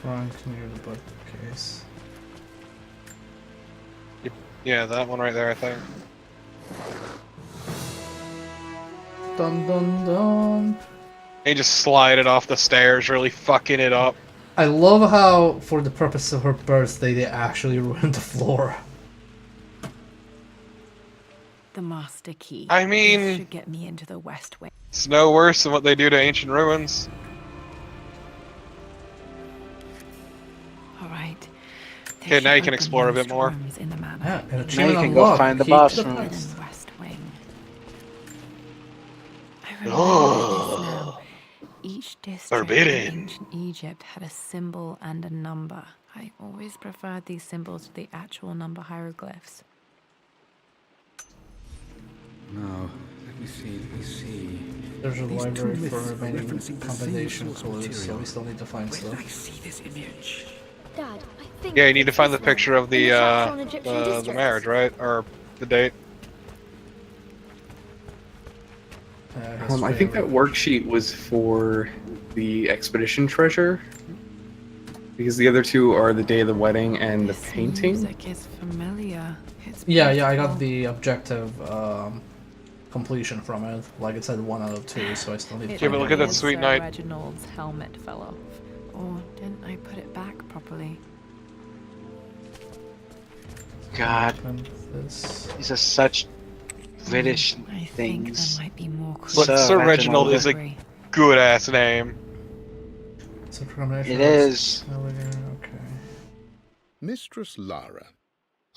Trunk near the bookcase. Yeah, that one right there, I think. Dun dun dun. He just slide it off the stairs, really fucking it up. I love how, for the purpose of her birthday, they actually ruined the floor. The master key. I mean- This should get me into the West Wing. It's no worse than what they do to ancient ruins. All right. Okay, now you can explore a bit more. In the manor. Yeah, and Now you can go find the boss room. West Wing. I remember this now. Each district Forbidden. in ancient Egypt had a symbol and a number. I always preferred these symbols to the actual number hieroglyphs. No, let me see. There's a These two library for myths remaining referencing the same combination source clues, so material. we still need to find Where did I stuff. see this image? Dad, I think Yeah, you need to it's find the this one. picture of the, In Saffron Egyptian the districts. marriage, right? Or the date. I think that worksheet was for the expedition treasure, because the other two are the day of the wedding and the painting. Music is familiar. It's Yeah, I got beautiful. the objective completion from it. Like it said 1 out of 2, so I still need to It find but look at that is sweet Sir knight. Reginald's helmet fell off. Or didn't I put it back properly? God, this. these are such British I think things. there might be more But Sir Sir Reginald is a Reginald. good-ass name. So combination It of is. Okay. Mistress Lara,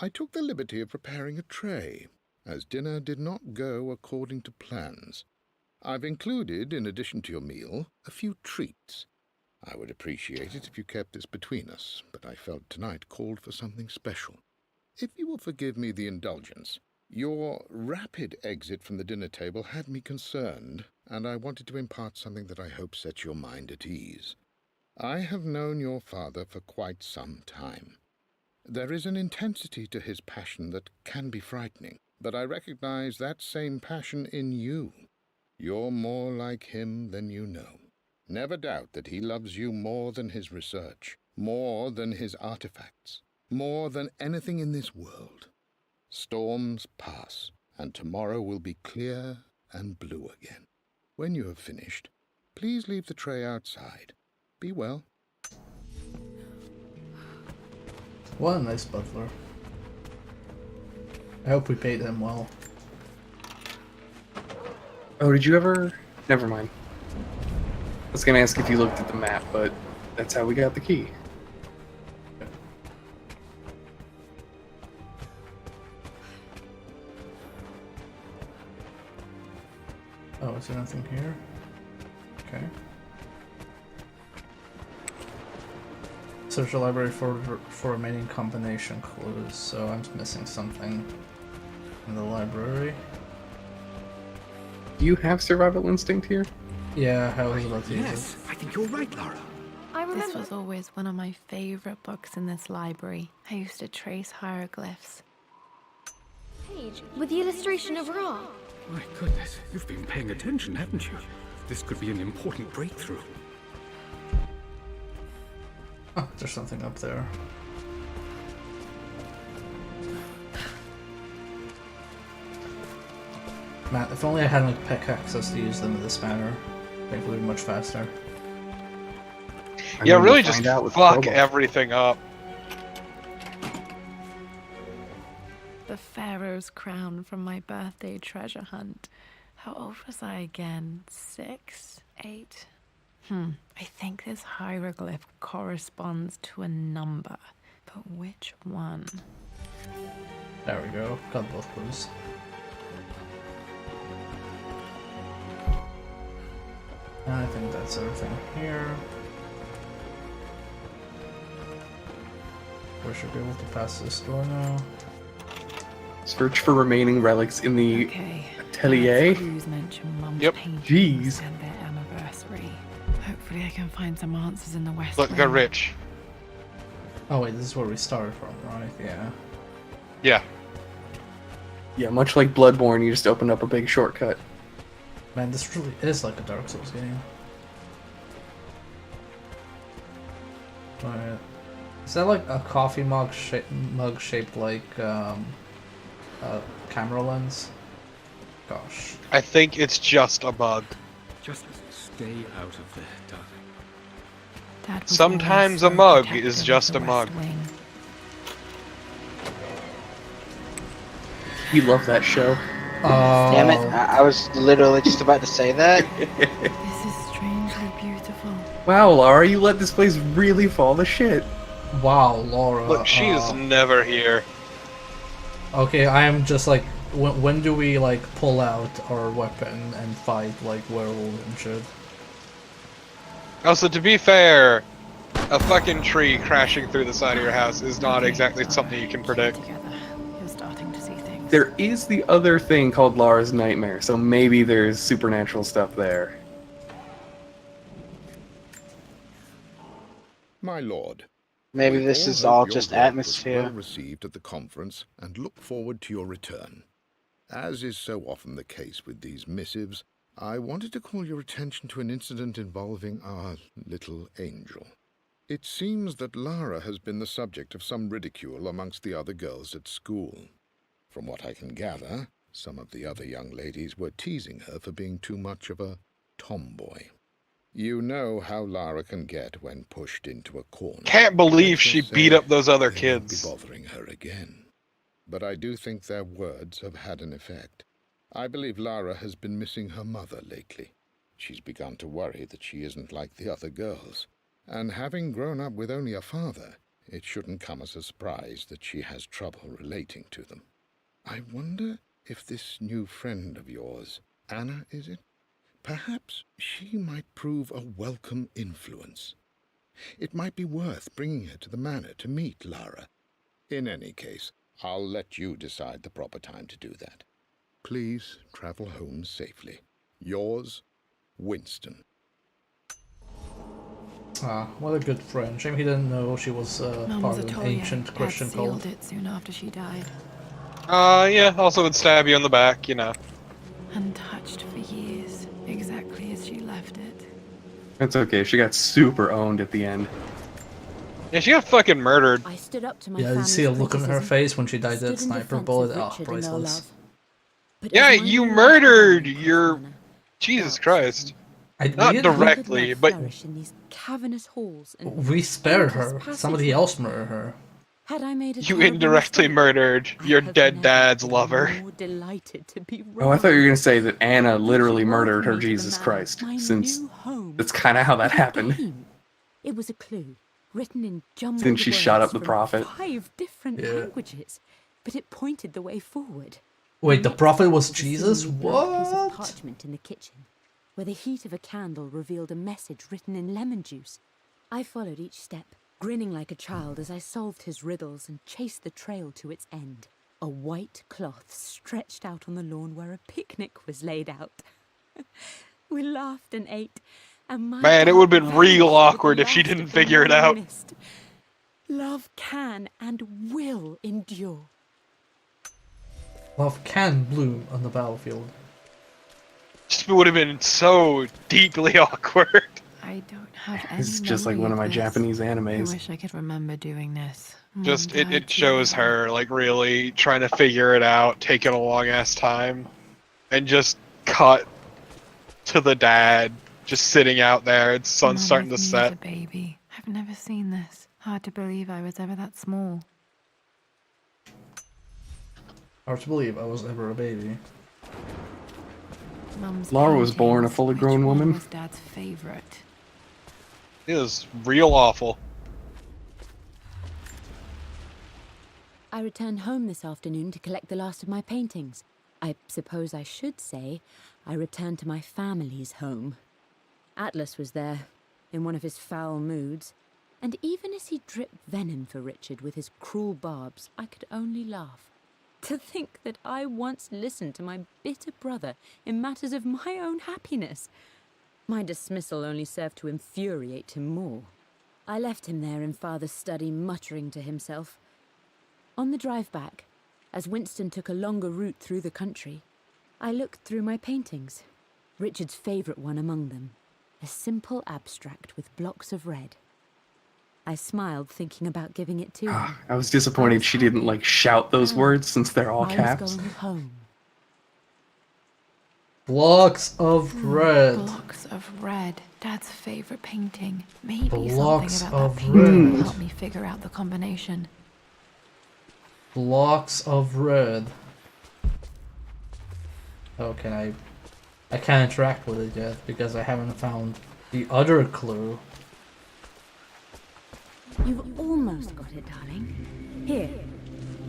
I took the liberty of preparing a tray, as dinner did not go according to plans. I've included, in addition to your meal, a few treats. I would appreciate it if you kept this between us, but I felt tonight called for something special. If you will forgive me the indulgence, your rapid exit from the dinner table had me concerned, and I wanted to impart something that I hope sets your mind at ease. I have known your father for quite some time. There is an intensity to his passion that can be frightening, but I recognize that same passion in you. You're more like him than you know. Never doubt that he loves you more than his research, more than his artifacts, more than anything in this world. Storms pass, and tomorrow will be clear and blue again. When you have finished, please leave the tray outside. Be well. What a nice butler. I hope we paid him well. Oh, did you ever? Never mind. I was gonna ask if you looked at the map, but that's how we got the key. Oh, is there nothing here? Okay. Search the library for remaining combination clues, so I'm missing something in the library. Do you have survival instinct here? Yeah, I was about to use Yes, I think you're right, Lara. This was always one of my favorite books in this library. I used to trace hieroglyphs. page with the illustration of Ra. My goodness, you've been paying attention, haven't you? This could be an important breakthrough. Oh, there's something up there. Man, if only I had like pick access to use them in this manner, I think it would be much faster. Yeah, really just fuck everything up. The Pharaoh's crown from my birthday treasure hunt. How old was I again? 6? 8? I think this hieroglyph corresponds to a number. But which one? There we go. Got both clues. And I think that's everything here. We should be able to pass this door now. Search for remaining relics in the atelier. Yep. Jeez. And their anniversary. Hopefully I can find some answers in the West. Look, they're rich. Oh wait, this is where we started from, right? Yeah. Yeah. Yeah, much like Bloodborne, you just opened up a big shortcut. Man, this really is like a Dark Souls game. Alright. Is that like a coffee mug shaped like a camera lens? Gosh. I think it's just a mug. Just stay out of there, darling. Sometimes a mug is just a mug. You love that show. Damn it, I was literally just about to say that. This is strangely beautiful. Wow, Laura, you let this place really fall to shit. Wow, Laura. Look, she is never here. Okay, I am just like, when do we like pull out our weapon and fight like werewolves and shit? Also, to be fair, a fucking tree crashing through the side of your house is not exactly something you can predict. You're starting to see things. There is the other thing called Lara's Nightmare, so maybe there's supernatural stuff there. My lord. Maybe we this is hope all your just work was atmosphere. well received at the conference and look forward to your return. As is so often the case with these missives, I wanted to call your attention to an incident involving our little angel. It seems that Lara has been the subject of some ridicule amongst the other girls at school. From what I can gather, some of the other young ladies were teasing her for being too much of a tomboy. You know how Lara can get when pushed into a corner. Can't believe she beat up those other kids. Be bothering her again. But I do think their words have had an effect. I believe Lara has been missing her mother lately. She's begun to worry that she isn't like the other girls. And having grown up with only a father, it shouldn't come as a surprise that she has trouble relating to them. I wonder if this new friend of yours, Anna, is it? Perhaps she might prove a welcome influence. It might be worth bringing her to the manor to meet Lara. In any case, I'll let you decide the proper time to do that. Please travel home safely. Yours, Winston. Ah, what a good friend. Shame he didn't know she was part of an ancient Christian cult. Sealed it soon after she died. Yeah, also would stab you in the back, you know. Untouched for years, exactly as she left it. That's okay, she got super owned at the end. Yeah, she got fucking murdered. I stood up to my Yeah, you see a look on her face when she died that sniper bullet. Oh, priceless. Yeah, you murdered your... Jesus Christ. Not directly, but... In these cavernous halls and We spared her. Somebody else murdered her. Had I made a You indirectly murdered your dead dad's lover. more delighted to be Oh, I thought you were going to say that Anna literally murdered her Jesus Christ, since that's kind of how that happened. It was a clue, written in jumbled Since she shot up the words prophet. from 5 different languages, but it pointed the way forward. Wait, the prophet was A Jesus? seemingly blank piece of What? parchment in the kitchen, where the heat of a candle revealed a message written in lemon juice. I followed each step, grinning like a child as I solved his riddles and chased the trail to its end. A white cloth stretched out on the lawn where a picnic was laid out. We laughed and ate, and my Man, it would have heart been real vanished with awkward the if she last didn't of the figure it morning out. mist. Love can and will endure. Love can bloom on the battlefield. Just would have been so deeply awkward. I don't have any It's just like memory one of my this. Japanese I animes. wish I could remember doing this. Just Mom it shows her like really trying to figure it out, taking a long ass time, and just cut to the dad just sitting out there. It's sun's starting to set. A baby. I've never seen this. Hard to believe I was ever that small. Hard to believe I was ever a baby. Mum's Lara was born a paintings. fully Which grown one woman. was Dad's favorite? It is real awful. I returned home this afternoon to collect the last of my paintings. I suppose I should say I returned to my family's home. Atlas was there, in one of his foul moods, and even as he dripped venom for Richard with his cruel barbs, I could only laugh. To think that I once listened to my bitter brother in matters of my own happiness. My dismissal only served to infuriate him more. I left him there in Father's study, muttering to himself. On the drive back, as Winston took a longer route through the country, I looked through my paintings, Richard's favourite one among them, a simple abstract with blocks of red. I smiled, thinking about giving it to him. I was disappointed she didn't like shout those words since they're all I caps. was going home. Blocks of red. Blocks of red. Dad's favorite painting. Maybe Blocks something about of that painting will red. help me figure out the combination. Blocks of red. Oh, can I can't interact with it yet because I haven't found the other clue. You've almost got it, darling. Here,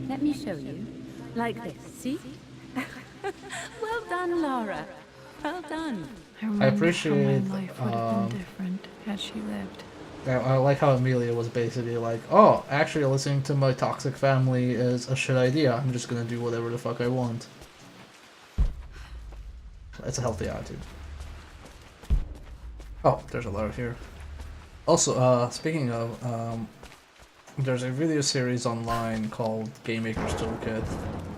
let me show you. Like this, see? Well done, Lara. Well done. I appreciate How my life would have been different had she lived. I like how Amelia was basically like, oh, actually listening to my toxic family is a shit idea. I'm just gonna do whatever the fuck I want. It's a healthy attitude. Oh, there's a letter here. Also, speaking of, there's a video series online called Game Maker's Toolkit,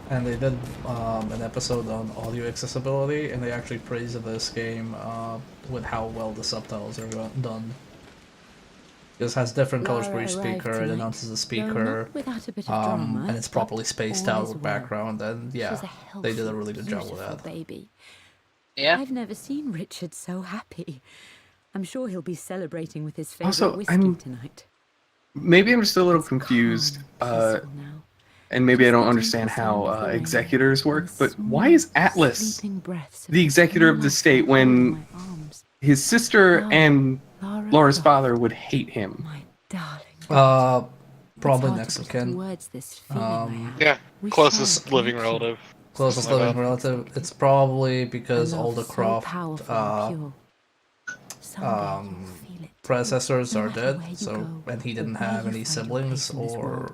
and they did an episode on audio accessibility, and they actually praised this game with how well the subtitles are done. This has different colors for each speaker, it announces the speaker, and it's properly spaced out with background, and yeah, they did a really good job with that. Baby. Yeah. I've never seen Richard so happy. I'm sure he'll be celebrating with his favorite Also, whiskey tonight. Maybe I'm just a little confused, and maybe I don't understand how executors work, but why is Atlas the executor of the state when his sister and Laura's father would hate him? Probably next of kin. Yeah, closest living relative. Closest Something like living that. relative. It's probably because all the Croft predecessors are dead, so and he didn't have any siblings, or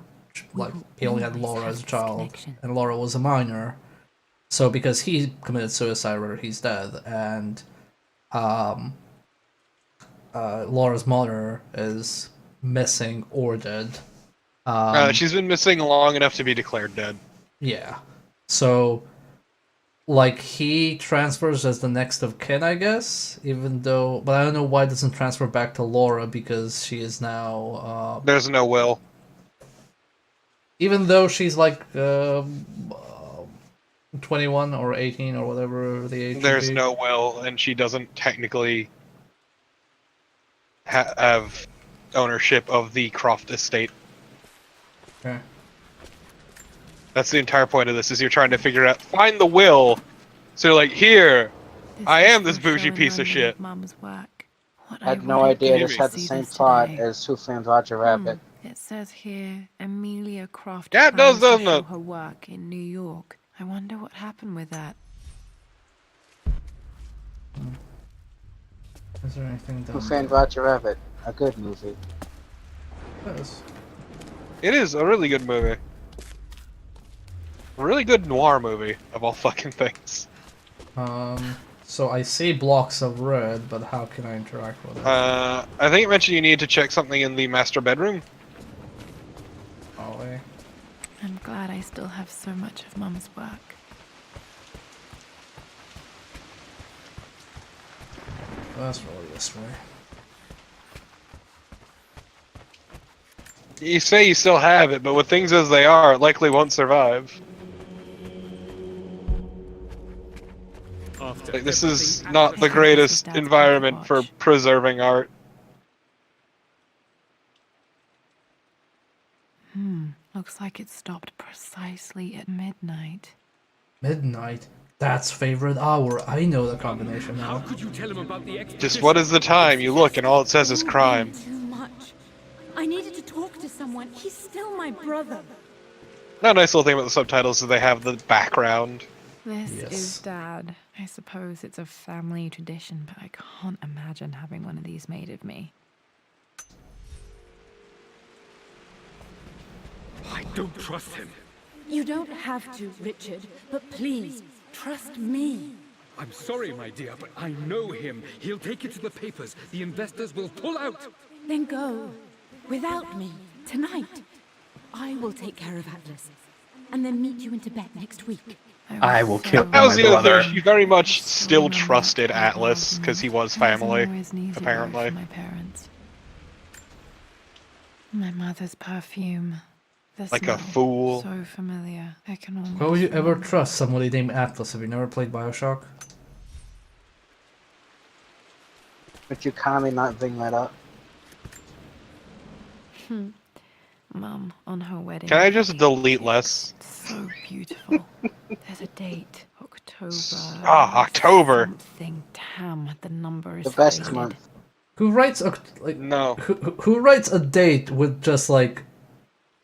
like he only had Laura as a child, and Laura was a minor. So because he committed suicide, or he's dead, and Laura's mother is missing or dead. She's been missing long enough to be declared dead. Yeah. So, like, he transfers as the next of kin, I guess, even though... But I don't know why it doesn't transfer back to Laura, because she is now... There's no will. Even though she's, like, 21 or 18 or whatever the age There's would be. no will, and she doesn't technically have ownership of the Croft estate. Okay. That's the entire point of this, is you're trying to figure out, find the will, so you're like, here, I am this bougie piece of shit. Mum's work. I had no idea this had the same plot as Who Framed Roger Rabbit. It says here, Amelia Croft Yeah, it does, plans to doesn't show her work in New York. I wonder what happened with that. Is there anything Who down Framed Roger Rabbit? A good movie. Yes. It is a really good movie. A really good noir movie, of all fucking things. So I see blocks of red, but how can I interact with it? I think it mentioned you need to check something in the master bedroom. Oh, I'm glad I still have so much of Mum's work. That's really this way. You say you still have it, but with things as they are, it likely won't survive. Like, this is not the greatest environment for preserving art. Looks like it stopped precisely at midnight. Midnight? That's favorite hour. I know the combination now. Could you tell him about the Just what is the time? You look and all it says is crime. Too much. I needed to talk to someone. He's still my brother. Another nice little thing about the subtitles is they have the background. This is Dad. I suppose it's a family tradition, but I can't imagine having one of these made of me. I don't trust him. You don't have to, Richard, but please, trust me. I'm sorry, my dear, but I know him. He'll take it to the papers. The investors will pull out. Then go. Without me. Tonight. I will take care of Atlas. And then meet you in Tibet next week. I will kill That was my the other brother. thing. She very much still trusted Atlas because he was family, apparently. My parents. My mother's perfume. The Like a smell, fool. So familiar. I can almost. Why would you ever trust somebody named Atlas if you never played Bioshock? But you kindly not bring that up. Mum, on her wedding. Can I just delete less? So beautiful. There's a date. October. October. Something. Damn, the number is The best faded. month. Who writes a like? No. Who writes a date with just like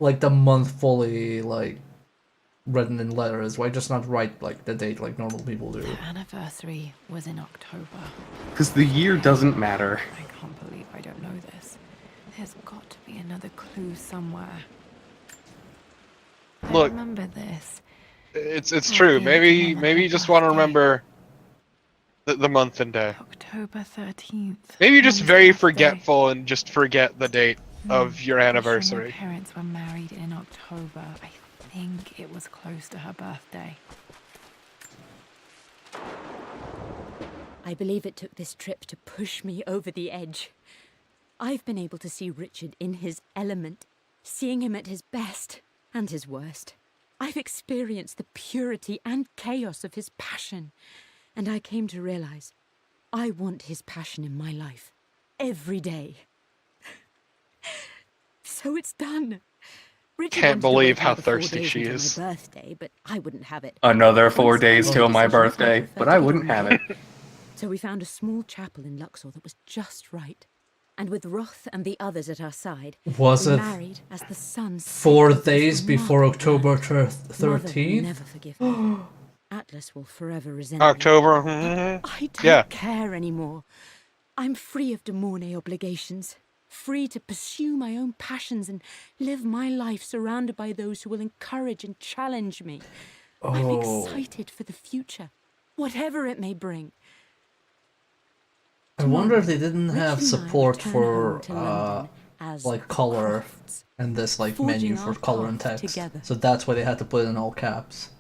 the month fully like written in letters? Why just not write like the date like normal people do? The anniversary was in October. Because the year doesn't matter. I can't believe I don't know this. There's got to be another clue somewhere. I Look. remember this. It's true. Maybe you just want to remember the month and day. October 13th. Maybe you're just very forgetful and just forget the date of your My anniversary. parents were married in October. I think it was close to her birthday. I believe it took this trip to push me over the edge. I've been able to see Richard in his element, seeing him at his best and his worst. I've experienced the purity and chaos of his passion, and I came to realize I want his passion in my life every day. So it's done. Richard Can't wanted to believe wait how another 4 thirsty days she until is. My birthday, but I wouldn't have it. Another 4 Once I days made till the my decision, I birthday, preferred but to I do wouldn't my have own. it. So we found a small chapel in Luxor that was just right. And with Roth and the others at our side, Was we it married as the sun set 4 over this days before remarkable October Mother will 13th? never forgive me. Atlas will forever resent October. me. I don't Yeah. care anymore. I'm free of De Mornay obligations. Free to pursue my own passions and live my life surrounded by those who will encourage and challenge me. I'm Oh. excited for the future, whatever it may bring. I wonder if they didn't have Richard and I support return for home to London as like color and this like forging menu for our color and path text. together. So that's why they had to put it in all caps.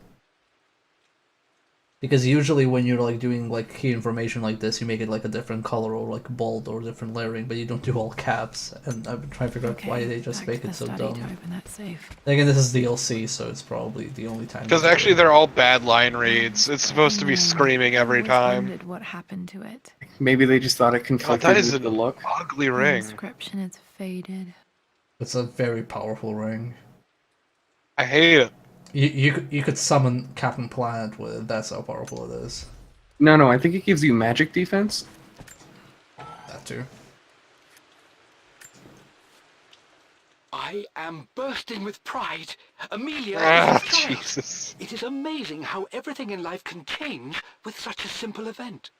Because usually when you're like doing like key information like this, you make it like a different color or like bold or different layering, but you don't do all caps. And I've been trying to figure out why they just make it so dumb. To open that safe. Again, this is DLC, so it's probably the only time. Because they do actually it. they're all bad line reads. It's supposed to be screaming every time. Wondered what happened to it. Maybe they just thought it God, conflicted that is with an the look. ugly The ring. inscription is faded. It's a very powerful ring. I hate it. You could summon Captain Planet with it. That's how powerful it is. No, I think it gives you magic defense. That too. I am bursting with pride. Amelia Ah, is a child. Jesus. It is amazing how everything in life can change with such a simple event.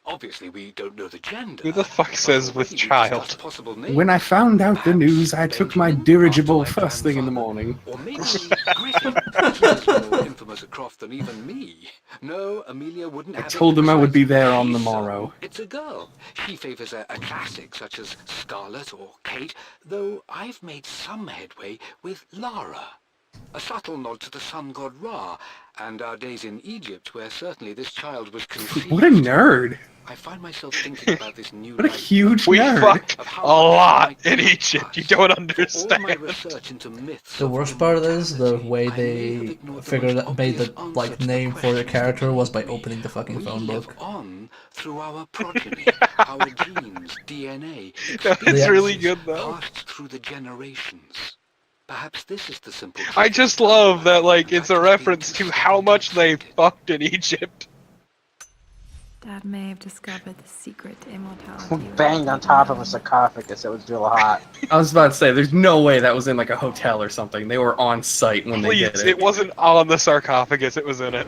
Obviously, we don't know the gender. Who the fuck says with child? Possible names. When I found out the news, I took my dirigible first thing in the morning. Or maybe Griffin, who's more infamous at Croft than even me. No, Amelia wouldn't I have told it them I would be besides there on the she's, morrow. It's a girl. She favors a classic such as Scarlet or Kate, though I've made some headway with Lara. A subtle nod to the sun god Ra, and our days in Egypt, where certainly this child was conceived. What a nerd! I find myself thinking about this new What a life huge We nerd. fucked of a how much lot might in be Egypt. You don't For all my understand. research into myths The of worst part is the immortality, way I may have they ignored the figured most out, made obvious the answer to name for the questions that character was by plague me. opening the fucking We phone live book. on through our progeny, our genes, DNA, That's Yeah. really experiences good though. passed through the generations. Perhaps this is the simple truth I of just eternal love life, that, like, and it's I've a just been reference too to how stubborn much to they accept it. fucked in Egypt. Dad may have discovered the secret to immortality. We banged on top of a sarcophagus. It was real hot. I was about to say, there's no way that was in like a hotel or something. They were on site when they did Please, it. it wasn't on the sarcophagus, it was in it.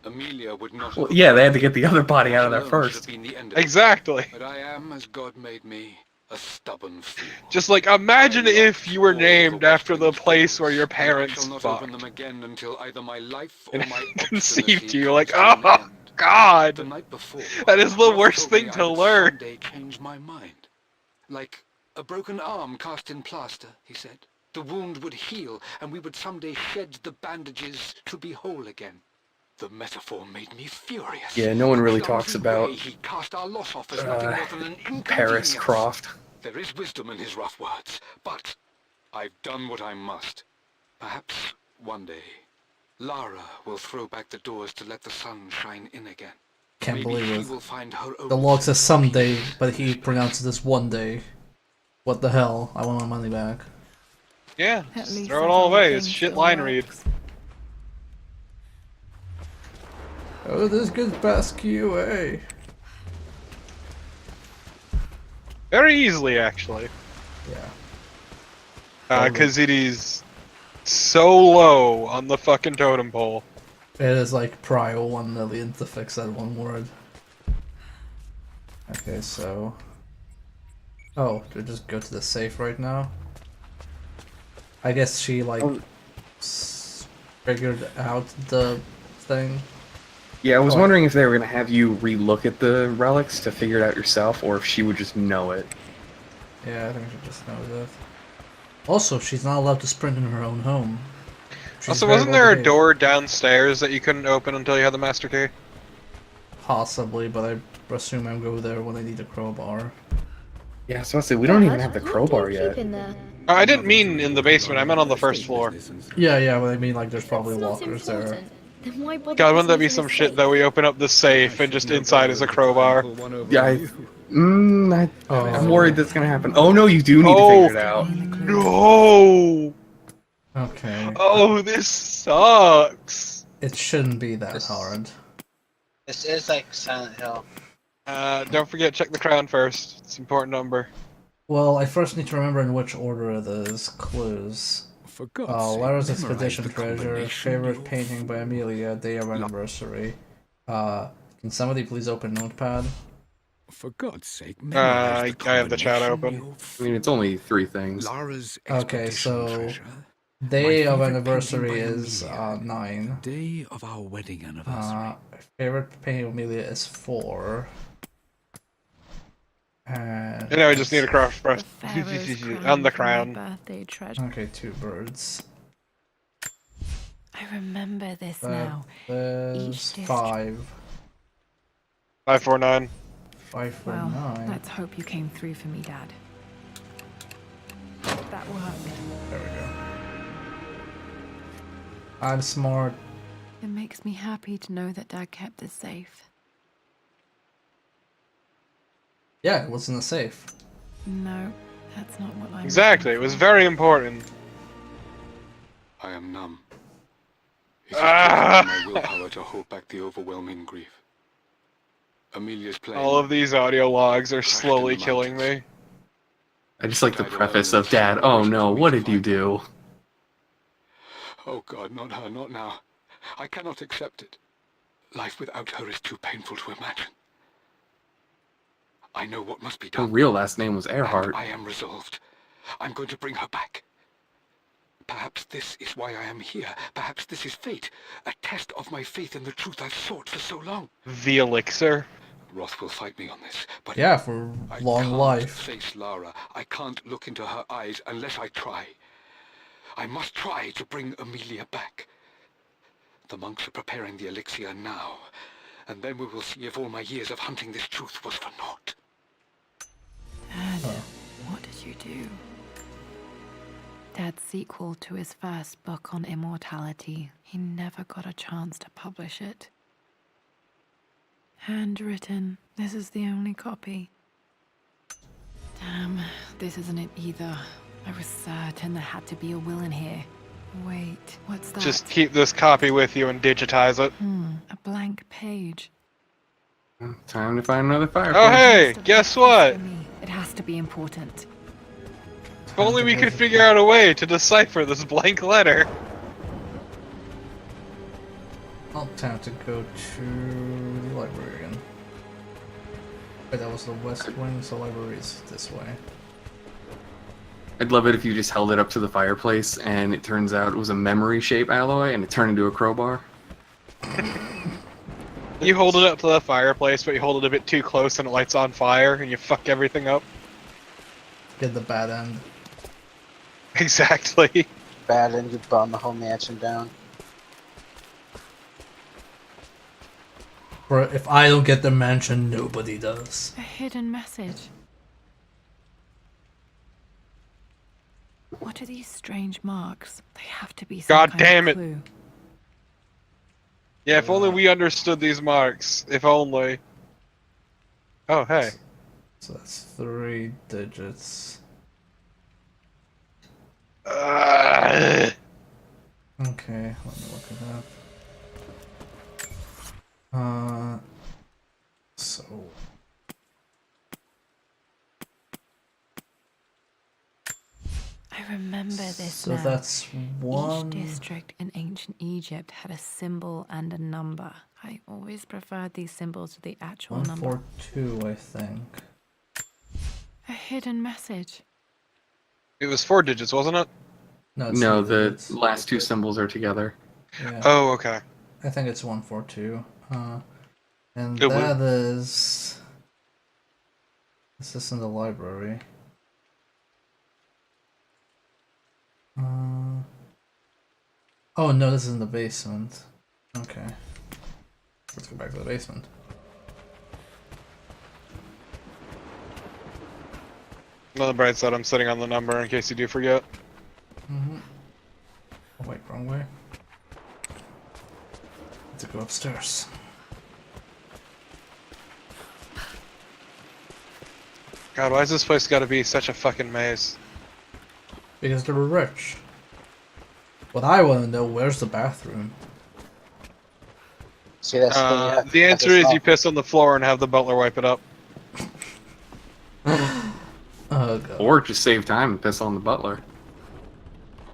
Amelia would not Well, have yeah, they had to get the other body out of there alone should have first. been the end of it. Exactly. But I am as God made me, a stubborn fool. Just like, imagine if you were all the named after the Western place where your and I parents shall not fucked. open them again until either my life or And my conceived obstinacy you, like, comes to an oh end. god! The night before, That is the Roth worst told me thing I to would learn. someday change my mind. Like a broken arm cast in plaster, he said. The wound would heal, and we would someday shed the bandages to be whole again. The metaphor made me furious. Yeah, no one really The talks clumsy about way he cast our loss off as nothing more than an Paris inconvenience. Croft. There is wisdom in his rough words, but I've done what I must. Perhaps one day, Lara will throw back the doors to let the sun shine in again. Can't Maybe believe she it. will find her own The log says someday, but he pronounces this one day. What the hell? I want my money back. Yeah, At just least throw it that all whole away. thing It's shit still line works. read. Oh, this gets past QA. Very easily, actually. Yeah. Because it is so low on the fucking totem pole. It is like prio 1 million to fix that one word. Okay, so... Oh, do we just go to the safe right now? I guess she, like, figured out the thing. Yeah, I was Oh. wondering if they were going to have you re-look at the relics to figure it out yourself, or if she would just know it. Yeah, I think she just knows that. Also, she's not allowed to sprint in her own home. She's Also, very wasn't well there a behaved. door downstairs that you couldn't open until you had the master key? Possibly, but I assume I'll go there when I need a crowbar. Yeah, so I say we don't even have the crowbar yet. I didn't mean in the basement, I meant on the first floor. Yeah, but I mean, like, there's probably lockers there. Then why bother God, wouldn't that be putting some it in a shit that we open up the safe and just inside is a crowbar? Yeah, I'm Oh. worried that's going to happen. Oh no, you do need to figure it out. No! Okay. Oh, this sucks! It shouldn't be that hard. This is like Silent Hill. Don't forget, check the crown first. It's an important number. Well, I first need to remember in which order it is. Clues. For God's sake, Lara's memorize Expedition the Treasure, combination favorite of- painting by Amelia, day of anniversary. Can somebody please open Notepad? For God's sake, I have the chat open. I mean, it's only 3 things. Lara's Okay, expedition so treasure. day My of favorite anniversary painting by is Amelia. 9. Day of our wedding anniversary. Favorite painting of Amelia is 4. And You know, I just need a cross The Pharaoh's on the crown for my crown. birthday treasure. Okay, 2 birds. I remember this That now. is district- 5. 549. 549. Well, let's hope you came through for me, Dad. That worked. There we go. I'm smart. It makes me happy to know that Dad kept this safe. Yeah, it was in the safe. No, that's not what I'm... Exactly, it was very important. I am numb. It is Ah! taking my willpower to hold back the overwhelming grief. Amelia's plane. All of these audio logs are crashed slowly in the killing mountains. me. I just like the preface of Dad, oh no, what did you do? Oh God, not her, not now. I cannot accept it. Life without her is too painful to imagine. I know what must be Her done. real last name was Earhart. And I am resolved. I'm going to bring her back. Perhaps this is why I am here. Perhaps this is fate. A test of my faith in the truth I've sought for so long. The elixir. Roth will fight me on this, but Yeah, for I long can't life. face Lara. I can't look into her eyes unless I try. I must try to bring Amelia back. The monks are preparing the elixir now, and then we will see if all my years of hunting this truth was for naught. Dad, what did you do? Dad's sequel to his first book on immortality. He never got a chance to publish it. Handwritten. This is the only copy. Damn, this isn't it either. I was certain there had to be a will in here. Wait, what's that? Just keep this copy with you and digitize it. A blank page. Time to find another fireplace. Oh hey, guess what? It has to be important. If only we could figure out a way to decipher this blank letter. Well, time to go to the library again. Wait, that was the west wing, so library is this way. I'd love it if you just held it up to the fireplace and it turns out it was a memory shape alloy and it turned into a crowbar. You hold it up to the fireplace, but you hold it a bit too close and it lights on fire and you fuck everything up. Get the bad end. Exactly. Bad end, you burn the whole mansion down. Or if I don't get the mansion, nobody does. A hidden message. What are these strange marks? They have to be some God kind damn of it. clue. Yeah, if only we understood these marks. If only. Oh, hey. So that's 3 digits. Uh, Okay, let me look it up. So I remember this So now. that's one. Each district in ancient Egypt had a symbol and a number. I always preferred these symbols to the actual number. 142, I think. A hidden message. it was 4 digits, wasn't it? No, it's No, 3 the digits. last 2 symbols are together. Yeah. Oh, okay. I think it's 142. And It that is. This is in the library. Oh no, this is in the basement. Okay. Let's go back to the basement. On the bright side, I'm sitting on the number in case you do forget. Mm-hmm. Oh wait, wrong way. Let's go upstairs. God, why is this place gotta be such a fucking maze? Because they're rich. What I want to know, where's the bathroom? See, that's the thing, you have- The have answer to is solve. you piss on the floor and have the butler wipe it up. Oh god. Or just save time and piss on the butler.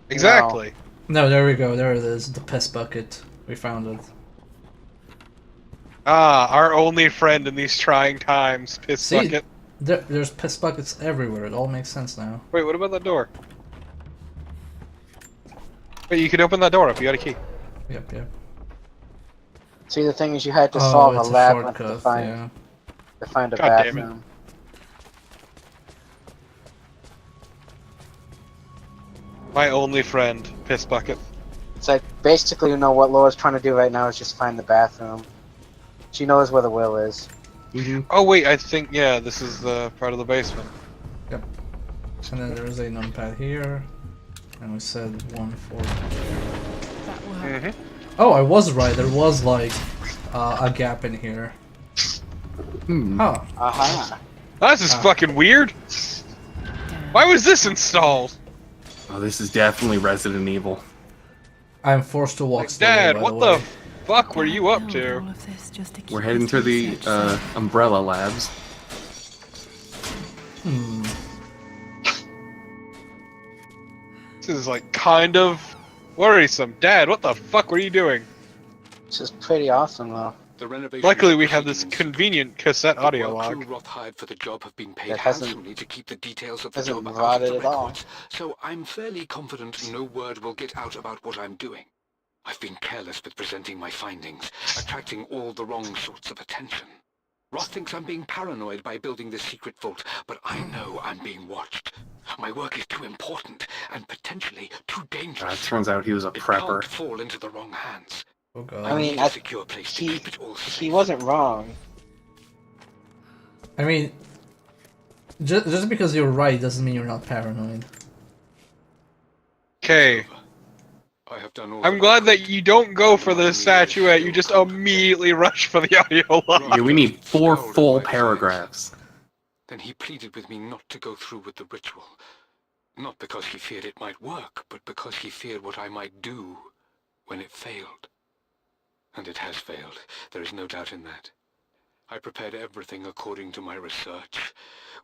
Exactly. No, there we go. There it is. The piss bucket. We found it. Ah, our only friend in these trying times, piss See, bucket. there's piss buckets everywhere. It all makes sense now. Wait, what about that door? Wait, you can open that door up. You got a key. Yep, yep. See, the thing is, you had to Oh, solve a it's a labyrinth to shortcut, find yeah. a God damn it. bathroom. My only friend, piss bucket. It's like basically, you know what Laura's trying to do right now is just find the bathroom. She knows where the will is. Oh wait, I think yeah, this is the part of the basement. Yep. And then there is a numpad here. And we said 140. That worked. Mm-hmm. Oh, I was right. There was like a gap in here. Oh. Aha. This is fucking weird. Why was this installed? Oh, this is definitely Resident Evil. I'm forced to walk slowly, Dad, by what the way. the fuck were you up to? We're heading to the Umbrella Labs. Hmm. This is like kind of worrisome. Dad, what the fuck were you doing? This is pretty awesome, though. The renovation Luckily, we have this convenient cassette audio Well, log. crew Roth hired for the job have been paid It hasn't- handsomely to keep the details of the hasn't job out of rotted the at all. records, so I'm fairly confident no word will get out about what I'm doing. I've been careless with presenting my findings, attracting all the wrong sorts of attention. Roth thinks I'm being paranoid by building this secret vault, but I know I'm being watched. My work is too important and potentially too dangerous. Turns out he was a It prepper. can't fall into the wrong hands. Oh god. I mean, secure place to keep it all he wasn't wrong. I mean, just because you're right doesn't mean you're not paranoid. Okay. I have done all I'm glad that you don't go for the statuette, you just immediately rush for the audio log. Yeah, we need 4 full paragraphs. Then he pleaded with me not to go through with the ritual. Not because he feared it might work, but because he feared what I might do when it failed. And it has failed. There is no doubt in that. I prepared everything according to my research.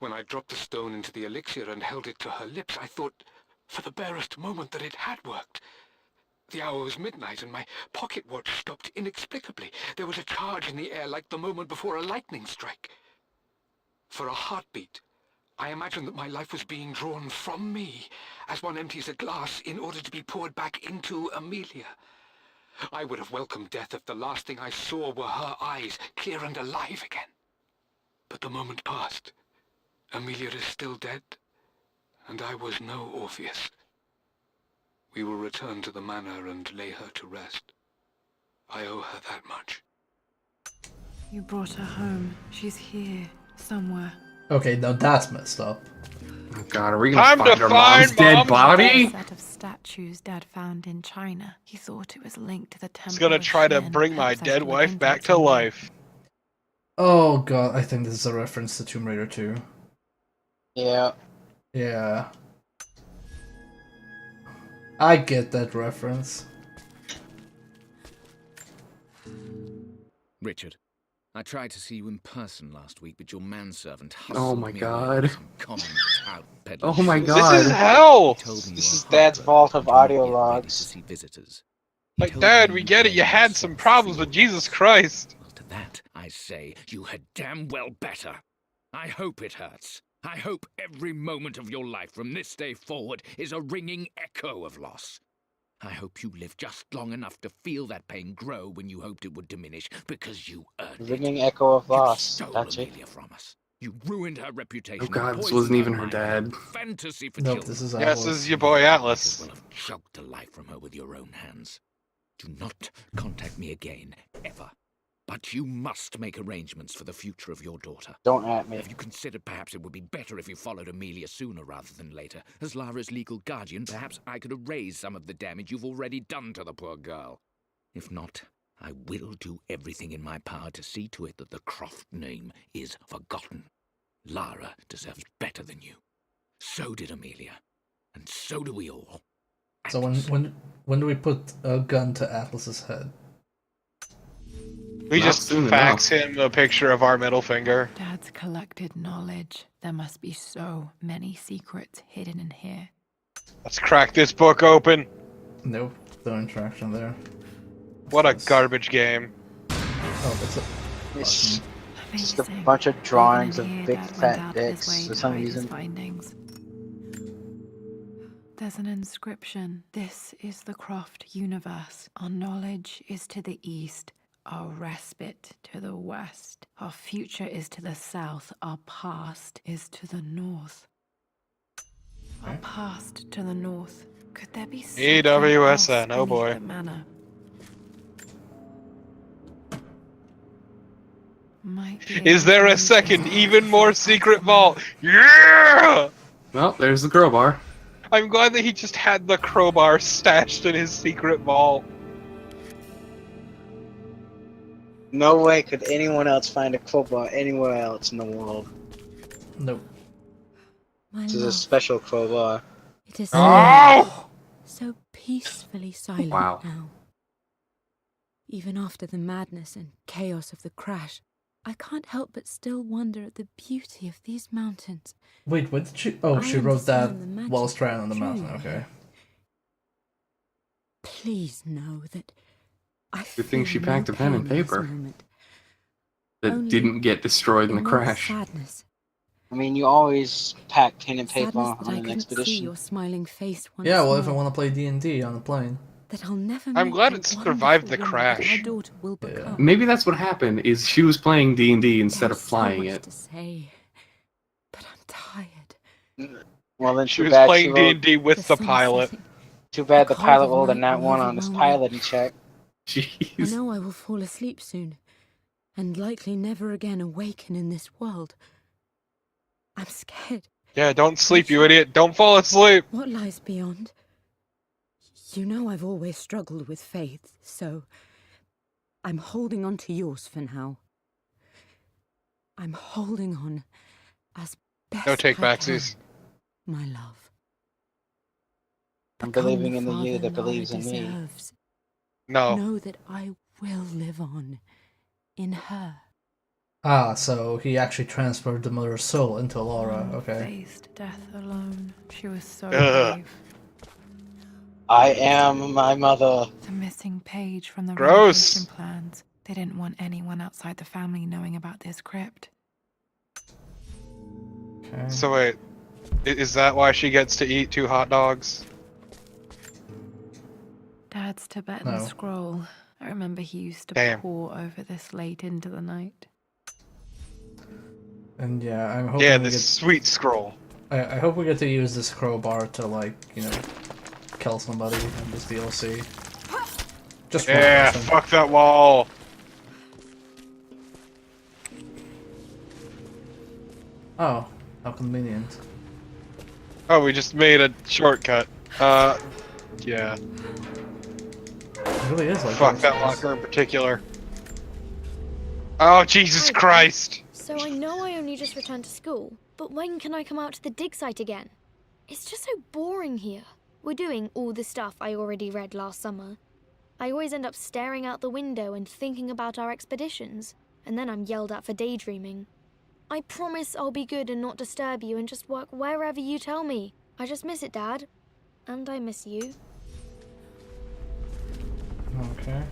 When I dropped the stone into the elixir and held it to her lips, I thought for the barest moment that it had worked. The hour was midnight and my pocket watch stopped inexplicably. There was a charge in the air like the moment before a lightning strike. For a heartbeat, I imagined that my life was being drawn from me as one empties a glass in order to be poured back into Amelia. I would have welcomed death if the last thing I saw were her eyes, clear and alive again. But the moment passed. Amelia is still dead, and I was no Orpheus. We will return to the manor and lay her to rest. I owe her that much. You brought her home. She's here, somewhere. Okay, now that's messed up. Oh god, are we gonna find our mom's dead body? A set of statues Dad found in China. He thought it was linked to the temple. He's gonna try to bring my dead wife back to life. Oh god, I think this is a reference to Tomb Raider 2. Yeah. Yeah. I get that reference. Richard, I tried to see you in person last week, but your manservant Oh hustled my me god. away from common tout peddling. Oh my This god. is hell! He told me you This were is Dad's vault of audio heartbroken, yet ready to logs. see visitors. Like, Dad, we get it, you had some problems with Jesus Christ. To that, I say, you had damn well better. I hope it hurts. I hope every moment of your life from this day forward is a ringing echo of loss. I hope you live just long enough to feel that pain grow when you hoped it would diminish, because you earned it. Ringing echo of loss. Stole That's it. Amelia from us. You ruined her reputation. Oh god, and this poisoned wasn't even her mind. dad. Fantasy for Nope, children. this is Yes, Atlas. this is your boy Atlas. You will have choked the life from her with your own hands. Do not contact me again, ever. But you must make arrangements for the future of your daughter. Don't at me. Have you considered perhaps it would be better if you followed Amelia sooner rather than later? As Lara's legal guardian, perhaps I could erase some of the damage you've already done to the poor girl. If not, I will do everything in my power to see to it that the Croft name is forgotten. Lara deserves better than you. So did Amelia. And so do we all. So when do we put a gun to Atlas's head? We Not just soon fax him a picture of our middle finger. Dad's collected knowledge. There must be so many secrets hidden in here. Let's crack this book open. Nope, no interaction there. What a garbage game. Oh, that's a It's button. just a bunch of drawings of Even in big here, Dad went fat out of his dicks way for to some hide his reason. findings. There's an inscription. This is the Croft universe. Our knowledge is to the east. Our respite to the west. Our future is to the south. Our past is to the north. Our past to the north. Could there be something EWSN, else oh beneath boy. the manor? Might be Is there a second, even more secret vault? Yeah! Well, there's the crowbar. I'm glad that he just had the crowbar stashed in his secret vault. No way could anyone else find a crowbar anywhere else in the world. Nope. My This is a love, special crowbar. it is Oh! so peacefully silent Wow. now. Even after the madness and chaos of the crash, I can't help but still wonder at the beauty of these mountains. Wait, what did she? Oh, I she wrote that understand the magic while stranded on the of mountain. dreaming. Okay. Please know that I Good thing feel she no packed a pen and pain in this paper. moment, That Only didn't get destroyed in the immense crash. sadness. I mean, you always pack pen and paper Sadness that on I an couldn't see expedition. your smiling face once Yeah, well, if I more. want to play D&D on the plane. That I'll never I'm meet glad the it survived the wonderful woman that crash. our daughter will become. Maybe that's what happened. Is she was playing D&D instead of There's flying so much it. to say, but I'm tired. Well, then She too was bad playing she rolled. D&D with the sun is pilot. setting. Too bad the cold pilot of rolled a night nat will 1 on his overwhelm me. piloting check. Jeez. I know I will fall asleep soon, and likely never again awaken in this world. I'm scared. Yeah, don't sleep, you idiot. Don't fall asleep. What lies beyond? You know I've always struggled with faith, so I'm holding on to yours for now. I'm holding on as best No take I backsies. can, my love. I'm Become believing in the father you that Lara believes in me. deserves. No. Know that I will live on in her. Ah, so he actually transferred the mother's soul into Lara. Okay. Faced death alone. She was so Ugh. brave. I am my mother. The missing page from the Gross. renovation plans. They didn't want anyone outside the family knowing about this crypt. Okay. So wait, is that why she gets to eat 2 hot dogs? Dad's Tibetan No. scroll. I remember he used to Damn. pore over this late into the night. And yeah, I'm hoping Yeah, we this get, sweet scroll. I hope we get to use this crowbar to, like, you know, kill somebody in this DLC. Just one Yeah, person. fuck that wall. Oh, how convenient. Oh, we just made a shortcut. Yeah. It really is like Fuck that locker in particular. Oh, Jesus Christ! So I know I only just returned to school, but when can I come out to the dig site again? It's just so boring here. We're doing all the stuff I already read last summer. I always end up staring out the window and thinking about our expeditions, and then I'm yelled at for daydreaming. I promise I'll be good and not disturb you and just work wherever you tell me. I just miss it, Dad. And I miss you. Okay.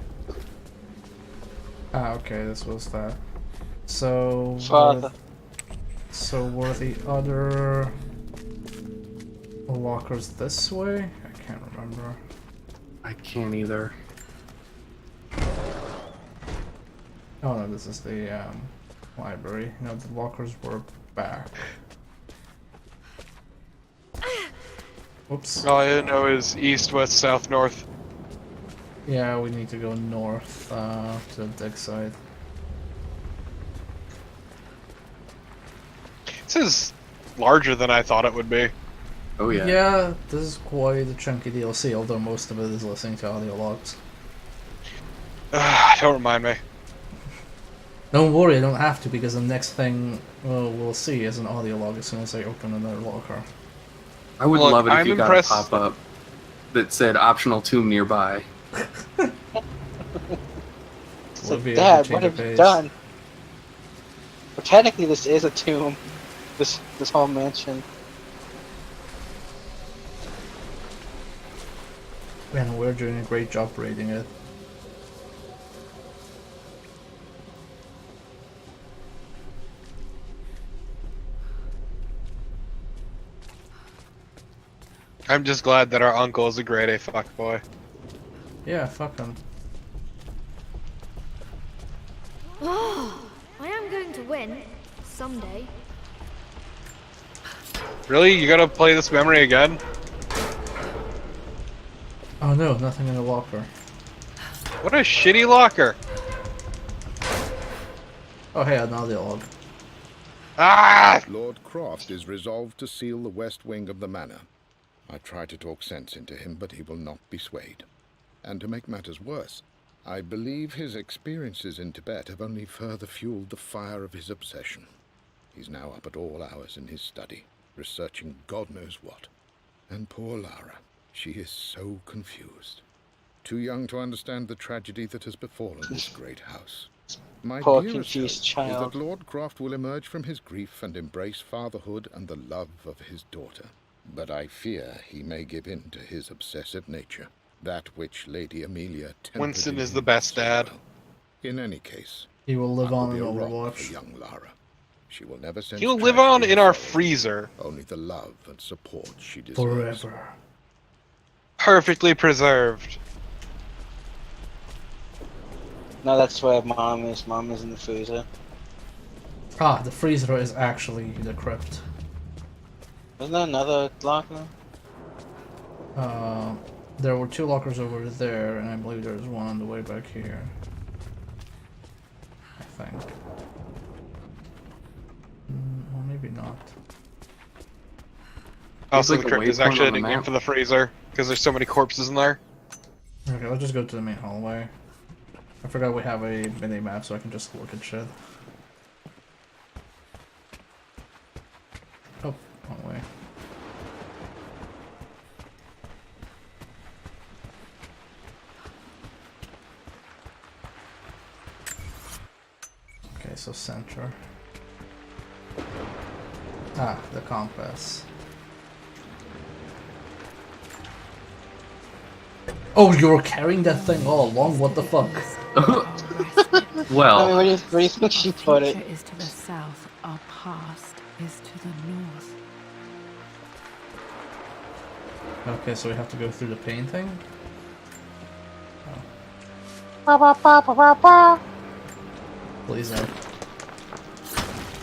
Ah, okay, this was that. So... Father. So were the other lockers this way? I can't remember. I can't either. Oh no, this is the library. No, the lockers were back. Oops. All I know is east, west, south, north. Yeah, we need to go north to the dig site. This is larger than I thought it would be. Oh yeah. Yeah, this is quite a chunky DLC, although most of it is listening to audio logs. Don't remind me. Don't worry, I don't have to, because the next thing we'll see is an audio log as soon as I open another locker. I would Look, love it if I'm you impressed- got a pop-up that said optional tomb nearby. So, Would be Dad, able to what change have the you page. done? Well, technically, this is a tomb. This whole mansion. And we're doing a great job rating it. I'm just glad that our uncle is a grade A fuckboy. Yeah, fuck them. I am going to win. Someday. Really? You gotta play this memory again? Oh no, nothing in the locker. What a shitty locker. Oh hey, an audio log. Ah! Lord Croft is resolved to seal the west wing of the manor. I try to talk sense into him, but he will not be swayed. And to make matters worse, I believe his experiences in Tibet have only further fueled the fire of his obsession. He's now up at all hours in his study, researching God knows what. And poor Lara, she is so confused. Too young to understand the tragedy that has befallen this great house. My Poor dearest confused hope is child. that Lord Croft will emerge from his grief and embrace fatherhood and the love of his daughter. But I fear he may give in to his obsessive nature, that which Lady Amelia tempered Winston in is him the best so dad. well. In any case, He will live I on will in be a rock Overwatch. for young Lara. She will never sense He'll live on tragedy in our or sorrow, freezer. only the love and support she deserves. Forever. Perfectly preserved. No, that's where Mom is. Mom is in the freezer. Ah, the freezer is actually the crypt. Wasn't there another locker? There were 2 lockers over there, and I believe there's one on the way back here. I think. Or maybe not. Also, like the a crypt is waypoint actually on the a nickname map. for the freezer, because there's so many corpses in there. Okay, let's just go to the main hallway. I forgot we have a mini-map, so I can just look at shit. Oh, wrong way. Okay, so center. Ah, the compass. Oh, you were carrying that thing all along? What the fuck? Well, I mean, where do you think she put it? Future is to the south, our past is to the north. Okay, so we have to go through the painting? Please no.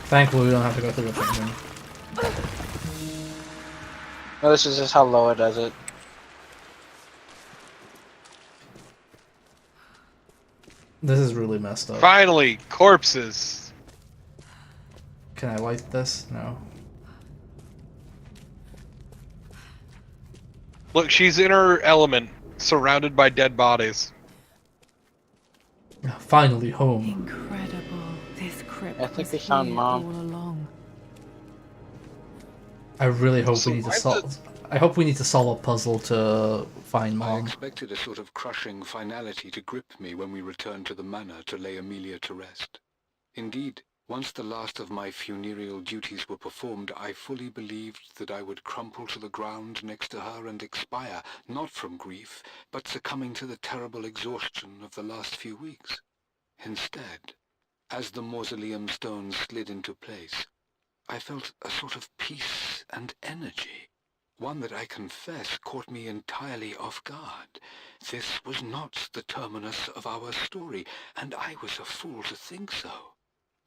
Thankfully we don't have to go through the painting. No, this is just how Loa does it. This is really messed up. Finally, corpses. Can I light this? No. Look, she's in her element, surrounded by dead bodies. Finally home. Incredible. This crypt I think was they found here Mom. all along. I really hope So we need to why solve. I hope we need to solve a puzzle to find I Mom. expected a sort of crushing finality to grip me when we returned to the manor to lay Amelia to rest. Indeed, once the last of my funereal duties were performed, I fully believed that I would crumple to the ground next to her and expire, not from grief, but succumbing to the terrible exhaustion of the last few weeks. Instead, as the mausoleum stones slid into place, I felt a sort of peace and energy. One that I confess caught me entirely off guard. This was not the terminus of our story, and I was a fool to think so.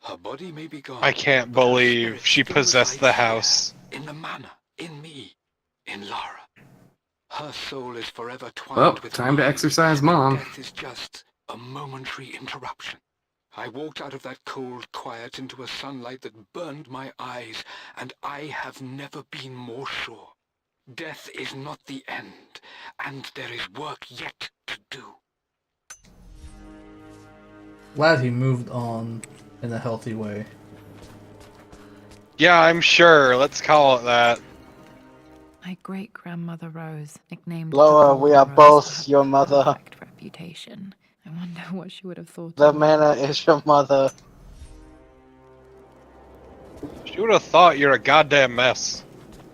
Her body may be gone. I can't but her believe spirit she still possessed the resides here, house. in the manor, in me, in Lara. Her soul is forever twined well, with time to mine, exercise and Mom. Death is just a momentary interruption. I walked out of that cold quiet into a sunlight that burned my eyes, and I have never been more sure. Death is not the end, and there is work yet to do. Glad he moved on in a healthy way. Yeah, I'm sure. Let's call it that. My great-grandmother Rose, nicknamed Loa, the we Golden are Rose, both had your a mother. perfect reputation. I wonder what she would have thought. The of me. manor is your mother. She would have thought you're a goddamn mess.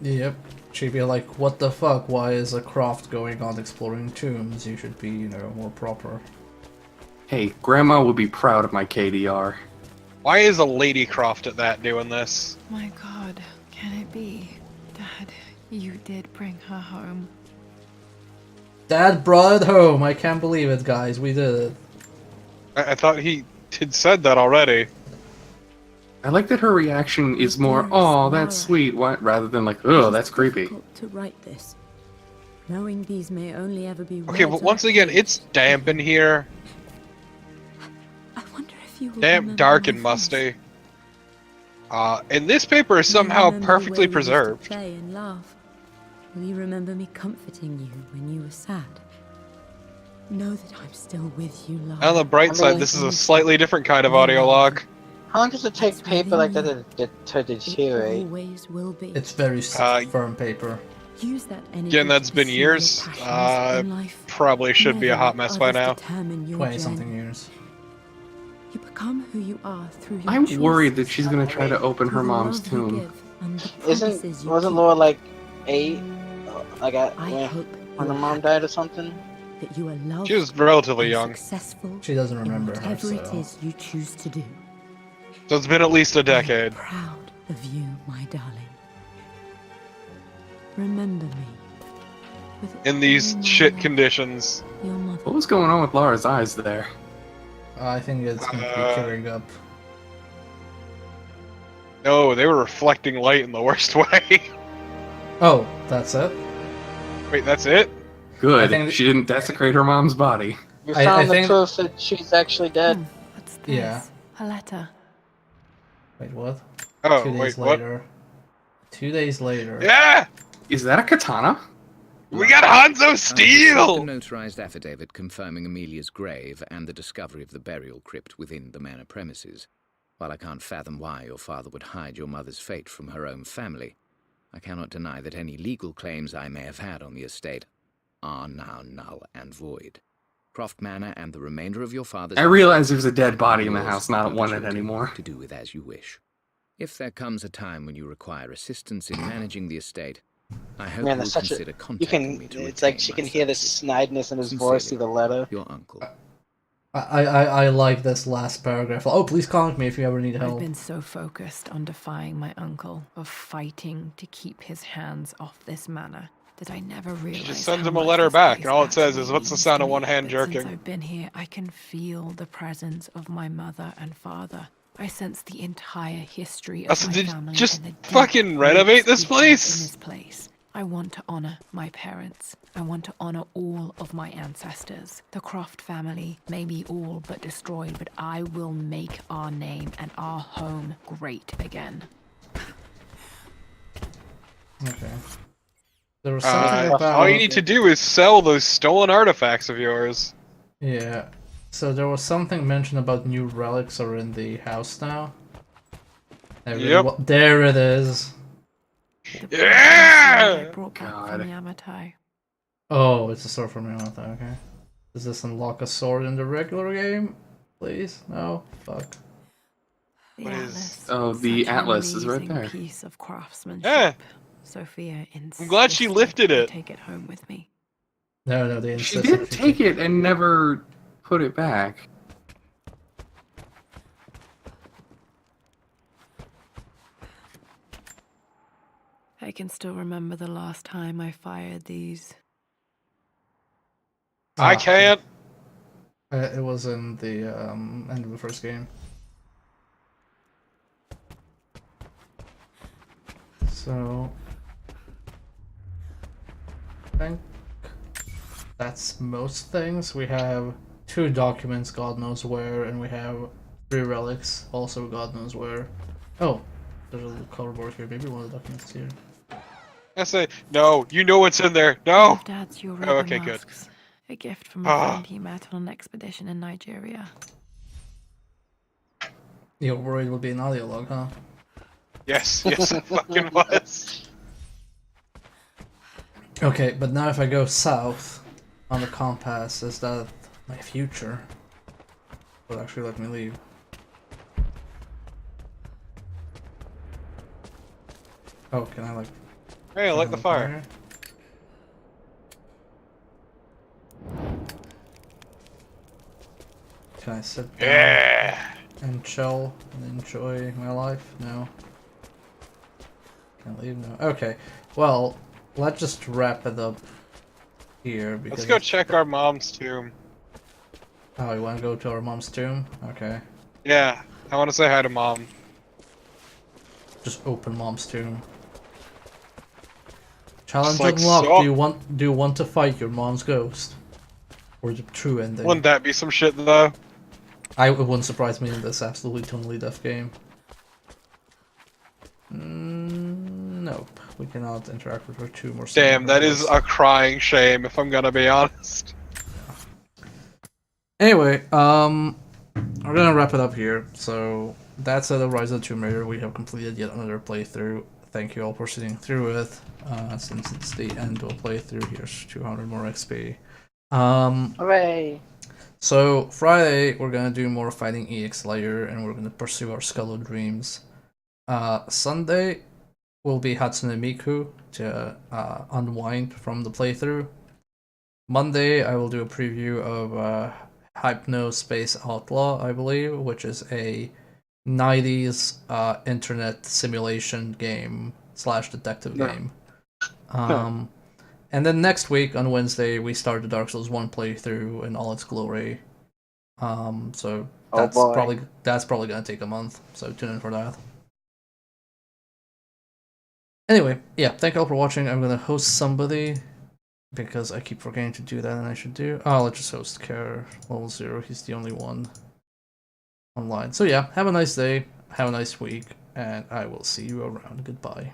Yep. She'd be like, what the fuck? Why is a Croft going on exploring tombs? You should be, you know, more proper. Hey, Grandma would be proud of my KDR. Why is a Lady Croft at that doing this? My God, can it be? Dad, you did bring her home. Dad brought it home. I can't believe it, guys. We did it. I thought he had said that already. I like that her reaction is more, "Oh, that's sweet," what, rather than like, "Oh, that's creepy." To write this, knowing these may only ever be Okay, but once again, it's damp in here. I wonder if you will Damp, remember dark, my and musty. And this paper is somehow remember the perfectly way we used to preserved. play and laugh? Will you remember me comforting you when you were sad? Know that I'm still with you, love. On the bright side, this is a slightly different kind of audio log. How long does it take paper like that to deteriorate? Always will be. It's very firm paper. Use that energy. Again, that's to been pursue your years. passions in life. Probably should be a Never hot mess by let now. others determine your 20-something journey. years. You become who you are through your I'm choices. worried that she's gonna try to open her Through the mom's love you tomb. give and the promises you Wasn't keep. Laura like 8? Like I when hope her you're mom died or something? that you are loved. She was relatively and young. Successful She doesn't in remember her, whatever it so- is you choose to do. So it's been at least a decade. Proud of you, my darling. Remember me. With In these all my shit love, conditions. your mother. What was going on with Lara's eyes there? I think it's going to be clearing up. No, they were reflecting light in the worst way. Oh, that's it? Wait, that's it? Good. think- She didn't desecrate her mom's body. We I found the think- proof that she's actually dead. What's this? Yeah. A letter. Wait, what? Oh, 2 days wait, what? later. 2 days later. Yeah! Is that a katana? We got Hanzo I've Steel! received a notarized affidavit confirming Amelia's grave and the discovery of the burial crypt within the manor premises. While I can't fathom why your father would hide your mother's fate from her own family, I cannot deny that any legal claims I may have had on the estate are now null and void. Croft Manor and the remainder of your father's... I realize there's a dead body in the yours house, not wanted perpetuity anymore. To do with as you wish. If there comes a time when you require assistance in managing the estate, I hope Man, you will that's such consider a. You contacting can. me to It's like retain she my can hear the services. snideness in his voice through the letter. Your uncle. I like this last paragraph. Oh, please contact me if you ever need I've help. been so focused on defying my uncle, of fighting to keep his hands off this manor, that I never realized. She just sends how him a much letter this back, place and all it says actually is, "What's the means sound to of me." one hand But jerking? Since I've been here, I can feel the presence of my mother and father. I sense the entire history of Also, my did family just and the deep fucking renovate roots this we have place? in this place. I want to honor my parents. I want to honor all of my ancestors. The Croft family may be all but destroyed, but I will make our name and our home great again. Okay. There was something about... all you need to do is sell those stolen artifacts of yours. Yeah. So there was something mentioned about new relics are in the house now. Yep. There it is. Yeah! I brought back God. from Yamatai. Oh, it's a sword from Yamato, okay. Does this unlock a sword in the regular game? Please? No? Fuck. The What atlas. is- Oh, the Such an atlas is right amazing there. Piece of craftsmanship. Yeah. Sophia I'm glad she lifted I it. take it home with me. No, they She insisted did take it and never put it back. I can still remember the last time I fired these. I can't. It was in the end of the first game. So I think that's most things. We have 2 documents, God knows where, and we have 3 relics, also God knows where. Oh, there's a little cardboard here. Maybe one of the documents is here. I say, no, you know what's in there. No! Dad's Oh, Yoruba okay, good. masks. A gift from a Ah. friend he met on an expedition in Nigeria. You're worried it would be an audio log, huh? Yes, yes, it fucking was. Okay, but now if I go south on the compass, is that my future? Will actually let me leave. Oh, can I like... Hey, light the fire. Can I sit down and chill and enjoy my life? No. Can I leave? No. Okay. Well, let's just wrap it up here because... Let's go check our mom's tomb. Oh, you want to go to our mom's tomb? Okay. Yeah, I want to say hi to mom. Just open mom's tomb. Challenge like unlocked. so- Do you want to fight your mom's ghost? Or the true ending? Wouldn't that be some shit though? It wouldn't surprise me in this absolutely totally deaf game. Nope. We cannot interact with her tomb or something. Damn, that is a crying shame if I'm gonna be honest. Anyway, we're gonna wrap it up here. So that's the Rise of the Tomb Raider. We have completed yet another playthrough. Thank you all for sitting through it. Since it's the end of a playthrough, here's 200 more XP. Hooray! So Friday we're gonna do more fighting EX Layer, and we're gonna pursue our Skull of Dreams. Sunday will be Hatsune Miku to unwind from the playthrough. Monday I will do a preview of Hypno Space Outlaw, I believe, which is a 90s internet simulation game / detective game. And then next week on Wednesday we start the Dark Souls 1 playthrough in all its glory. So that's probably gonna take a month. So tune in for that. Anyway, yeah, thank you all for watching. I'm gonna host somebody because I keep forgetting to do that, and I should do. Oh, let's just host Care level 0. He's the only one online. So yeah, have a nice day, have a nice week, and I will see you around. Goodbye.